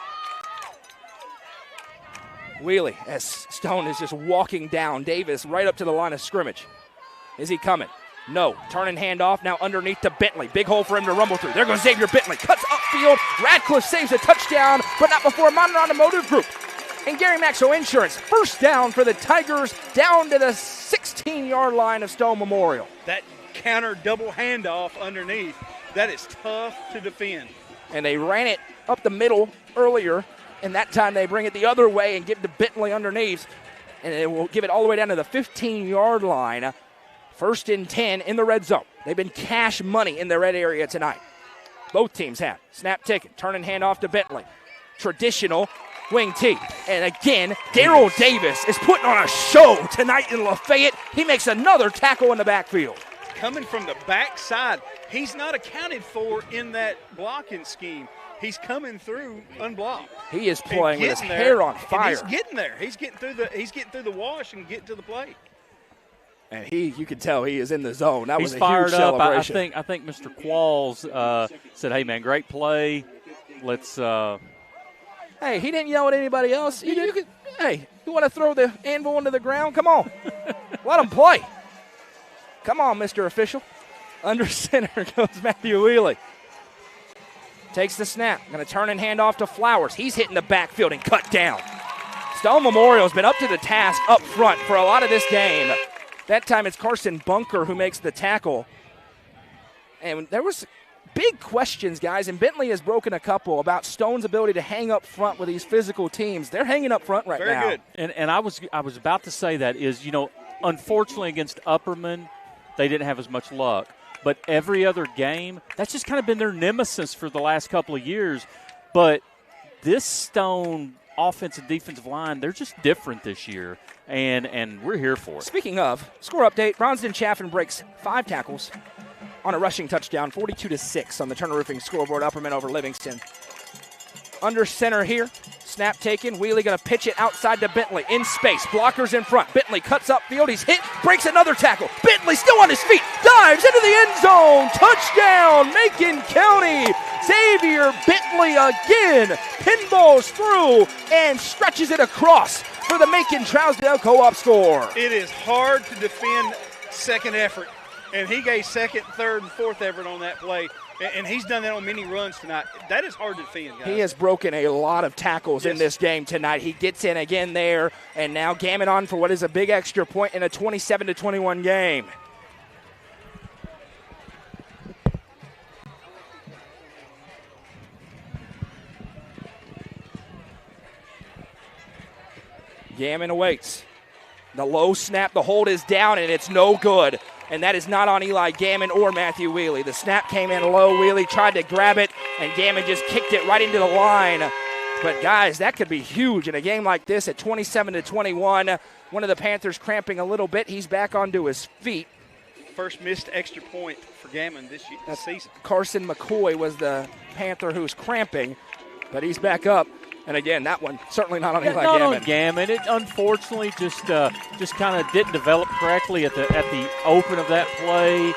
Wheelie as Stone is just walking down Davis right up to the line of scrimmage. Is he coming? No. Turn and hand off now underneath to Bentley. Big hole for him to rumble through. There goes Xavier Bentley. Cuts upfield. Radcliffe saves a touchdown, but not before Modern Automotive Group and Gary Maxwell Insurance. First down for the Tigers down to the 16-yard line of Stone Memorial. That counter double handoff underneath, that is tough to defend. And they ran it up the middle earlier, and that time they bring it the other way and give to Bentley underneath, and they will give it all the way down to the 15-yard line. 1st and 10 in the red zone. They've been cash money in the red area tonight. Both teams have. Snap ticket, turn and hand off to Bentley. Traditional wing tee. And again, Daryl Davis is putting on a show tonight in Lafayette. He makes another tackle in the backfield. Coming from the backside, he's not accounted for in that blocking scheme. He's coming through unblocked. He is playing with his hair on fire. He's getting there. He's getting through the wash and getting to the plate. And you can tell he is in the zone. That was a fired huge up. celebration. I think Mr. Qualls said, "Hey man, great play. Let's." Hey, he didn't yell at anybody else. Hey, you want to throw the anvil into the ground? Come on, let him play. Come on, Mr. Official. Under center goes Matthew Wheelie. Takes the snap. Going to turn and hand off to Flowers. He's hitting the backfield and cut down. Stone Memorial has been up to the task up front for a lot of this game. That time it's Carson Bunker who makes the tackle. And there was big questions, guys, and Bentley has broken a couple about Stone's ability to hang up front with these physical teams. They're hanging up front right now. Very good. And I was about to say that is, unfortunately against Upperman, they didn't have as much luck. But every other game, that's just kind of been their nemesis for the last couple of years. But this Stone offense and defensive line, they're just different this year, and we're here for it. Speaking of, score update, Bronston Chaffin breaks 5 tackles on a rushing touchdown, 42-6 on the Turner Roofing scoreboard, Upperman over Livingston. Under center here, Snap taken. Wheelie going to pitch it outside to Bentley. In space. Blockers in front. Bentley cuts upfield. He's hit. Breaks another tackle. Bentley still on his feet. Dives into the end zone. Touchdown, Macon County. Xavier Bentley again. Pinballs through and stretches it across for the Macon-Trousdale co-op score. It is hard to defend second effort, and he gave second, third, and fourth effort on that play. And he's done that on many runs tonight. That is hard to defend, guys. He has broken a lot of tackles in this game tonight. He gets in again there, and now Gammon on for what is a big extra point in a 27-21 game. Gammon awaits. The low snap, the hold is down, and it's no good. And that is not on Eli Gammon or Matthew Wheelie. The snap came in low. Wheelie tried to grab it, and Gammon just kicked it right into the line. But, guys, that could be huge in a game like this at 27-21. One of the Panthers cramping a little bit. He's back onto his feet. First missed extra point for Gammon this season. Carson McCoy was the Panther who's cramping, but he's back up. And again, that one certainly not on Eli not Gammon. On Gammon. It unfortunately just kind of didn't develop correctly at the open of that play,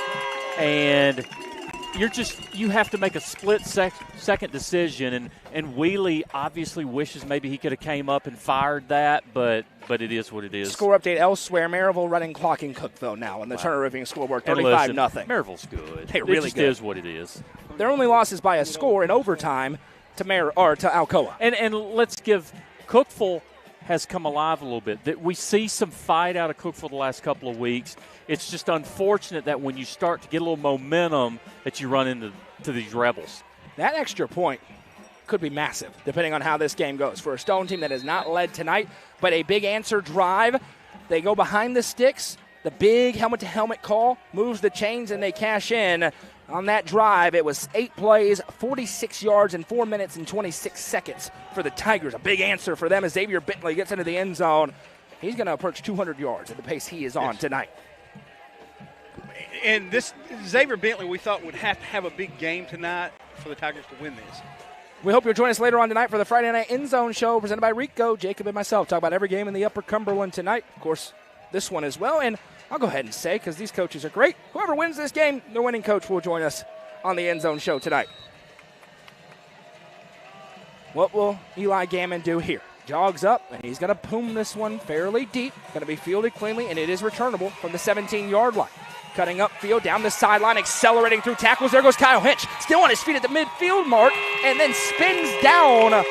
and you have to make a split second decision. And Wheelie obviously wishes maybe he could have came up and fired that, but it is what it is. Score update elsewhere. Maryville running clock in Cookeville now on the Turner Roofing scoreboard, 35-0. Maryville's good. They really just is what it is. Their only loss is by a score in overtime to Alcoa. And let's give Cookeville has come alive a little bit. That we see some fight out of Cookeville the last couple of weeks. It's just unfortunate that when you start to get a little momentum that you run into these Rebels. That extra point could be massive depending on how this game goes. For a Stone team that has not led tonight, but a big answer drive. They go behind the sticks. The big helmet-to-helmet call moves the chains, and they cash in. On that drive, it was 8 plays, 46 yards, and 4 minutes and 26 seconds for the Tigers. A big answer for them as Xavier Bentley gets into the end zone. He's going to approach 200 yards at the pace he is on tonight. And this Xavier Bentley, we thought would have to have a big game tonight for the Tigers to win this. We hope you'll join us later on tonight for the Friday Night End Zone Show presented by Rico. Jacob and myself talk about every game in the Upper Cumberland tonight. Of course, this one as well. And I'll go ahead and say, because these coaches are great, whoever wins this game, the winning coach will join us on the End Zone Show tonight. What will Eli Gammon do here? Jogs up, and he's going to boom this one fairly deep. Going to be fielded cleanly, and it is returnable from the 17-yard line. Cutting upfield, down the sideline, accelerating through tackles. There goes Kyle Hinch, still on his feet at the midfield mark, and then spins down.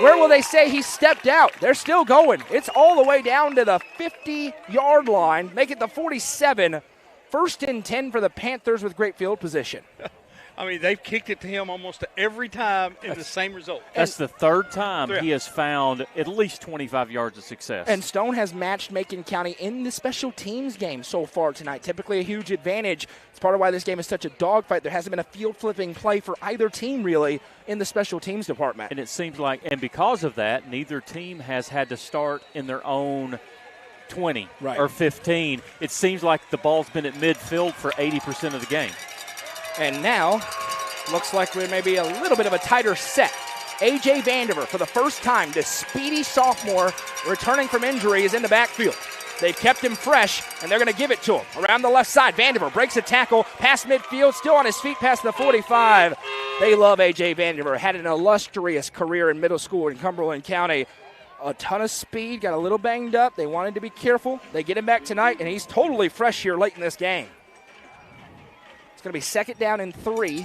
Where will they say he stepped out? They're still going. It's all the way down to the 50-yard line. Make it the 47. 1st and 10 for the Panthers with great field position. I mean, they've kicked it to him almost every time in the same result. That's the third time he has found at least 25 yards of success. And Stone has matched Macon County in the special teams game so far tonight. Typically a huge advantage. It's part of why this game is such a dogfight. There hasn't been a field-flipping play for either team, really, in the special teams department. And it seems like, and because of that, neither team has had to start in their own 20 or 15. It seems like the ball's been at midfield for 80% of the game. And now, looks like we may be a little bit of a tighter set. A.J. Vandiver, for the first time, the speedy sophomore returning from injury, is in the backfield. They've kept him fresh, and they're going to give it to him. Around the left side, Vandiver breaks a tackle, past midfield, still on his feet past the 45. They love A.J. Vandiver. Had an illustrious career in middle school in Cumberland County. A ton of speed, got a little banged up. They wanted to be careful. They get him back tonight, and he's totally fresh here late in this game. It's going to be 2nd down and 3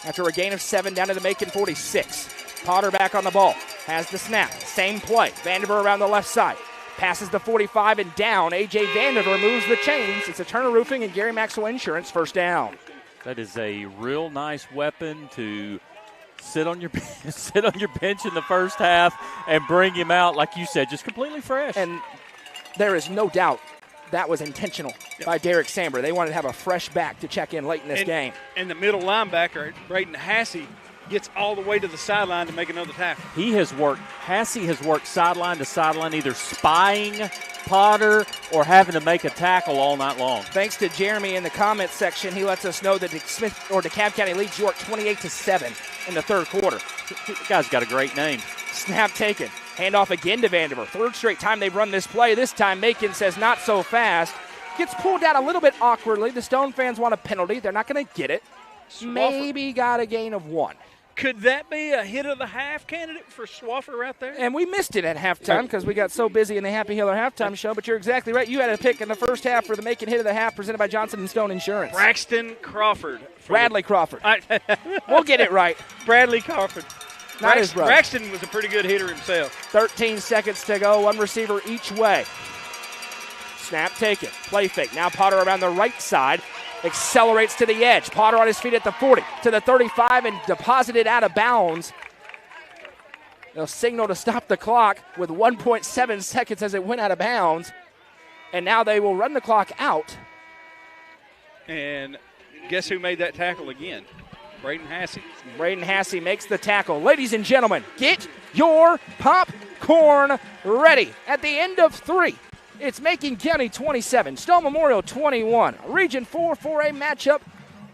after a gain of 7 down to the Macon 46. Potter back on the ball. Has the snap. Same play. Vandiver around the left side. Passes the 45 and down. A.J. Vandiver moves the chains. It's a Turner Roofing and Gary Maxwell Insurance 1st down. That is a real nice weapon to sit on your bench in the first half and bring him out, like you said, just completely fresh. And there is no doubt that was intentional by Derek Samber. They wanted to have a fresh back to check in late in this game. And the middle linebacker, Braden Hassey, gets all the way to the sideline to make another tackle. Hassey has worked sideline to sideline, either spying Potter or having to make a tackle all night long. Thanks to Jeremy in the comments section, he lets us know that DeKalb County leads York 28-7 in the third quarter. The guy's got a great name. Snap taken. Handoff again to Vandiver. Third straight time they've run this play. This time Macon says not so fast. Gets pulled down a little bit awkwardly. The Stone fans want a penalty. They're not going to get it. Maybe got a gain of 1. Could that be a hit of the half candidate for Swaffer right there? And we missed it at halftime because we got so busy in the Happy Healer halftime show, but you're exactly right. You had a pick in the first half for the Macon hit of the half presented by Johnson & Stone Insurance. Braxton Crawford. Bradley Crawford. We'll get it right. Bradley Crawford. Not his brother. Braxton was a pretty good hitter himself. 13 seconds to go. One receiver each way. Snap taken. Play fake. Now Potter around the right side. Accelerates to the edge. Potter on his feet at the 40, to the 35, and deposited out of bounds. They'll signal to stop the clock with 1.7 seconds as it went out of bounds. And now they will run the clock out. And guess who made that tackle again? Braden Hassey. Braden Hassey makes the tackle. Ladies and gentlemen, get your popcorn ready. At the end of 3. It's Macon County 27, Stone Memorial 21. Region 4 4A matchup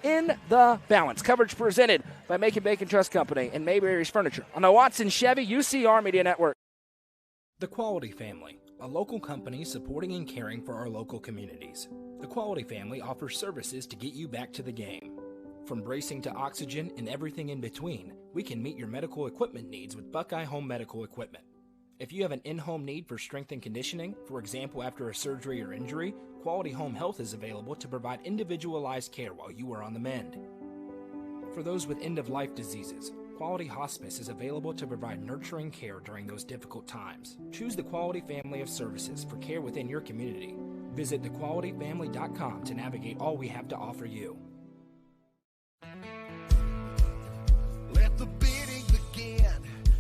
in the balance. Coverage presented by Macon Bacon Trust Company and Mayberry's Furniture on the Watson Chevy UCR Media Network. The Quality Family, a local company supporting and caring for our local communities. The Quality Family offers services to get you back to the game. From bracing to oxygen and everything in between, we can meet your medical equipment needs with Buckeye Home Medical Equipment. If you have an in-home need for strength and conditioning, for example after a surgery or injury, Quality Home Health is available to provide individualized care while you are on the mend. For those with end-of-life diseases, Quality Hospice is available to provide nurturing care during those difficult times. Choose the Quality family of services for care within your community. Visit thequalityfamily.com to navigate all we have to offer you. Let the bidding begin.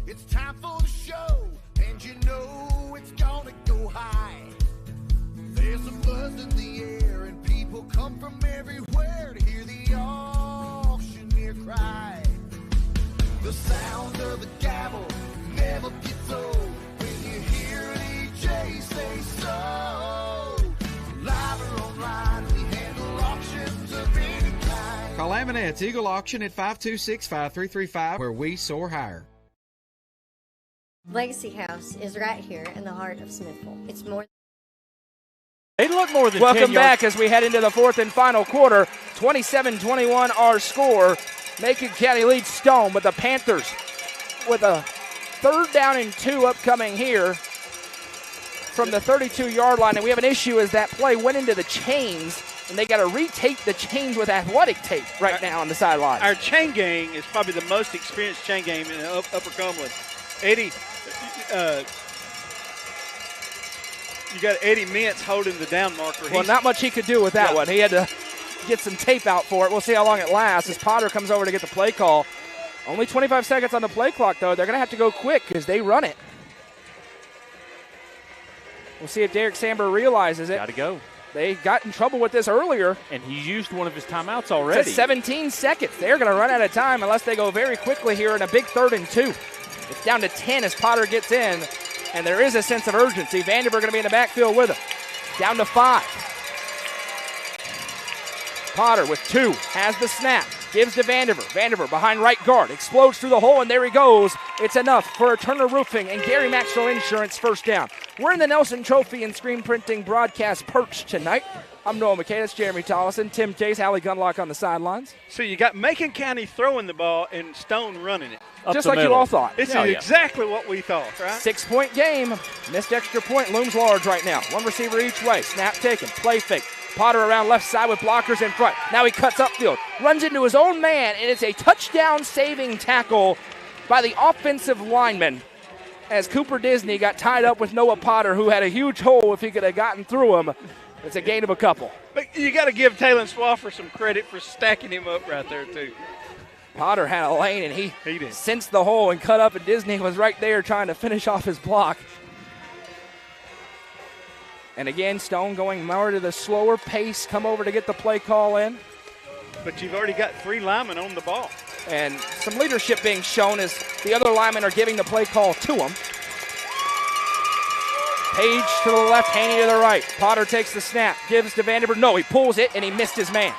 It's time for the show. And you know it's gonna go high. There's a buzz in the air and people come from everywhere to hear the auctioneer cry. The sound of the gavel never gets old when you hear DJ say so. Live or online, we handle auctions of any kind. Call Aminette's Eagle Auction at 526-5335 where we soar higher. Legacy House is right here in the heart of Smithville. It's more. They look more than 10 Welcome yards. back as we head into the fourth and final quarter. 27-21 our score. Macon County leads Stone, but the Panthers with a 3rd down and 2 upcoming here from the 32-yard line. And we have an issue as that play went into the chains, and they got to retape the chains with athletic tape right now on the sideline. Our chain gang is probably the most experienced chain gang in Upper Cumberland. Eddie, you got Eddie Mintz holding the down marker. Well, not much he could do with that one. He had to get some tape out for it. We'll see how long it lasts as Potter comes over to get the play call. Only 25 seconds on the play clock, though. They're going to have to go quick because they run it. We'll see if Derek Samber realizes it. Got to go. They got in trouble with this earlier. And he used one of his timeouts already. To 17 seconds. They're going to run out of time unless they go very quickly here in a big 3rd and 2. It's down to 10 as Potter gets in, and there is a sense of urgency. Vandiver going to be in the backfield with him. Down to 5. Potter with 2, has the snap, gives to Vandiver. Vandiver behind right guard, explodes through the hole, and there he goes. It's enough for Turner Roofing and Gary Maxwell Insurance first down. We're in the Nelson Trophy and Screen Printing broadcast perch tonight. I'm Noah McKay, Jeremy Tollison, Tim Chase, Hallie Gunlock on the sidelines. So you got Macon County throwing the ball and Stone running it. Just like you all thought. This is exactly what we thought, right? 6-point game. Missed extra point looms large right now. One receiver each way. Snap taken. Play fake. Potter around left side with blockers in front. Now he cuts upfield. Runs into his own man, and it's a touchdown-saving tackle by the offensive lineman as Cooper Disney got tied up with Noah Potter, who had a huge hole if he could have gotten through him. It's a gain of a couple. But you got to give Taylor Swaffer some credit for stacking him up right there, too. Potter had a lane, and he sensed the hole and cut up, and Disney was right there trying to finish off his block. And again, Stone going more to the slower pace, come over to get the play call in. But you've already got 3 linemen on the ball. And some leadership being shown as the other linemen are giving the play call to him. Page to the left, Haney to the right. Potter takes the snap, gives to Vandenberg. No, he pulls it, and he missed his man.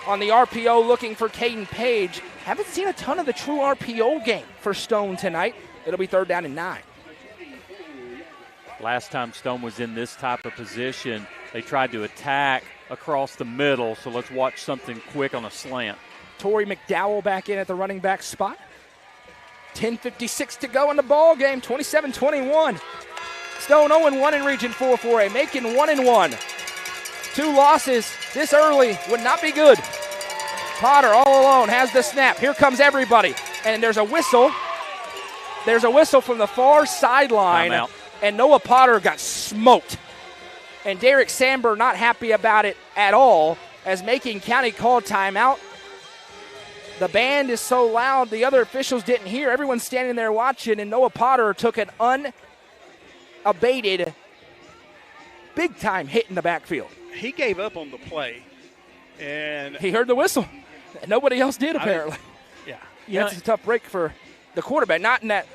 On the RPO, looking for Caden Page. Haven't seen a ton of the true RPO game for Stone tonight. It'll be 3rd down and 9. Last time Stone was in this type of position, they tried to attack across the middle, so let's watch something quick on a slant. Torrey McDowell back in at the running back spot. 10:56 to go in the ball game, 27-21. Stone 0-1 in Region 4 4A, Macon 1-1. 2 losses this early would not be good. Potter all alone has the snap. Here comes everybody. And there's a whistle. There's a whistle from the far sideline. Timeout. And Noah Potter got smoked. And Derek Samber not happy about it at all as Macon County called timeout. The band is so loud the other officials didn't hear. Everyone's standing there watching, and Noah Potter took an unabated big-time hit in the backfield. He gave up on the play, and he heard the whistle. Nobody else did, apparently. Yeah. That's a tough break for the quarterback. Not in that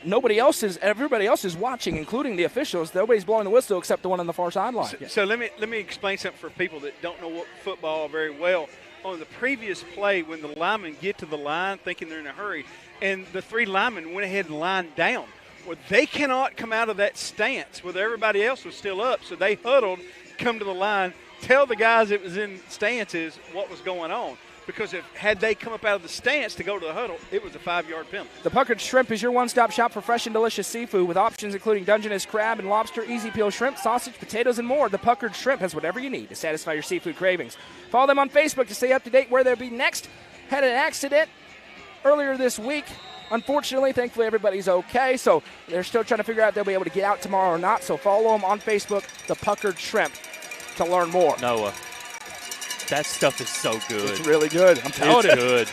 everybody else is watching, including the officials. Nobody's blowing the whistle except the one on the far sideline. So let me explain something for people that don't know football very well. On the previous play, when the linemen get to the line thinking they're in a hurry, and the 3 linemen went ahead and lined down, well, they cannot come out of that stance where everybody else was still up. So they huddled, come to the line, tell the guys that was in stances what was going on. Because had they come up out of the stance to go to the huddle, it was a 5-yard penalty. The Puckered Shrimp is your one-stop shop for fresh and delicious seafood with options including Dungeness crab and lobster, easy peel shrimp, sausage, potatoes, and more. The Puckered Shrimp has whatever you need to satisfy your seafood cravings. Follow them on Facebook to stay up to date where they'll be next. Had an accident earlier this week. Unfortunately, thankfully, everybody's okay. So they're still trying to figure out if they'll be able to get out tomorrow or not. So follow them on Facebook, The Puckered Shrimp, to learn more. Noah, that stuff is so good. It's really good. I'm telling you. It's good.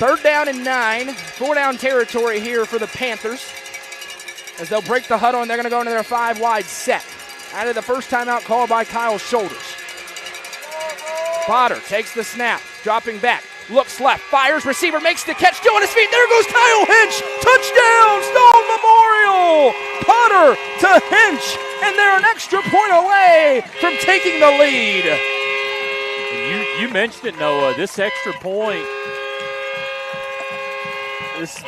3rd down and 9. 4-down territory here for the Panthers as they'll break the huddle, and they're going to go into their 5-wide set. Out of the first timeout called by Kyle Shoulders. Potter takes the snap, dropping back, looks left, fires, receiver makes the catch, still on his feet. There goes Kyle Hinch. Touchdown, Stone Memorial. Potter to Hinch, and they're an extra point away from taking the lead. You mentioned it, Noah. This extra point, this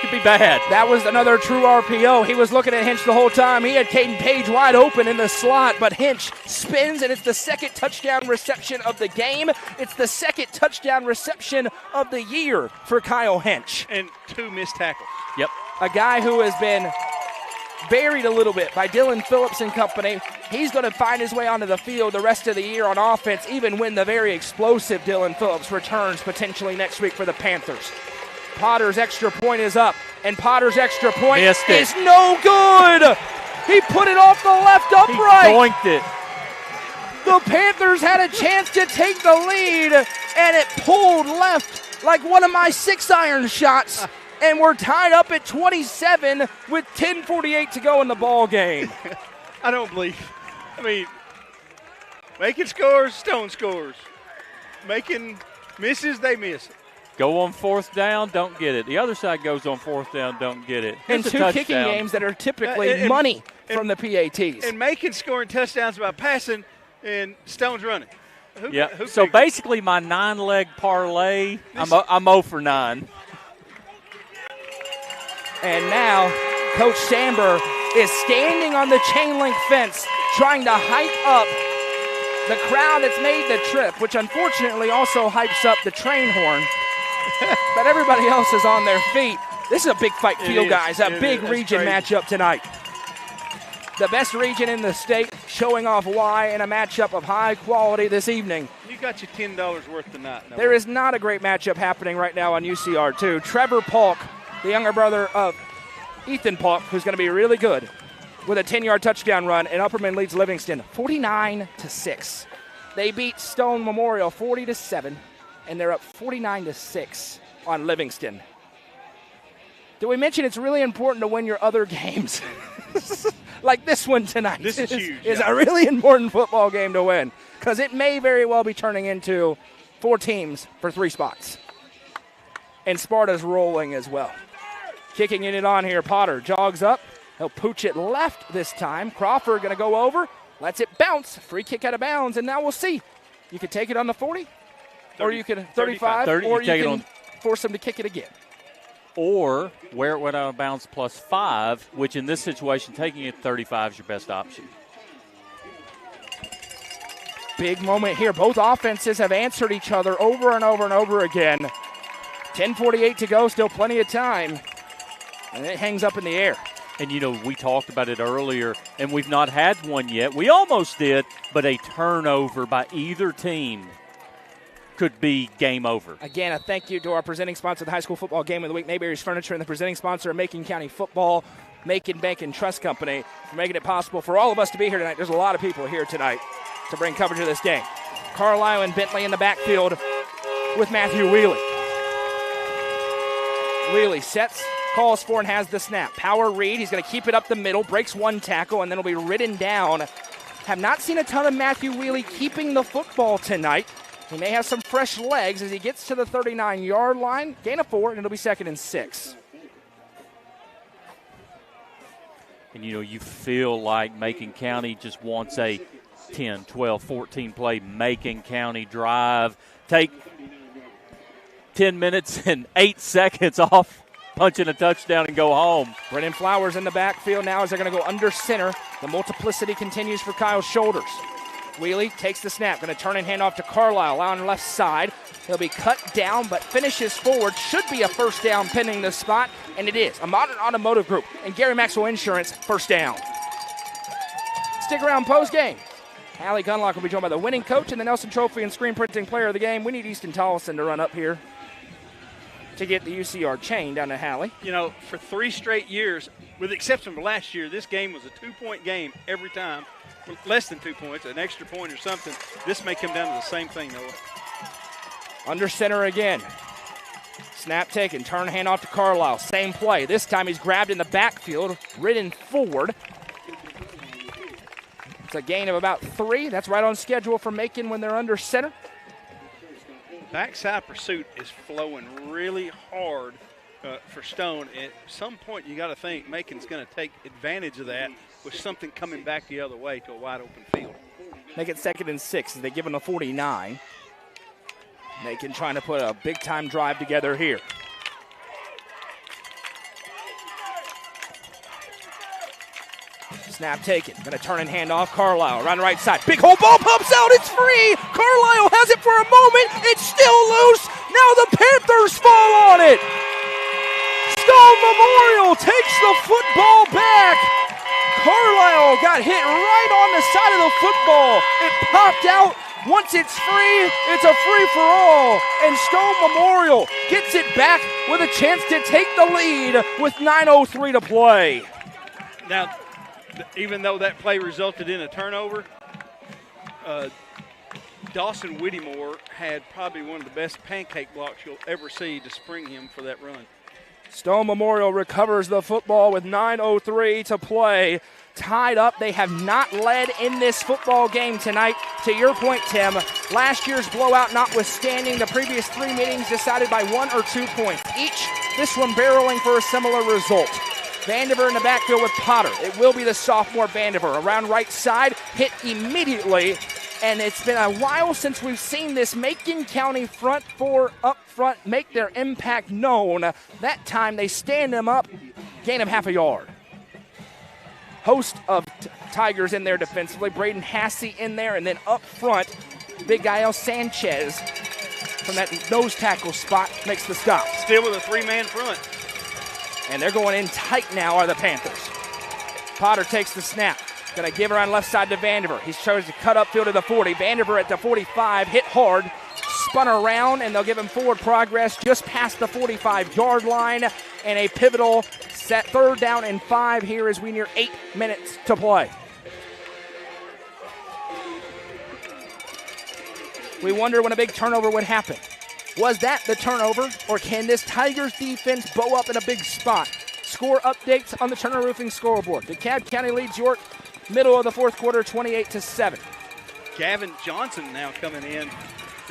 could be bad. That was another true RPO. He was looking at Hinch the whole time. He had Caden Page wide open in the slot, but Hinch spins, and it's the 2nd touchdown reception of the game. It's the 2nd touchdown reception of the year for Kyle Hinch. And 2 missed tackles. Yep. A guy who has been buried a little bit by Dylan Phillips and company. He's going to find his way onto the field the rest of the year on offense, even when the very explosive Dylan Phillips returns potentially next week for the Panthers. Potter's extra point is up, and Potter's extra point is no good. He put it off the left upright. He doinked it. The Panthers had a chance to take the lead, and it pulled left like one of my 6-iron shots. And we're tied up at 27 with 10:48 to go in the ball game. I don't believe. I mean, Macon scores, Stone scores. Macon misses, they miss. Go on 4th down, don't get it. The other side goes on 4th down, don't get it. And 2 kicking games that are typically money from the PATs. And Macon scoring touchdowns by passing, and Stone's running. So basically my 9-leg parlay, I'm 0 for 9. And now Coach Samber is standing on the chain link fence trying to hype up the crowd that's made the trip, which unfortunately also hypes up the train horn. But everybody else is on their feet. This is a big fight field, guys. A big region matchup tonight. The best region in the state showing off why in a matchup of high quality this evening. You got your $10 worth tonight. Noah. There is not a great matchup happening right now on UCR2. Trevor Polk, the younger brother of Ethan Polk, who's going to be really good, with a 10-yard touchdown run, and Upperman leads Livingston 49-6. They beat Stone Memorial 40-7, and they're up 49-6 on Livingston. Did we mention it's really important to win your other games? Like this one tonight. This is huge. Is a really important football game to win, because it may very well be turning into 4 teams for 3 spots. and Sparta's rolling as well. Kicking it on here, Potter jogs up. He'll pooch it left this time. Crawford going to go over, lets it bounce. Free kick out of bounds, and now we'll see. You can take it on the 40, 30, or you can 35, 30, or you can force him to kick it again. Or where it went out of bounds +5, which in this situation, taking it 35 is your best option. Big moment here. Both offenses have answered each other over and over and over again. 10:48 to go, still plenty of time. And it hangs up in the air. And, we talked about it earlier, and we've not had one yet. We almost did, but a turnover by either team could be game over. Again, a thank you to our presenting sponsor, the High School Football Game of the Week, Mayberry's Furniture, and the presenting sponsor of Macon County Football, Macon Bank and Trust Company, for making it possible for all of us to be here tonight. There's a lot of people here tonight to bring coverage of this game. Carlisle and Bentley in the backfield with Matthew Wheely. Wheely sets, calls for, and has the snap. Power read. He's going to keep it up the middle, breaks one tackle, and then will be ridden down. Have not seen a ton of Matthew Wheely keeping the football tonight. He may have some fresh legs as he gets to the 39-yard line. Gain of 4, and it'll be 2nd and 6. And, you feel like Macon County just wants a 10, 12, 14-play Macon County drive. Take 10 minutes and 8 seconds off punching a touchdown and go home. Brennan Flowers in the backfield now as they're going to go under center. The multiplicity continues for Kyle Shoulders. Wheely takes the snap, going to turn and hand off to Carlisle on the left side. He'll be cut down, but finishes forward. Should be a first down pending the spot, and it is. A Modern Automotive Group and Gary Maxwell Insurance, first down. Stick around post-game. Hallie Gunlock will be joined by the winning coach and the Nelson Trophy and screen printing player of the game. We need Easton Tollison to run up here to get the UCR chain down to Hallie. For 3 straight years, with the exception of last year, this game was a 2-point game every time. Less than 2 points, an extra point or something. This may come down to the same thing, Noah. Under center again. Snap taken, turn handoff to Carlisle. Same play. This time he's grabbed in the backfield, ridden forward. It's a gain of about 3. That's right on schedule for Macon when they're under center. Backside pursuit is flowing really hard for Stone. At some point, you got to think Macon's going to take advantage of that with something coming back the other way to a wide open field. Make it 2nd and 6 as they give him a 49. Macon trying to put a big-time drive together here. Snap taken. Going to turn and hand off. Carlisle around the right side. Big hole ball pops out. It's free. Carlisle has it for a moment. It's still loose. Now the Panthers fall on it. Stone Memorial takes the football back. Carlisle got hit right on the side of the football. It popped out. Once it's free, it's a free-for-all. And Stone Memorial gets it back with a chance to take the lead with 9:03 to play. Now, even though that play resulted in a turnover, Dawson Whittemore had probably one of the best pancake blocks you'll ever see to spring him for that run. Stone Memorial recovers the football with 9:03 to play. Tied up. They have not led in this football game tonight. To your point, Tim, last year's blowout notwithstanding, the previous 3 meetings decided by 1 or 2 points each. This one barreling for a similar result. Vandiver in the backfield with Potter. It will be the sophomore Vandiver. Around right side, hit immediately. And it's been a while since we've seen this Macon County front four up front make their impact known. That time they stand them up, gain of half a yard. Host of Tigers in there defensively. Braden Hassey in there, and then up front, big guy El Sanchez from that nose tackle spot makes the stop. Still with a 3-man front. And they're going in tight now are the Panthers. Potter takes the snap. Going to give it on left side to Vandiver. He's chosen to cut upfield to the 40. Vandiver at the 45, hit hard, spun around, and they'll give him forward progress just past the 45-yard line. And a pivotal set 3rd down and 5 here as we near 8 minutes to play. We wonder when a big turnover would happen. Was that the turnover, or can this Tigers defense bow up in a big spot? Score updates on the Turner Roofing scoreboard. DeKalb County leads York middle of the 4th quarter, 28-7. Gavin Johnson now coming in,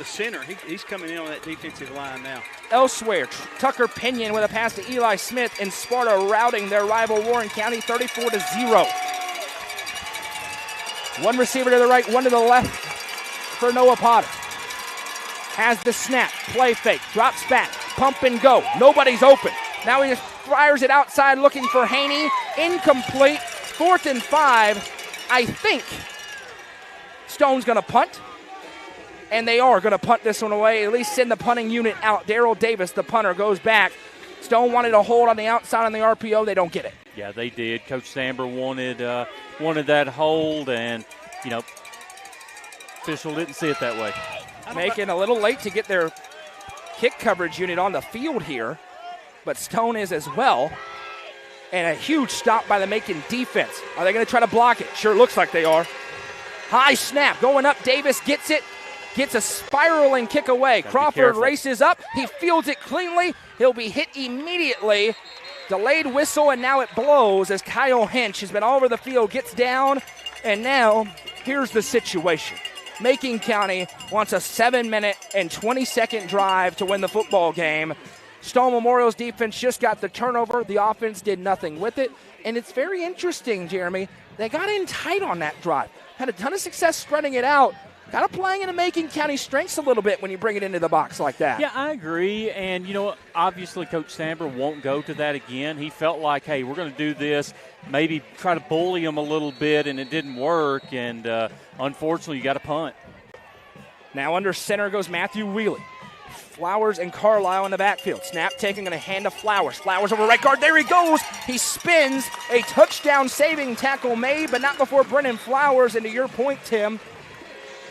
the center. He's coming in on that defensive line now. Elsewhere, Tucker Pinion with a pass to Eli Smith, and Sparta routing their rival Warren County 34-0. One receiver to the right, one to the left for Noah Potter. Has the snap, play fake, drops back, pump and go. Nobody's open. Now he just fires it outside looking for Haney. Incomplete. 4th and 5. I think Stone's going to punt. And they are going to punt this one away, at least send the punting unit out. Darrell Davis, the punter, goes back. Stone wanted a hold on the outside on the RPO. They don't get it. Yeah, they did. Coach Samber wanted that hold, and, official didn't see it that way. Macon a little late to get their kick coverage unit on the field here, but Stone is as well. And a huge stop by the Macon defense. Are they going to try to block it? Sure looks like they are. High snap going up. Davis gets it. Gets a spiraling kick away. Crawford races up. He fields it cleanly. He'll be hit immediately. Delayed whistle, and now it blows as Kyle Hinch has been all over the field, gets down, and now here's the situation. Macon County wants a 7-minute and 20-second drive to win the football game. Stone Memorial's defense just got the turnover. The offense did nothing with it, and it's very interesting, Jeremy. They got in tight on that drive. Had a ton of success spreading it out. Kind of playing into Macon County strengths a little bit when you bring it into the box like that. Yeah, I agree. And, obviously Coach Samber won't go to that again. He felt like, hey, we're going to do this, maybe try to bully him a little bit, and it didn't work. And, unfortunately, you got to punt. Now under center goes Matthew Wheelie. Flowers and Carlisle in the backfield. Snap taking, going to hand to Flowers. Flowers over right guard. There he goes. He spins. A touchdown saving tackle made, but not before Brennan Flowers. And to your point, Tim,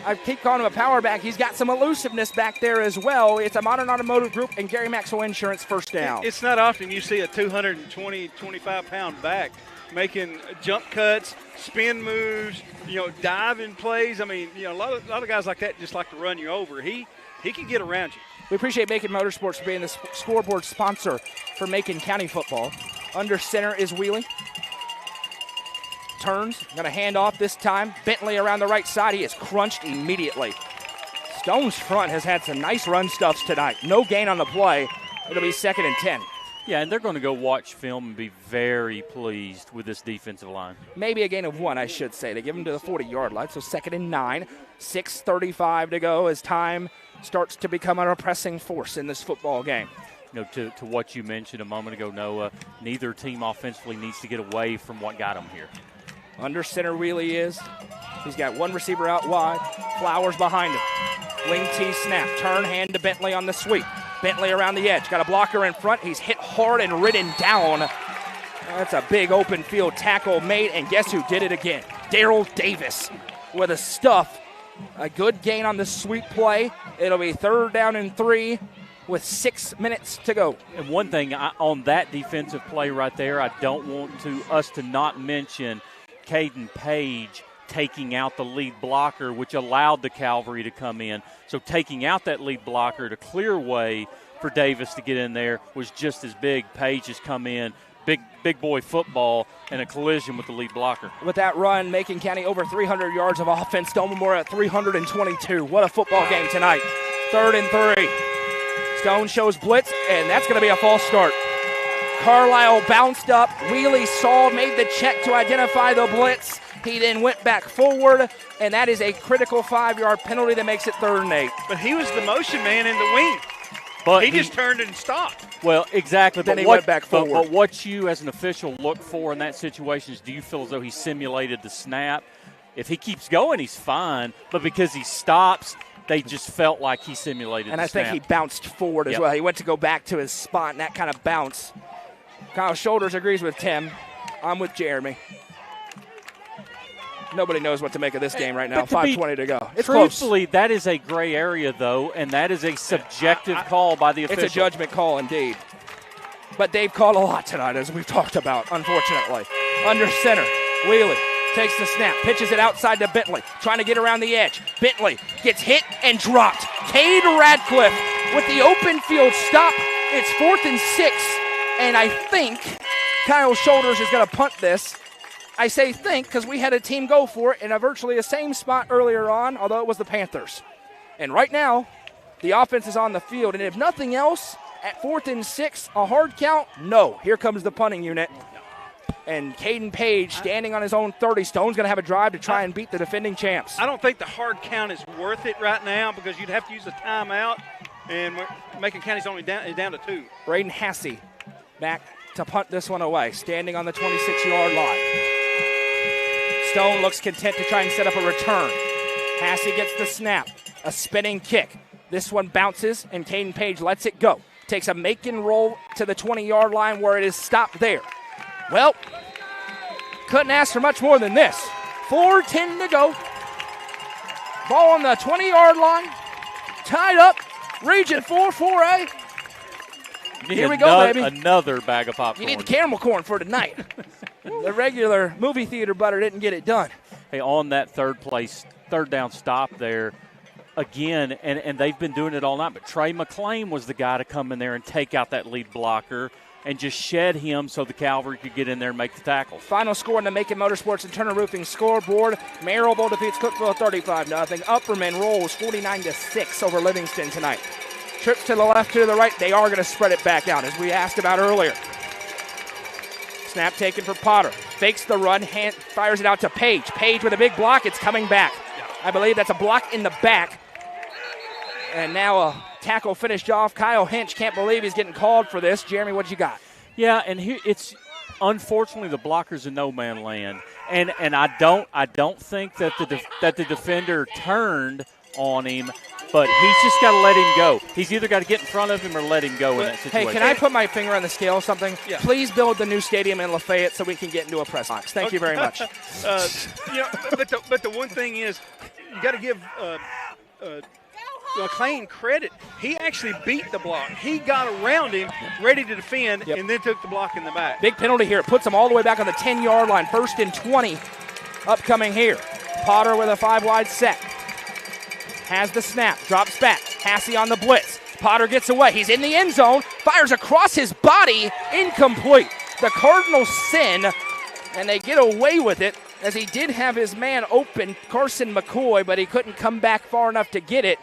I keep calling him a power back. He's got some elusiveness back there as well. It's a Modern Automotive Group and Gary Maxwell Insurance first down. It's not often you see a 220, 25-pound back making jump cuts, spin moves, diving plays. I mean, a lot of guys like that just like to run you over. He can get around you. We appreciate Macon Motorsports for being the scoreboard sponsor for Macon County football. Under center is Wheelie. Turns, going to hand off this time. Bentley around the right side. He is crunched immediately. Stone's front has had some nice run stuffs tonight. No gain on the play. It'll be 2nd and 10. Yeah, and they're going to go watch film and be very pleased with this defensive line. Maybe a gain of 1, I should say. They give them to the 40-yard line, so 2nd and 9. 6:35 to go as time starts to become an oppressing force in this football game. To what you mentioned a moment ago, Noah, neither team offensively needs to get away from what got them here. Under center Wheelie is. He's got one receiver out wide. Flowers behind him. Wing T snap. Turn hand to Bentley on the sweep. Bentley around the edge. Got a blocker in front. He's hit hard and ridden down. That's a big open field tackle made. And guess who did it again? Darrell Davis with a stuff. A good gain on the sweep play. It'll be 3rd down and 3 with 6 minutes to go. And one thing on that defensive play right there, I don't want us to not mention Caden Page taking out the lead blocker, which allowed the cavalry to come in. So taking out that lead blocker to clear way for Davis to get in there was just as big. Page has come in, big boy football, and a collision with the lead blocker. With that run, Macon County over 300 yards of offense. Stone Memorial at 322. What a football game tonight. 3rd and 3. Stone shows blitz, and that's going to be a false start. Carlisle bounced up. Wheelie saw, made the check to identify the blitz. He then went back forward, and that is a critical 5-yard penalty that makes it 3rd and 8. But he was the motion man in the wing. But he just turned and stopped. Well, exactly. Then he went back forward. But what you as an official look for in that situation is, do you feel as though he simulated the snap? If he keeps going, he's fine. But because he stops, they just felt like he simulated the snap. And I think he bounced forward as well. He went to go back to his spot, and that kind of bounce. Kyle Shoulders agrees with Tim. I'm with Jeremy. Nobody knows what to make of this game right now. 5:20 to go. It's truthfully, close. That is a gray area, though, and that is a subjective call by the official. It's a judgment call indeed. But they've called a lot tonight, as we've talked about, unfortunately. Under center, Wheelie takes the snap, pitches it outside to Bentley, trying to get around the edge. Bentley gets hit and dropped. Cade Radcliffe with the open field stop. It's 4th and 6, and I think Kyle Shoulders is going to punt this. I say think because we had a team go for it in virtually the same spot earlier on, although it was the Panthers. And right now, The offense is on the field, and if nothing else, at 4th and 6, a hard count? No. Here comes the punting unit. And Caden Page standing on his own 30. Stone's going to have a drive to try and beat the defending champs. I don't think the hard count is worth it right now because you'd have to use a timeout, and Macon County's only down to 2. Braden Hassey back to punt this one away, standing on the 26-yard line. Stone looks content to try and set up a return. Hassey gets the snap, a spinning kick. This one bounces, and Caden Page lets it go. Takes a Macon roll to the 20-yard line where it is stopped there. Well, couldn't ask for much more than this. 4:10 to go. Ball on the 20-yard line. Tied up. Region 4, 4A. Here we go, baby. Another bag of popcorn. You need the caramel corn for tonight. The regular movie theater butter didn't get it done. Hey, on that third down stop there, again, and they've been doing it all night, but Trey McClain was the guy to come in there and take out that lead blocker and just shed him so the Cavalry could get in there and make the tackle. Final score in the Macon Motorsports and Turner Roofing scoreboard. Marylville defeats Cookeville 35-0. Upperman rolls 49-6 over Livingston tonight. Trips to the left, to the right. They are going to spread it back out, as we asked about earlier. Snap taken for Potter. Fakes the run, fires it out to Page. Page with a big block. It's coming back. I believe that's a block in the back. And now a tackle finished off. Kyle Hinch can't believe he's getting called for this. Jeremy, what you got? Yeah, and here it's unfortunately the blocker's in no man land, and I don't think that the defender turned on him, but he's just got to let him go. He's either got to get in front of him or let him go in that situation. Hey, can I put my finger on the scale or something? Yeah. Please build the new stadium in Lafayette so we can get into a press box. Thank you very much. But the one thing is, you got to give McClain credit. He actually beat the block. He got around him, ready to defend, and then took the block in the back. Big penalty here. It puts them all the way back on the 10-yard line. 1st and 20 upcoming here. Potter with a 5-wide set. Has the snap. Drops back. Hassey on the blitz. Potter gets away. He's in the end zone. Fires across his body. Incomplete. The Cardinals sin, and they get away with it, as he did have his man open, Carson McCoy, but he couldn't come back far enough to get it.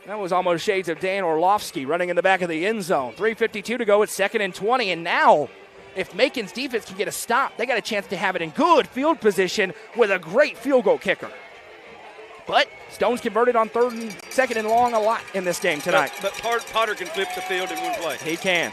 That was almost shades of Dan Orlovsky running in the back of the end zone. 3:52 to go. It's 2nd and 20. And now, if Macon's defense can get a stop, they got a chance to have it in good field position with a great field goal kicker. But Stone's converted on 2nd and long a lot in this game tonight. But Potter can flip the field in one play. He can.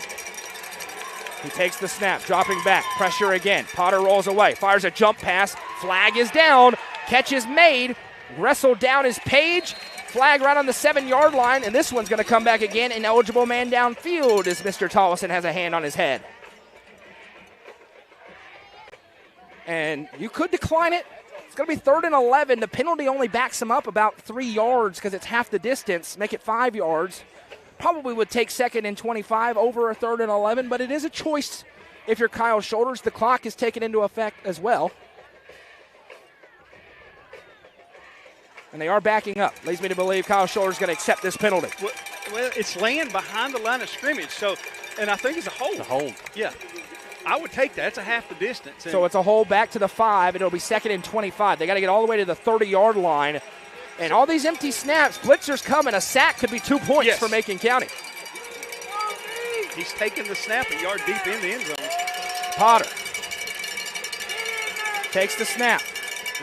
He takes the snap, dropping back. Pressure again. Potter rolls away. Fires a jump pass. Flag is down. Catch is made. Wrestled down is Page. Flag right on the 7-yard line, and this one's going to come back again. Ineligible man downfield as Mr. Tollison has a hand on his head. And you could decline it. It's going to be 3rd and 11. The penalty only backs him up about 3 yards because it's half the distance. Make it 5 yards. Probably would take 2nd and 25 over a 3rd and 11, but it is a choice if you're Kyle Shoulders. The clock is taken into effect as well. And they are backing up. Leads me to believe Kyle Shoulders is going to accept this penalty. Well, it's laying behind the line of scrimmage, and I think it's a hold. It's a hold. Yeah. I would take that. It's a half the distance. So it's a hold back to the 5, and it'll be 2nd and 25. They got to get all the way to the 30-yard line. And all these empty snaps, blitzers coming. A sack could be 2 points for Macon County. He's taking the snap a yard deep in the end zone. Potter takes the snap.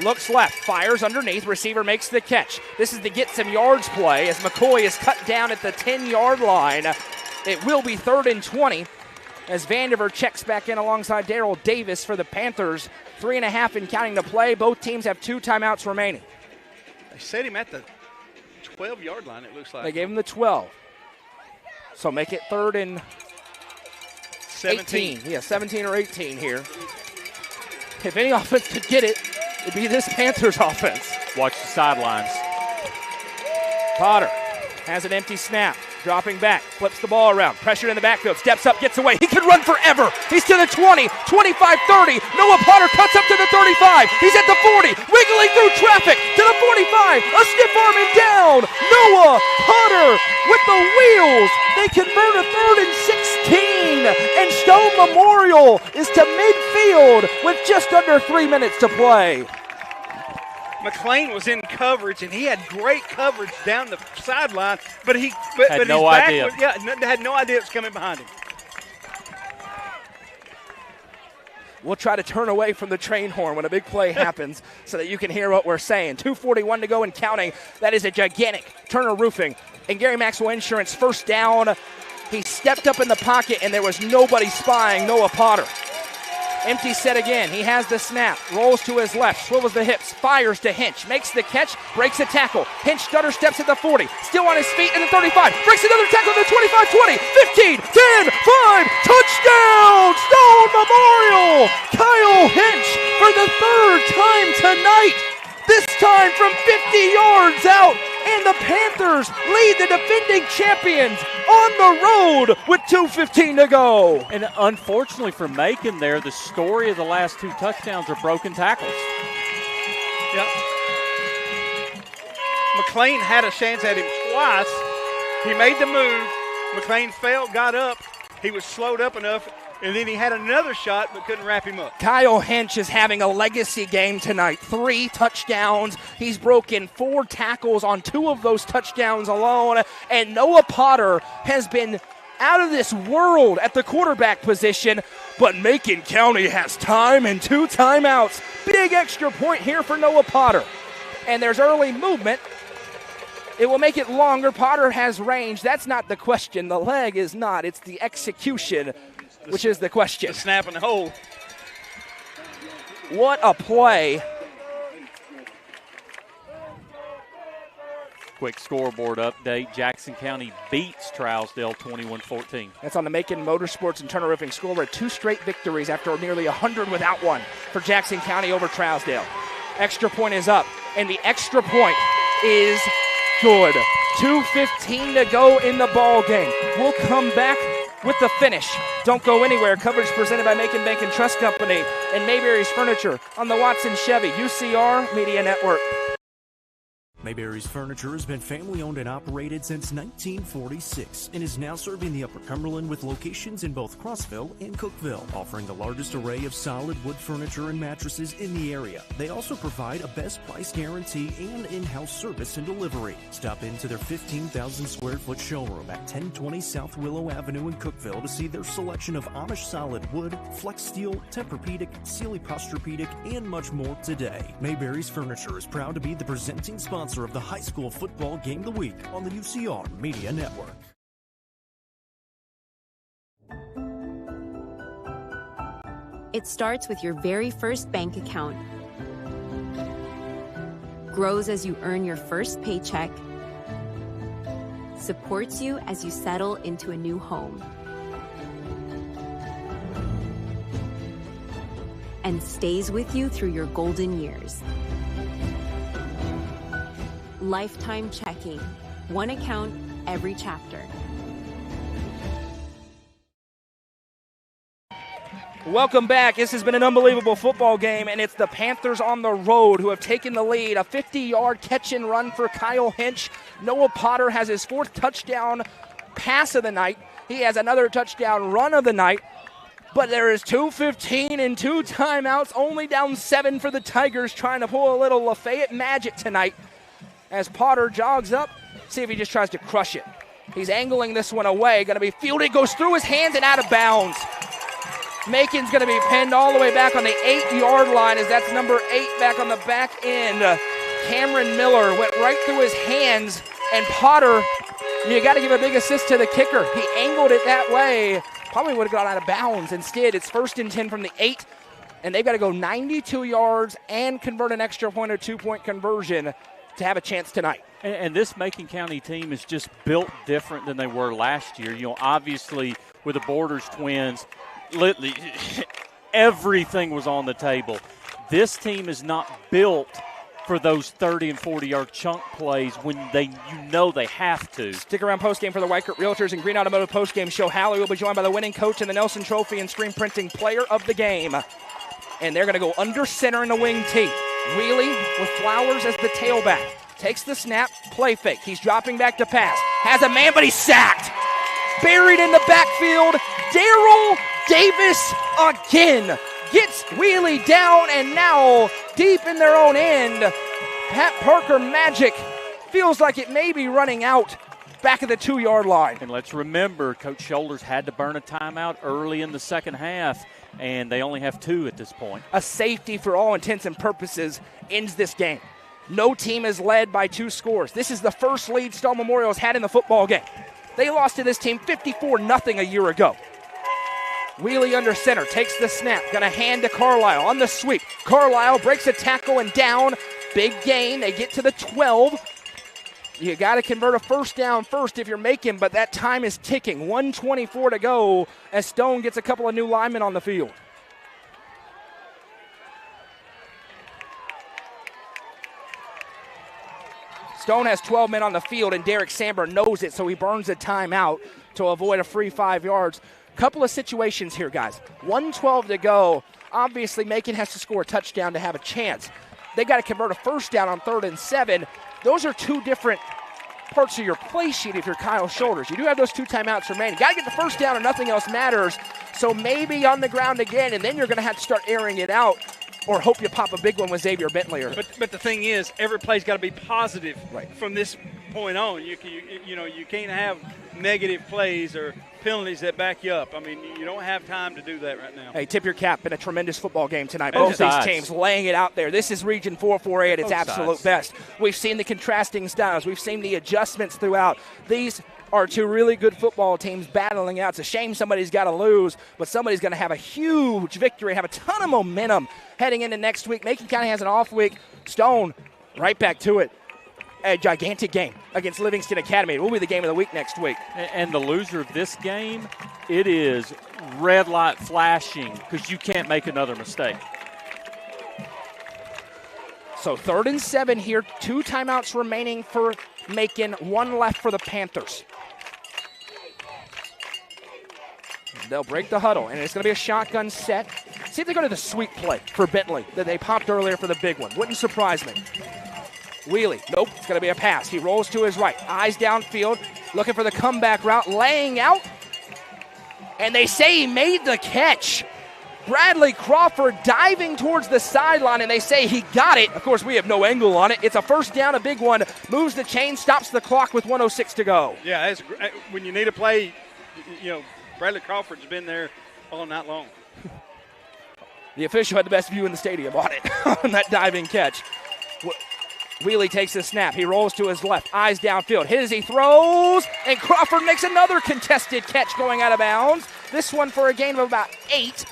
Looks left, fires underneath, receiver makes the catch. This is the get some yards play as McCoy is cut down at the 10-yard line. It will be 3rd and 20 as Vandiver checks back in alongside Darrell Davis for the Panthers. 3.5 and counting to play. Both teams have 2 timeouts remaining. They set him at the 12-yard line, it looks like. They gave him the 12. So make it 3rd and 17. 18. Yeah, 17 or 18 here. If any offense could get it, it'd be this Panthers offense. Watch the sidelines. Potter has an empty snap. Dropping back, flips the ball around, pressured in the backfield, steps up, gets away. He could run forever. He's to the 20, 25, 30. Noah Potter cuts up to the 35. He's at the 40, wiggling through traffic to the 45. A stiff arm and down. Noah Potter with the wheels. They convert a 3rd and 16. And Stone Memorial is to midfield with just under 3 minutes to play. McLean was in coverage, and he had great coverage down the sideline, but had his no back idea. had no idea it was coming behind him. We'll try to turn away from the train horn when a big play happens so that you can hear what we're saying. 2:41 to go and counting. That is a gigantic Turner Roofing and Gary Maxwell Insurance first down. He stepped up in the pocket, and there was nobody spying Noah Potter. Empty set again. He has the snap. Rolls to his left. Swivels the hips. Fires to Hinch. Makes the catch. Breaks a tackle. Hinch stutter steps at the 40. Still on his feet in the 35. Breaks another tackle at the 25, 20, 15, 10, 5. Touchdown! Stone Memorial! Kyle Hinch for the third time tonight. This time from 50 yards out. And the Panthers lead the defending champions on the road with 2:15 to go. And unfortunately for Macon there, the story of the last 2 touchdowns are broken tackles. Yep. McLean had a chance at him twice. He made the move. McLean failed, got up. He was slowed up enough, and then he had another shot but couldn't wrap him up. Kyle Hinch is having a legacy game tonight. 3 touchdowns. He's broken 4 tackles on 2 of those touchdowns alone. And Noah Potter has been out of this world at the quarterback position. But Macon County has time and 2 timeouts. Big extra point here for Noah Potter. And there's early movement. It will make it longer. Potter has range. That's not the question. The leg is not. It's the execution, which is the question. The snap and the hold. What a play. Quick scoreboard update. Jackson County beats Trousdale 21-14. That's on the Macon Motorsports and Turner Roofing scoreboard. 2 straight victories after nearly 100 without one for Jackson County over Trousdale. Extra point is up, and the extra point is good. 2:15 to go in the ball game. We'll come back with the finish. Don't go anywhere. Coverage presented by Macon Bank and Trust Company and Mayberry's Furniture on the Watson Chevy UCR Media Network. Mayberry's Furniture has been family-owned and operated since 1946 and is now serving the Upper Cumberland with locations in both Crossville and Cookville, offering the largest array of solid wood furniture and mattresses in the area. They also provide a best price guarantee and in-house service and delivery. Stop into their 15,000 square foot showroom at 1020 South Willow Avenue in Cookville to see their selection of Amish solid wood, flex steel, Tempur-Pedic, Sealy Posturepedic, and much more today. Mayberry's Furniture is proud to be the presenting sponsor of the high school football game of the week on the UCR Media Network. It starts with your very first bank account, grows as you earn your first paycheck, supports you as you settle into a new home, and stays with you through your golden years. Lifetime checking. One account, every chapter. Welcome back. This has been an unbelievable football game, and it's the Panthers on the road who have taken the lead. A 50-yard catch and run for Kyle Hinch. Noah Potter has his 4th touchdown pass of the night. He has another touchdown run of the night. But there is 2:15 and 2 timeouts, only down 7 for the Tigers, trying to pull a little Lafayette magic tonight. As Potter jogs up, see if he just tries to crush it. He's angling this one away, going to be fielded, goes through his hands and out of bounds. Macon's going to be pinned all the way back on the 8-yard line as that's number 8 back on the back end. Cameron Miller went right through his hands, and Potter, you got to give a big assist to the kicker. He angled it that way. Probably would have gone out of bounds. Instead, it's 1st and 10 from the 8, and they've got to go 92 yards and convert an extra point or 2-point conversion to have a chance tonight. And this Macon County team is just built different than they were last year. You know, obviously with the Borders twins, literally everything was on the table. This team is not built for those 30 and 40-yard chunk plays when they have to. Stick around postgame for the Weichert Realtors and Green Automotive postgame show. Hallie will be joined by the winning coach and the Nelson Trophy and screen printing player of the game. And they're going to go under center in the wing tee. Wheelie with Flowers as the tailback. Takes the snap, play fake. He's dropping back to pass. Has a man, but he's sacked. Buried in the backfield, Darrell Davis again. Gets Wheelie down, and now deep in their own end. Pat Parker magic feels like it may be running out back at the 2-yard line. And let's remember, Coach Shoulders had to burn a timeout early in the second half, and they only have 2 at this point. A safety, for all intents and purposes, ends this game. No team is led by 2 scores. This is the first lead Stone Memorial has had in the football game. They lost to this team 54-0 a year ago. Wheelie under center, takes the snap, going to hand to Carlisle on the sweep. Carlisle breaks a tackle and down. Big gain. They get to the 12. You got to convert a first down first if you're Macon, but that time is ticking. 1:24 to go as Stone gets a couple of new linemen on the field. Stone has 12 men on the field, and Derek Samber knows it, so he burns a timeout to avoid a free 5 yards. Couple of situations here, guys. 1:12 to go. Obviously, Macon has to score a touchdown to have a chance. They got to convert a first down on 3rd and 7. Those are 2 different parts of your play sheet if you're Kyle Shoulders. You do have those 2 timeouts remaining. Got to get the first down and nothing else matters. So maybe on the ground again, and then you're going to have to start airing it out or hope you pop a big one with Xavier Bentley. But the thing is, every play's got to be positive from this point on. You can't have negative plays or penalties that back you up. I mean, you don't have time to do that right now. Hey, tip your cap. Been a tremendous football game tonight. Both these teams laying it out there. This is Region 4-4A at its absolute best. We've seen the contrasting styles. We've seen the adjustments throughout. These are 2 really good football teams battling out. It's a shame somebody's got to lose, but somebody's going to have a huge victory, have a ton of momentum heading into next week. Macon County has an off week. Stone right back to it. A gigantic game against Livingston Academy. It will be the game of the week next week. And the loser of this game, it is red light flashing because you can't make another mistake. So 3rd and 7 here. 2 timeouts remaining for Macon. 1 left for the Panthers. They'll break the huddle, and it's going to be a shotgun set. See if they go to the sweep play for Bentley that they popped earlier for the big one. Wouldn't surprise me. Wheelie, nope, it's going to be a pass. He rolls to his right, eyes downfield, looking for the comeback route, laying out, and they say he made the catch. Bradley Crawford diving towards the sideline, and they say he got it. Of course, we have no angle on it. It's a first down, a big one, moves the chain, stops the clock with 1:06 to go. Yeah, that's, when you need a play, Bradley Crawford's been there all night long. The official had the best view in the stadium on it, on that diving catch. Wheelie takes the snap. He rolls to his left, eyes downfield. Hit as he throws, and Crawford makes another contested catch going out of bounds. This one for a gain of about 8.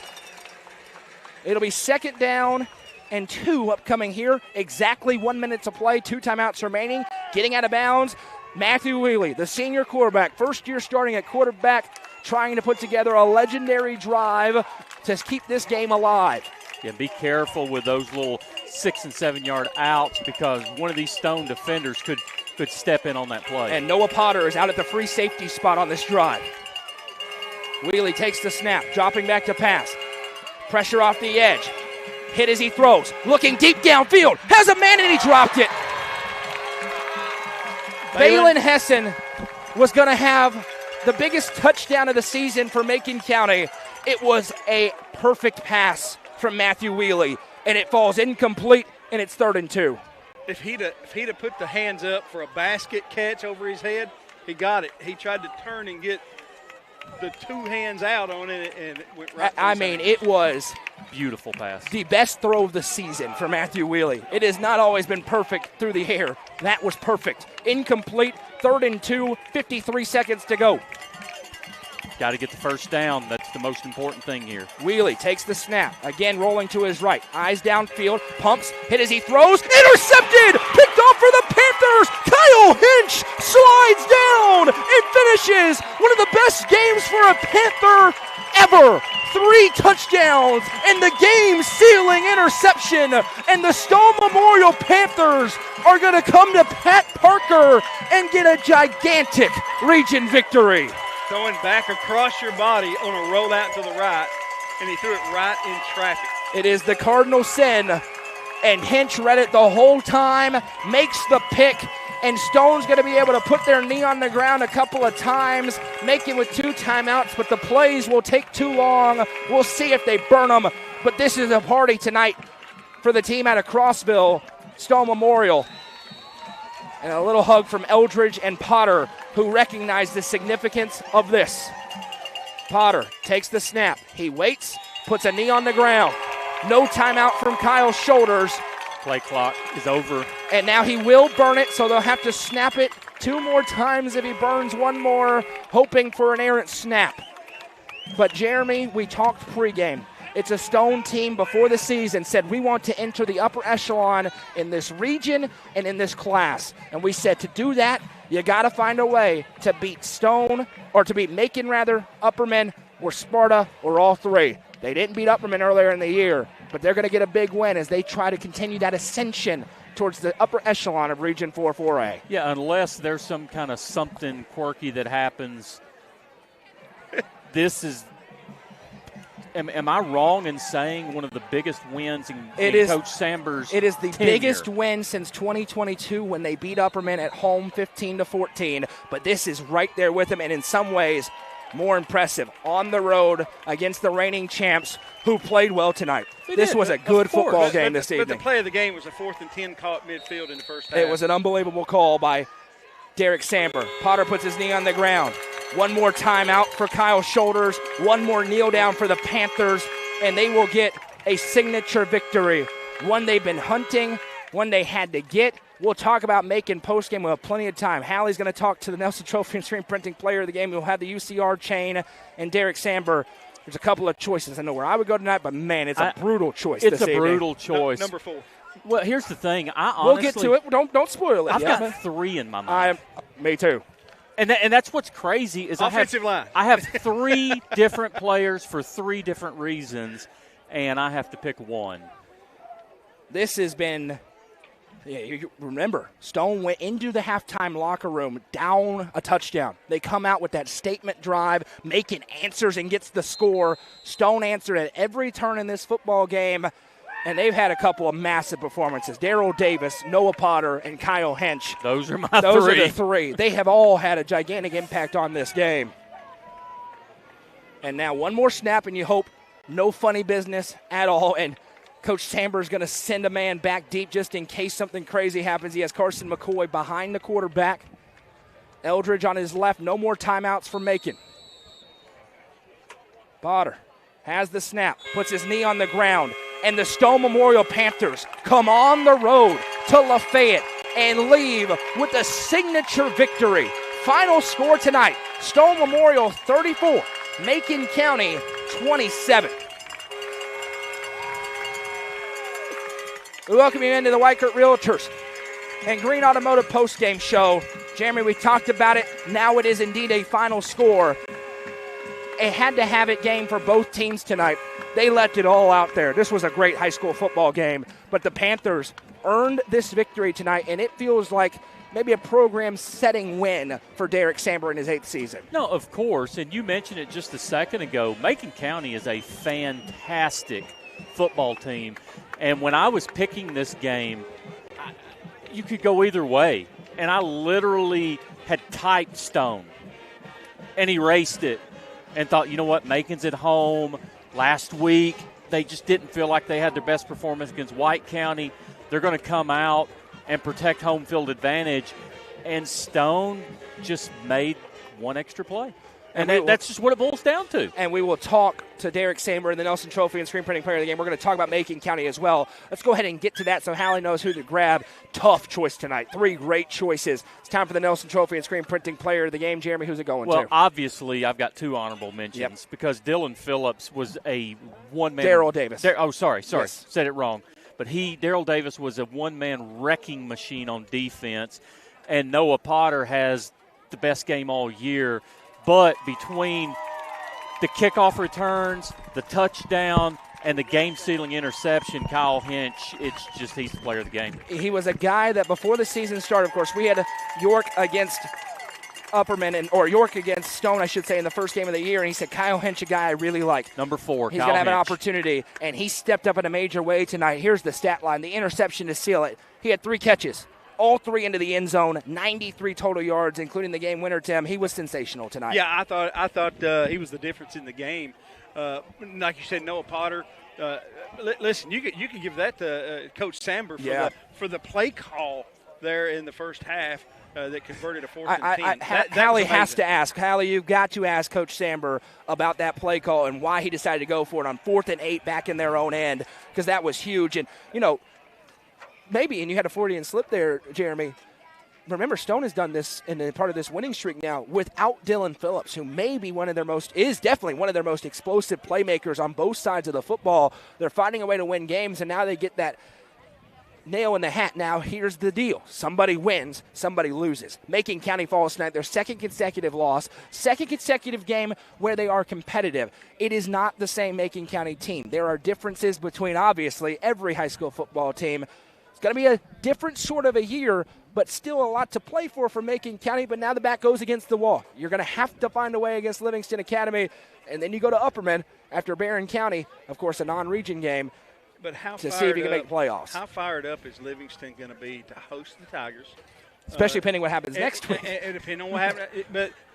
It'll be 2nd down and 2 upcoming here. Exactly 1 minute to play, 2 timeouts remaining. Getting out of bounds, Matthew Wheelie, the senior quarterback, first year starting at quarterback, trying to put together a legendary drive to keep this game alive. Yeah, be careful with those little 6 and 7 yard outs because one of these Stone defenders could step in on that play. And Noah Potter is out at the free safety spot on this drive. Wheelie takes the snap, dropping back to pass. Pressure off the edge. Hit as he throws. Looking deep downfield. Has a man and he dropped it. Balin Hessen was going to have the biggest touchdown of the season for Macon County. It was a perfect pass from Matthew Wheelie, and it falls incomplete, and it's 3rd and 2. If he'd have put the hands up for a basket catch over his head, he got it. He tried to turn and get the 2 hands out on it, and it went right. I mean, it was beautiful pass. The best throw of the season for Matthew Wheelie. It has not always been perfect through the air. That was perfect. Incomplete, 3rd and 2, 53 seconds to go. Got to get the first down. That's the most important thing here. Wheelie takes the snap. Again, rolling to his right. Eyes downfield. Pumps. Hit as he throws. Intercepted! Picked off for the Panthers! Kyle Hinch slides down and finishes one of the best games for a Panther ever. 3 touchdowns and the game-sealing interception. And the Stone Memorial Panthers are going to come to Pat Parker and get a gigantic region victory. Throwing back across your body on a rollout to the right, and he threw it right in traffic. It is the Cardinal sin, and Hinch read it the whole time, makes the pick, and Stone's going to be able to put their knee on the ground a couple of times, make it with 2 timeouts, but the plays will take too long. We'll see if they burn them, but this is a party tonight for the team out of Crossville. Stone Memorial. And a little hug from Eldridge and Potter, who recognize the significance of this. Potter takes the snap. He waits, puts a knee on the ground. No timeout from Kyle's shoulders. Play clock is over. And now he will burn it, so they'll have to snap it 2 more times if he burns one more, hoping for an errant snap. But Jeremy, we talked pregame. It's a Stone team before the season said we want to enter the upper echelon in this region and in this class. And we said to do that, you got to find a way to beat Stone, or to beat Macon rather, Upperman, or Sparta, or all three. They didn't beat Upperman earlier in the year, but they're going to get a big win as they try to continue that ascension towards the upper echelon of Region 4 4A. Yeah, unless there's some kind of something quirky that happens. This is... Am I wrong in saying one of the biggest wins in Coach Samber's It is the tenure? biggest win since 2022 when they beat Upperman at home 15-14. But this is right there with them, and in some ways more impressive. On the road against the reigning champs who played well tonight. This was a good football game this evening. But the play of the game was a 4th and 10 call at midfield in the first half. It was an unbelievable call by Derek Samber. Potter puts his knee on the ground. One more timeout for Kyle's shoulders. One more kneel down for the Panthers, and they will get a signature victory. One they've been hunting, one they had to get. We'll talk about Macon postgame. We'll have plenty of time. Hallie's going to talk to the Nelson Trophy and Screen Printing player of the game. We'll have the UCR chain and Derek Samber. There's a couple of choices. I know where I would go tonight, but, man, it's a brutal choice It's this a evening. brutal choice. Number 4. Well, here's the thing. We'll get to it. Don't spoil it. I've got 3 in my mind. Me too. And that's what's crazy is offensive line. I have 3 different players for 3 different reasons, and I have to pick one. This has been, you remember, Stone went into the halftime locker room down a touchdown. They come out with that statement drive. Macon answers and gets the score. Stone answered at every turn in this football game. And they've had a couple of massive performances. Darrell Davis, Noah Potter, and Kyle Hench. Those are my 3. Those are the 3. They have all had a gigantic impact on this game. And now one more snap, and you hope no funny business at all. And Coach Samber is going to send a man back deep just in case something crazy happens. He has Carson McCoy behind the quarterback. Eldridge on his left. No more timeouts for Macon. Potter has the snap, puts his knee on the ground. And the Stone Memorial Panthers come on the road to Lafayette and leave with a signature victory. Final score tonight, Stone Memorial 34, Macon County 27. We welcome you into the Weichert Realtors and Green Automotive postgame show. Jeremy, we talked about it. Now it is indeed a final score. A had-to-have-it game for both teams tonight. They left it all out there. This was a great high school football game, but the Panthers earned this victory tonight, and it feels like maybe a program-setting win for Derek Samber in his 8th season. No, of course, and you mentioned it just a second ago. Macon County is a fantastic football team, and when I was picking this game, you could go either way, and I literally had typed Stone and erased it and thought, you know what, Macon's at home. Last week, they just didn't feel like they had their best performance against White County. They're going to come out and protect home field advantage. And Stone just made one extra play. And that's just what it boils down to. And we will talk to Derek Samber and the Nelson Trophy and Screen Printing player of the game. We're going to talk about Macon County as well. Let's go ahead and get to that so Hallie knows who to grab. Tough choice tonight. 3 great choices. It's time for the Nelson Trophy and Screen Printing player of the game. Jeremy, who's it going to? Well, obviously, I've got 2 honorable mentions because Dylan Phillips was a one-man. Darrell Davis. Sorry. Yes. Said it wrong. But Darrell Davis was a one-man wrecking machine on defense. And Noah Potter has the best game all year. But between the kickoff returns, the touchdown, and the game-sealing interception, Kyle Hench, he's the player of the game. He was a guy that before the season started, of course, we had York against Upperman, or York against Stone, I should say, in the first game of the year, and he said, Kyle Hench, a guy I really like. Number 4, He's going to have an opportunity, and he stepped up in a major way tonight. Here's the stat line, the interception to seal it. He had 3 catches. All 3 into the end zone, 93 total yards, including the game winner, Tim. He was sensational tonight. Yeah, I thought he was the difference in the game. Like you said, Noah Potter, Listen, you could give that to Coach Samber for the play call there in the first half that converted a 4th and 10. Hallie has to ask. Hallie, you've got to ask Coach Samber about that play call and why he decided to go for it on 4th and 8 back in their own end, because that was huge. And, maybe, and you had a 40 slip there, Jeremy. Remember, Stone has done this in part of this winning streak now without Dylan Phillips, who may be definitely one of their most explosive playmakers on both sides of the football. They're finding a way to win games, and now they get that nail in the hat. Now, here's the deal. Somebody wins, somebody loses. Macon County falls tonight, their second consecutive loss, second consecutive game where they are competitive. It is not the same Macon County team. There are differences between, obviously, every high school football team. It's going to be a different sort of a year, but still a lot to play for Macon County. But now the back goes against the wall. You're going to have to find a way against Livingston Academy, and then you go to Upperman after Barron County, of course, a non-region game. But to see if you can make playoffs. How fired up is Livingston going to be to host the Tigers? Especially depending what happens next week. And depending on what happens.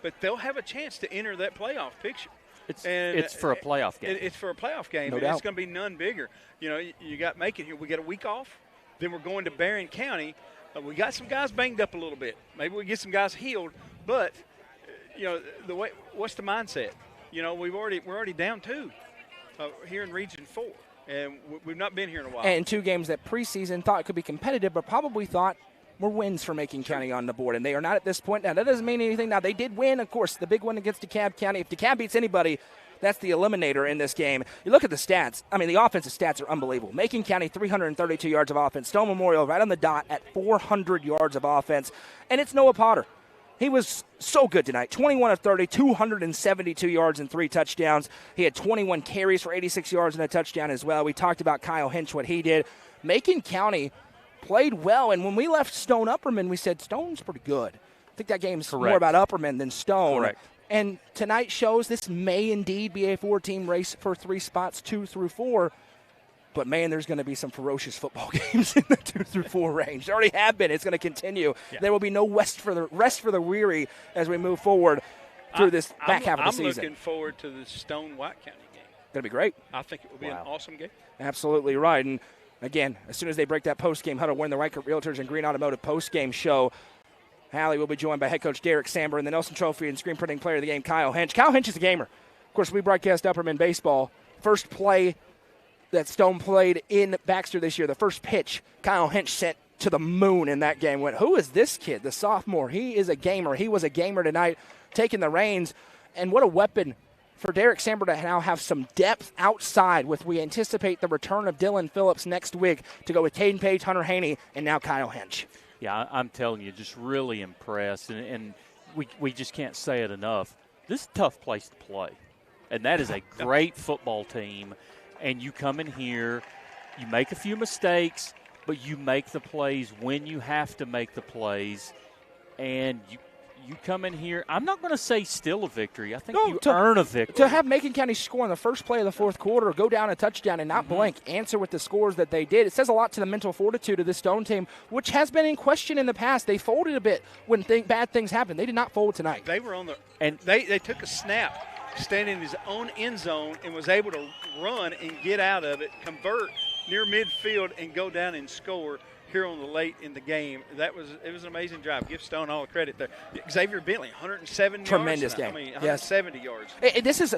But they'll have a chance to enter that playoff picture. It's for a playoff game. It's for a playoff game. No doubt. It's going to be none bigger. You got Macon here. We got a week off. Then we're going to Barron County. We got some guys banged up a little bit. Maybe we get some guys healed. But, what's the mindset? We're already down 2 here in Region 4. And we've not been here in a while. And 2 games that preseason thought could be competitive, but probably thought were wins for Macon County on the board. And they are not at this point. Now, that doesn't mean anything. Now, they did win, of course, the big one against DeKalb County. If DeKalb beats anybody, that's the eliminator in this game. You look at the stats. I mean, the offensive stats are unbelievable. Macon County, 332 yards of offense. Stone Memorial right on the dot at 400 yards of offense. And it's Noah Potter. He was so good tonight. 21 of 30, 272 yards and 3 touchdowns. He had 21 carries for 86 yards and a touchdown as well. We talked about Kyle Hinch, what he did. Macon County played well, and when we left Stone Upperman, we said Stone's pretty good. I think that game's more about Upperman than Stone. Correct. And tonight shows this may indeed be a 4-team race for 3 spots, 2 through 4. But, man, there's going to be some ferocious football games in the 2 through 4 range. There already have been. It's going to continue. Yeah. There will be no rest for the weary as we move forward through this back half of the season. I'm looking forward to the Stone-White County game. Going to be great. I think it will be an awesome game. Absolutely right. And, again, as soon as they break that postgame huddle, we're in the Reichert Realtors and Green Automotive postgame show. Hallie will be joined by head coach Derek Samber and the Nelson Trophy and screen printing player of the game, Kyle Hinch. Kyle Hinch is a gamer. Of course, we broadcast Upperman baseball. First play that Stone played in Baxter this year, the first pitch, Kyle Hinch sent to the moon in that game. Went, who is this kid, the sophomore? He is a gamer. He was a gamer tonight, taking the reins. And what a weapon for Derek Samber to now have some depth outside with we anticipate the return of Dylan Phillips next week to go with Caden Page, Hunter Haney, and now Kyle Hinch. Yeah, I'm telling you, just really impressed. And we just can't say it enough. This is a tough place to play. And that is a great football team. And you come in here, you make a few mistakes, but you make the plays when you have to make the plays. And you come in here, I'm not going to say still a victory. I think you earn a victory. To have Macon County score in the first play of the fourth quarter, go down a touchdown and not blink, answer with the scores that they did, it says a lot to the mental fortitude of this Stone team, which has been in question in the past. They folded a bit when bad things happened. They did not fold tonight. They were on and they took a snap, standing in his own end zone, and was able to run and get out of it, convert near midfield, and go down and score here on the late in the game. It was an amazing drive. Give Stone all the credit there. Xavier Bentley, 107 Tremendous yards. Game. 170 yards. This is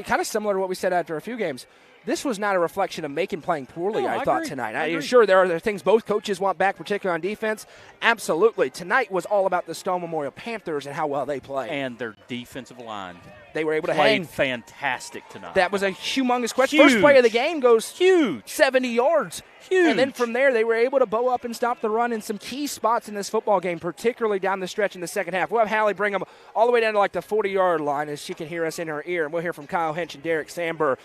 kind of similar to what we said after a few games. This was not a reflection of Macon playing poorly, I thought, tonight. I'm sure there are things both coaches want back, particularly on defense. Absolutely. Tonight was all about the Stone Memorial Panthers and how well they play. And their defensive line. They were able to played hang. Fantastic tonight. That was a humongous question. Huge. First play of the game goes huge, 70 yards. Huge. And then from there, they were able to bow up and stop the run in some key spots in this football game, particularly down the stretch in the second half. We'll have Hallie bring them all the way down to like the 40-yard line as she can hear us in her ear. And we'll hear from Kyle Hinch and Derek Samber.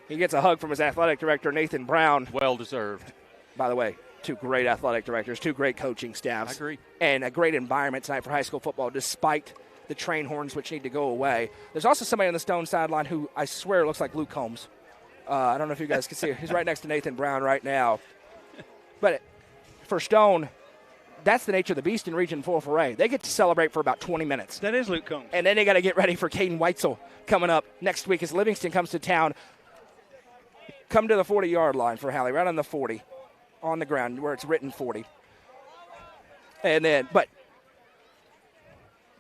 He gets a hug from his athletic director, Nathan Brown. Well deserved. By the way, two great athletic directors, two great coaching staffs. I agree. And a great environment tonight for high school football, despite the train horns, which need to go away. There's also somebody on the Stone sideline who I swear looks like Luke Combs. I don't know if you guys can see it. He's right next to Nathan Brown right now. But for Stone, that's the nature of the beast in Region 4 4A. They get to celebrate for about 20 minutes. That is Luke Combs. And then they got to get ready for Caden Weitzel coming up next week as Livingston comes to town. come to the 40-yard line for Hallie, right on the 40, on the ground where it's written 40. And then, but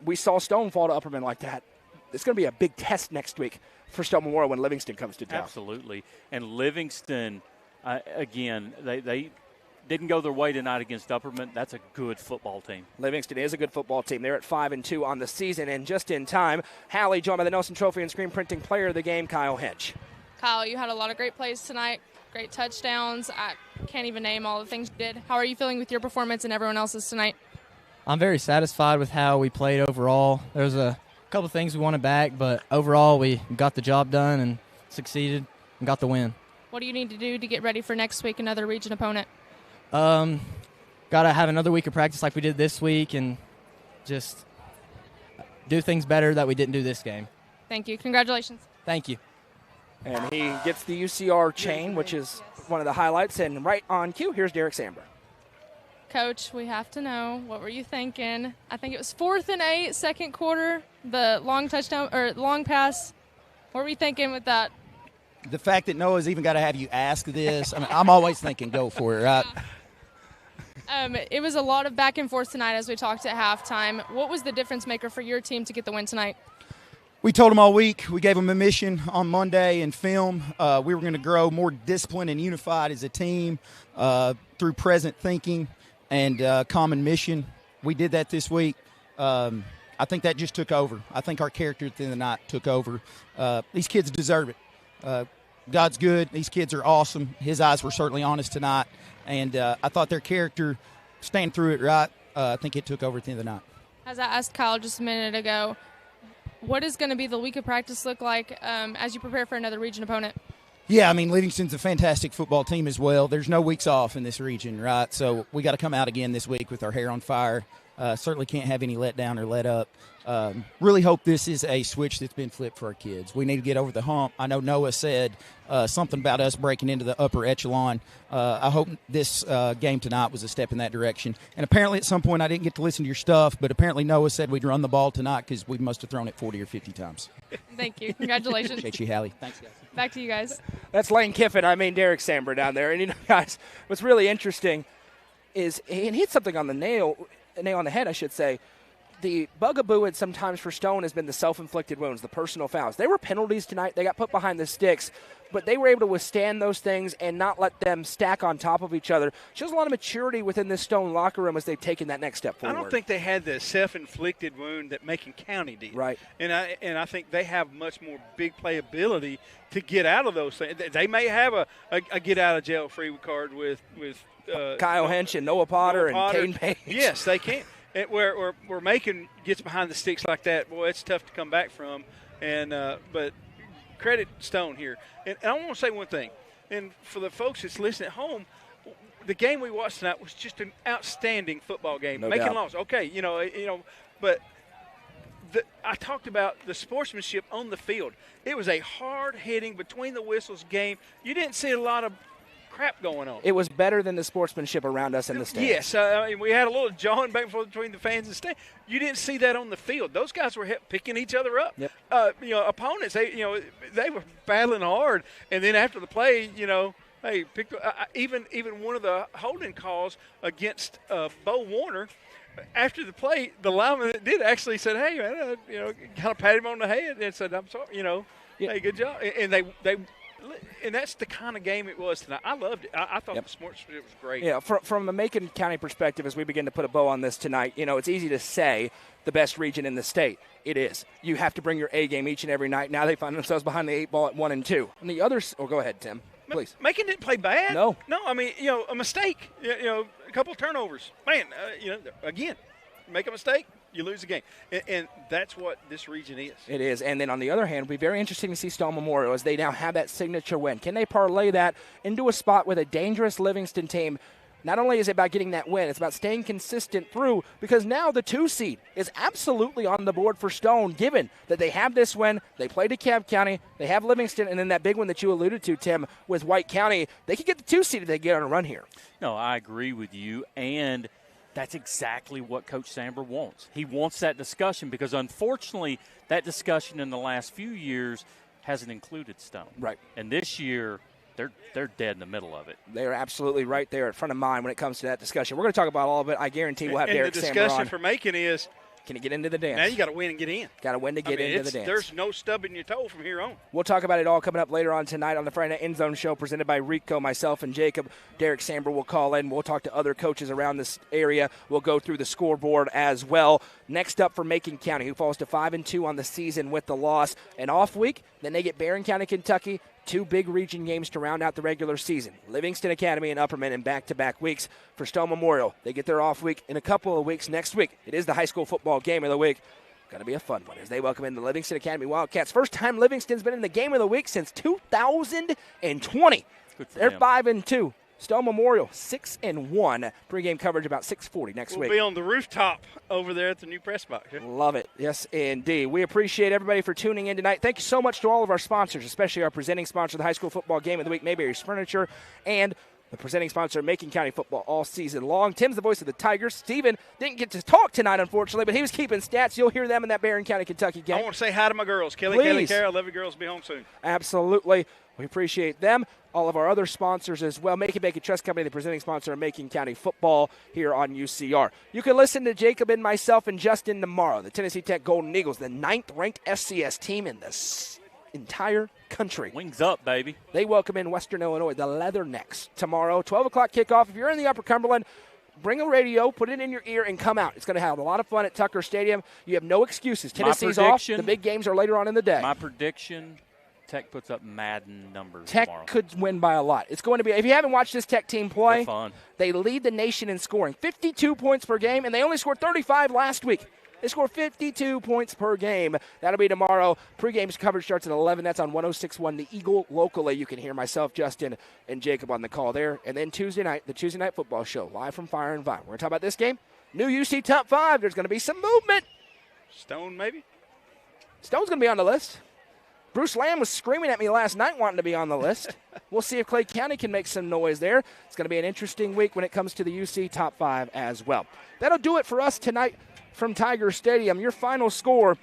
we saw Stone fall to Upperman like that. It's going to be a big test next week for Stone Memorial when Livingston comes to town. Absolutely. And Livingston, again, they didn't go their way tonight against Upperman. That's a good football team. Livingston is a good football team. They're at 5-2 on the season. And just in time, Hallie joined by the Nelson Trophy and Screen Printing Player of the Game, Kyle Hench. Kyle, you had a lot of great plays tonight, great touchdowns. I can't even name all the things you did. How are you feeling with your performance and everyone else's tonight? I'm very satisfied with how we played overall. There was a couple things we wanted back, but overall we got the job done and succeeded and got the win. What do you need to do to get ready for next week, another region opponent? Got to have another week of practice like we did this week and just do things better that we didn't do this game. Thank you. Congratulations. Thank you. And he gets the UCR chain, which is one of the highlights. And right on cue, here's Derek Samber. Coach, we have to know, what were you thinking? I think it was 4th and 8, second quarter, the long touchdown or long pass. What were you thinking with that? The fact that Noah's even got to have you ask this, I mean, I'm always thinking go for it, right? It was a lot of back and forth tonight as we talked at halftime. What was the difference maker for your team to get the win tonight? We told them all week. We gave them a mission on Monday in film. We were going to grow more disciplined and unified as a team through present thinking and common mission. We did that this week. I think that just took over. I think our character at the end of the night took over. These kids deserve it. God's good. These kids are awesome. His eyes were certainly on us tonight. And I thought their character, staying through it right, I think it took over at the end of the night. As I asked Kyle just a minute ago, what is going to be the week of practice look like as you prepare for another region opponent? Yeah, I mean, Livingston's a fantastic football team as well. There's no weeks off in this region, right? So we got to come out again this week with our hair on fire. Certainly can't have any letdown or let up. Really hope this is a switch that's been flipped for our kids. We need to get over the hump. I know Noah said something about us breaking into the upper echelon. I hope this game tonight was a step in that direction. And apparently at some point I didn't get to listen to your stuff, but apparently Noah said we'd run the ball tonight because we must have thrown it 40 or 50 times. Thank you. Congratulations. Appreciate you, Hallie. Thanks, guys. Back to you guys. That's Lane Kiffin. I mean, Derek Samber down there. And, you know, guys, what's really interesting is, and he hit something on the nail on the head, I should say. The bugaboo at sometimes for Stone has been the self-inflicted wounds, the personal fouls. They were penalties tonight. They got put behind the sticks, but they were able to withstand those things and not let them stack on top of each other. Shows a lot of maturity within this Stone locker room as they've taken that next step forward. I don't think they had the self-inflicted wound that Macon County did. Right. And I think they have much more big playability to get out of those things. They may have a get-out-of-jail-free card with Kyle Hench and Noah Potter and Caden Page. Yes, they can. Where Macon gets behind the sticks like that, boy, it's tough to come back from. And but credit Stone here. And I want to say one thing. And for the folks that's listening at home, the game we watched tonight was just an outstanding football game. No Macon doubt. lost. Okay, but I talked about the sportsmanship on the field. It was a hard-hitting, between-the-whistles game. You didn't see a lot of crap going on. It was better than the sportsmanship around us in the stands. Yes, I mean, we had a little jawing back and forth between the fans and stand. You didn't see that on the field. Those guys were picking each other up. Yep. Opponents, they were battling hard, and then after the play, hey, even one of the holding calls against Bo Warner. After the play, the lineman did actually said, "Hey, man," kind of pat him on the head and said, "I'm sorry," hey, good job. And and that's the kind of game it was tonight. I loved it. I thought the sportsmanship was great. Yeah, from the Macon County perspective, as we begin to put a bow on this tonight, it's easy to say the best region in the state. It is. You have to bring your A game each and every night. Now they find themselves behind the 8 ball at 1 and 2. And the others, go ahead, Tim, please. Macon didn't play bad. No. I mean, a mistake. A couple of turnovers. Man, again, make a mistake, you lose the game. And that's what this region is. It is. And then on the other hand, it'll be very interesting to see Stone Memorial as they now have that signature win. Can they parlay that into a spot with a dangerous Livingston team? Not only is it about getting that win, it's about staying consistent through, because now the 2 seed is absolutely on the board for Stone, given that they have this win, they play DeKalb County, they have Livingston, and then that big one that you alluded to, Tim, with White County. They could get the 2 seed if they get on a run here. No, I agree with you, and that's exactly what Coach Samber wants. He wants that discussion because, unfortunately, that discussion in the last few years hasn't included Stone. Right. And this year, they're dead in the middle of it. They're absolutely right there in front of mine when it comes to that discussion. We're going to talk about all of it. I guarantee we'll have Derek Samber on. The discussion for Macon is, can you get into the dance? Now you got to win and get in. Got to win to get into the dance. There's no stubbing your toe from here on. We'll talk about it all coming up later on tonight on the Friday Night End Zone Show presented by Rico, myself, and Jacob. Derek Samber will call in. We'll talk to other coaches around this area. We'll go through the scoreboard as well. Next up for Macon County, who falls to 5-2 on the season with the loss. An off week, then they get Barron County, Kentucky. 2 big region games to round out the regular season. Livingston Academy and Upperman in back-to-back weeks. For Stone Memorial, they get their off week in a couple of weeks next week. It is the high school football game of the week. Going to be a fun one as they welcome in the Livingston Academy Wildcats. First time Livingston's been in the game of the week since 2020. They're 5-2. Stone Memorial 6-1. Pregame coverage about 6:40 next week. We'll be on the rooftop over there at the new press box. Yeah? Love it. Yes, indeed. We appreciate everybody for tuning in tonight. Thank you so much to all of our sponsors, especially our presenting sponsor, the high school football game of the week, Mayberry's Furniture, and the presenting sponsor of Macon County football all season long. Tim's the voice of the Tigers. Steven didn't get to talk tonight, unfortunately, but he was keeping stats. You'll hear them in that Barron County, Kentucky game. I want to say hi to my girls. Kelly, Kara. I love you girls. Be home soon. Absolutely. We appreciate them. All of our other sponsors as well. Macon Bacon Trust Company, the presenting sponsor of Macon County football here on UCR. You can listen to Jacob and myself and Justin tomorrow. The Tennessee Tech Golden Eagles, the 9th-ranked FCS team in the entire country. Wings up, baby. They welcome in Western Illinois, the Leathernecks, tomorrow. 12 o'clock kickoff. If you're in the Upper Cumberland, bring a radio, put it in your ear, and come out. It's going to have a lot of fun at Tucker Stadium. You have no excuses. Tennessee's off. The big games are later on in the day. My prediction, Tech puts up Madden numbers Tech tomorrow. Could win by a lot. It's going to be, if you haven't watched this Tech team play, they're fun. They lead the nation in scoring. 52 points per game, and they only scored 35 last week. They score 52 points per game. That'll be tomorrow. Pregame's coverage starts at 11. That's on 106.1 The Eagle locally. You can hear myself, Justin, and Jacob on the call there. And then Tuesday night, the Tuesday Night Football Show, live from Fire and Vine. We're going to talk about this game. New UC Top 5. There's going to be some movement. Stone, maybe? Stone's going to be on the list. Bruce Lamb was screaming at me last night wanting to be on the list. We'll see if Clay County can make some noise there. It's going to be an interesting week when it comes to the UC Top 5 as well. That'll do it for us tonight from Tiger Stadium. Your final score,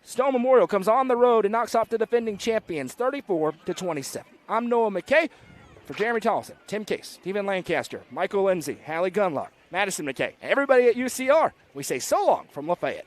Stone Memorial comes on the road and knocks off the defending champions 34-27. I'm Noah McKay. For Jeremy Tollison, Tim Case, Stephen Lancaster, Michael Lindsay, Hallie Gunlock, Madison McKay, and everybody at UCR, we say so long from Lafayette.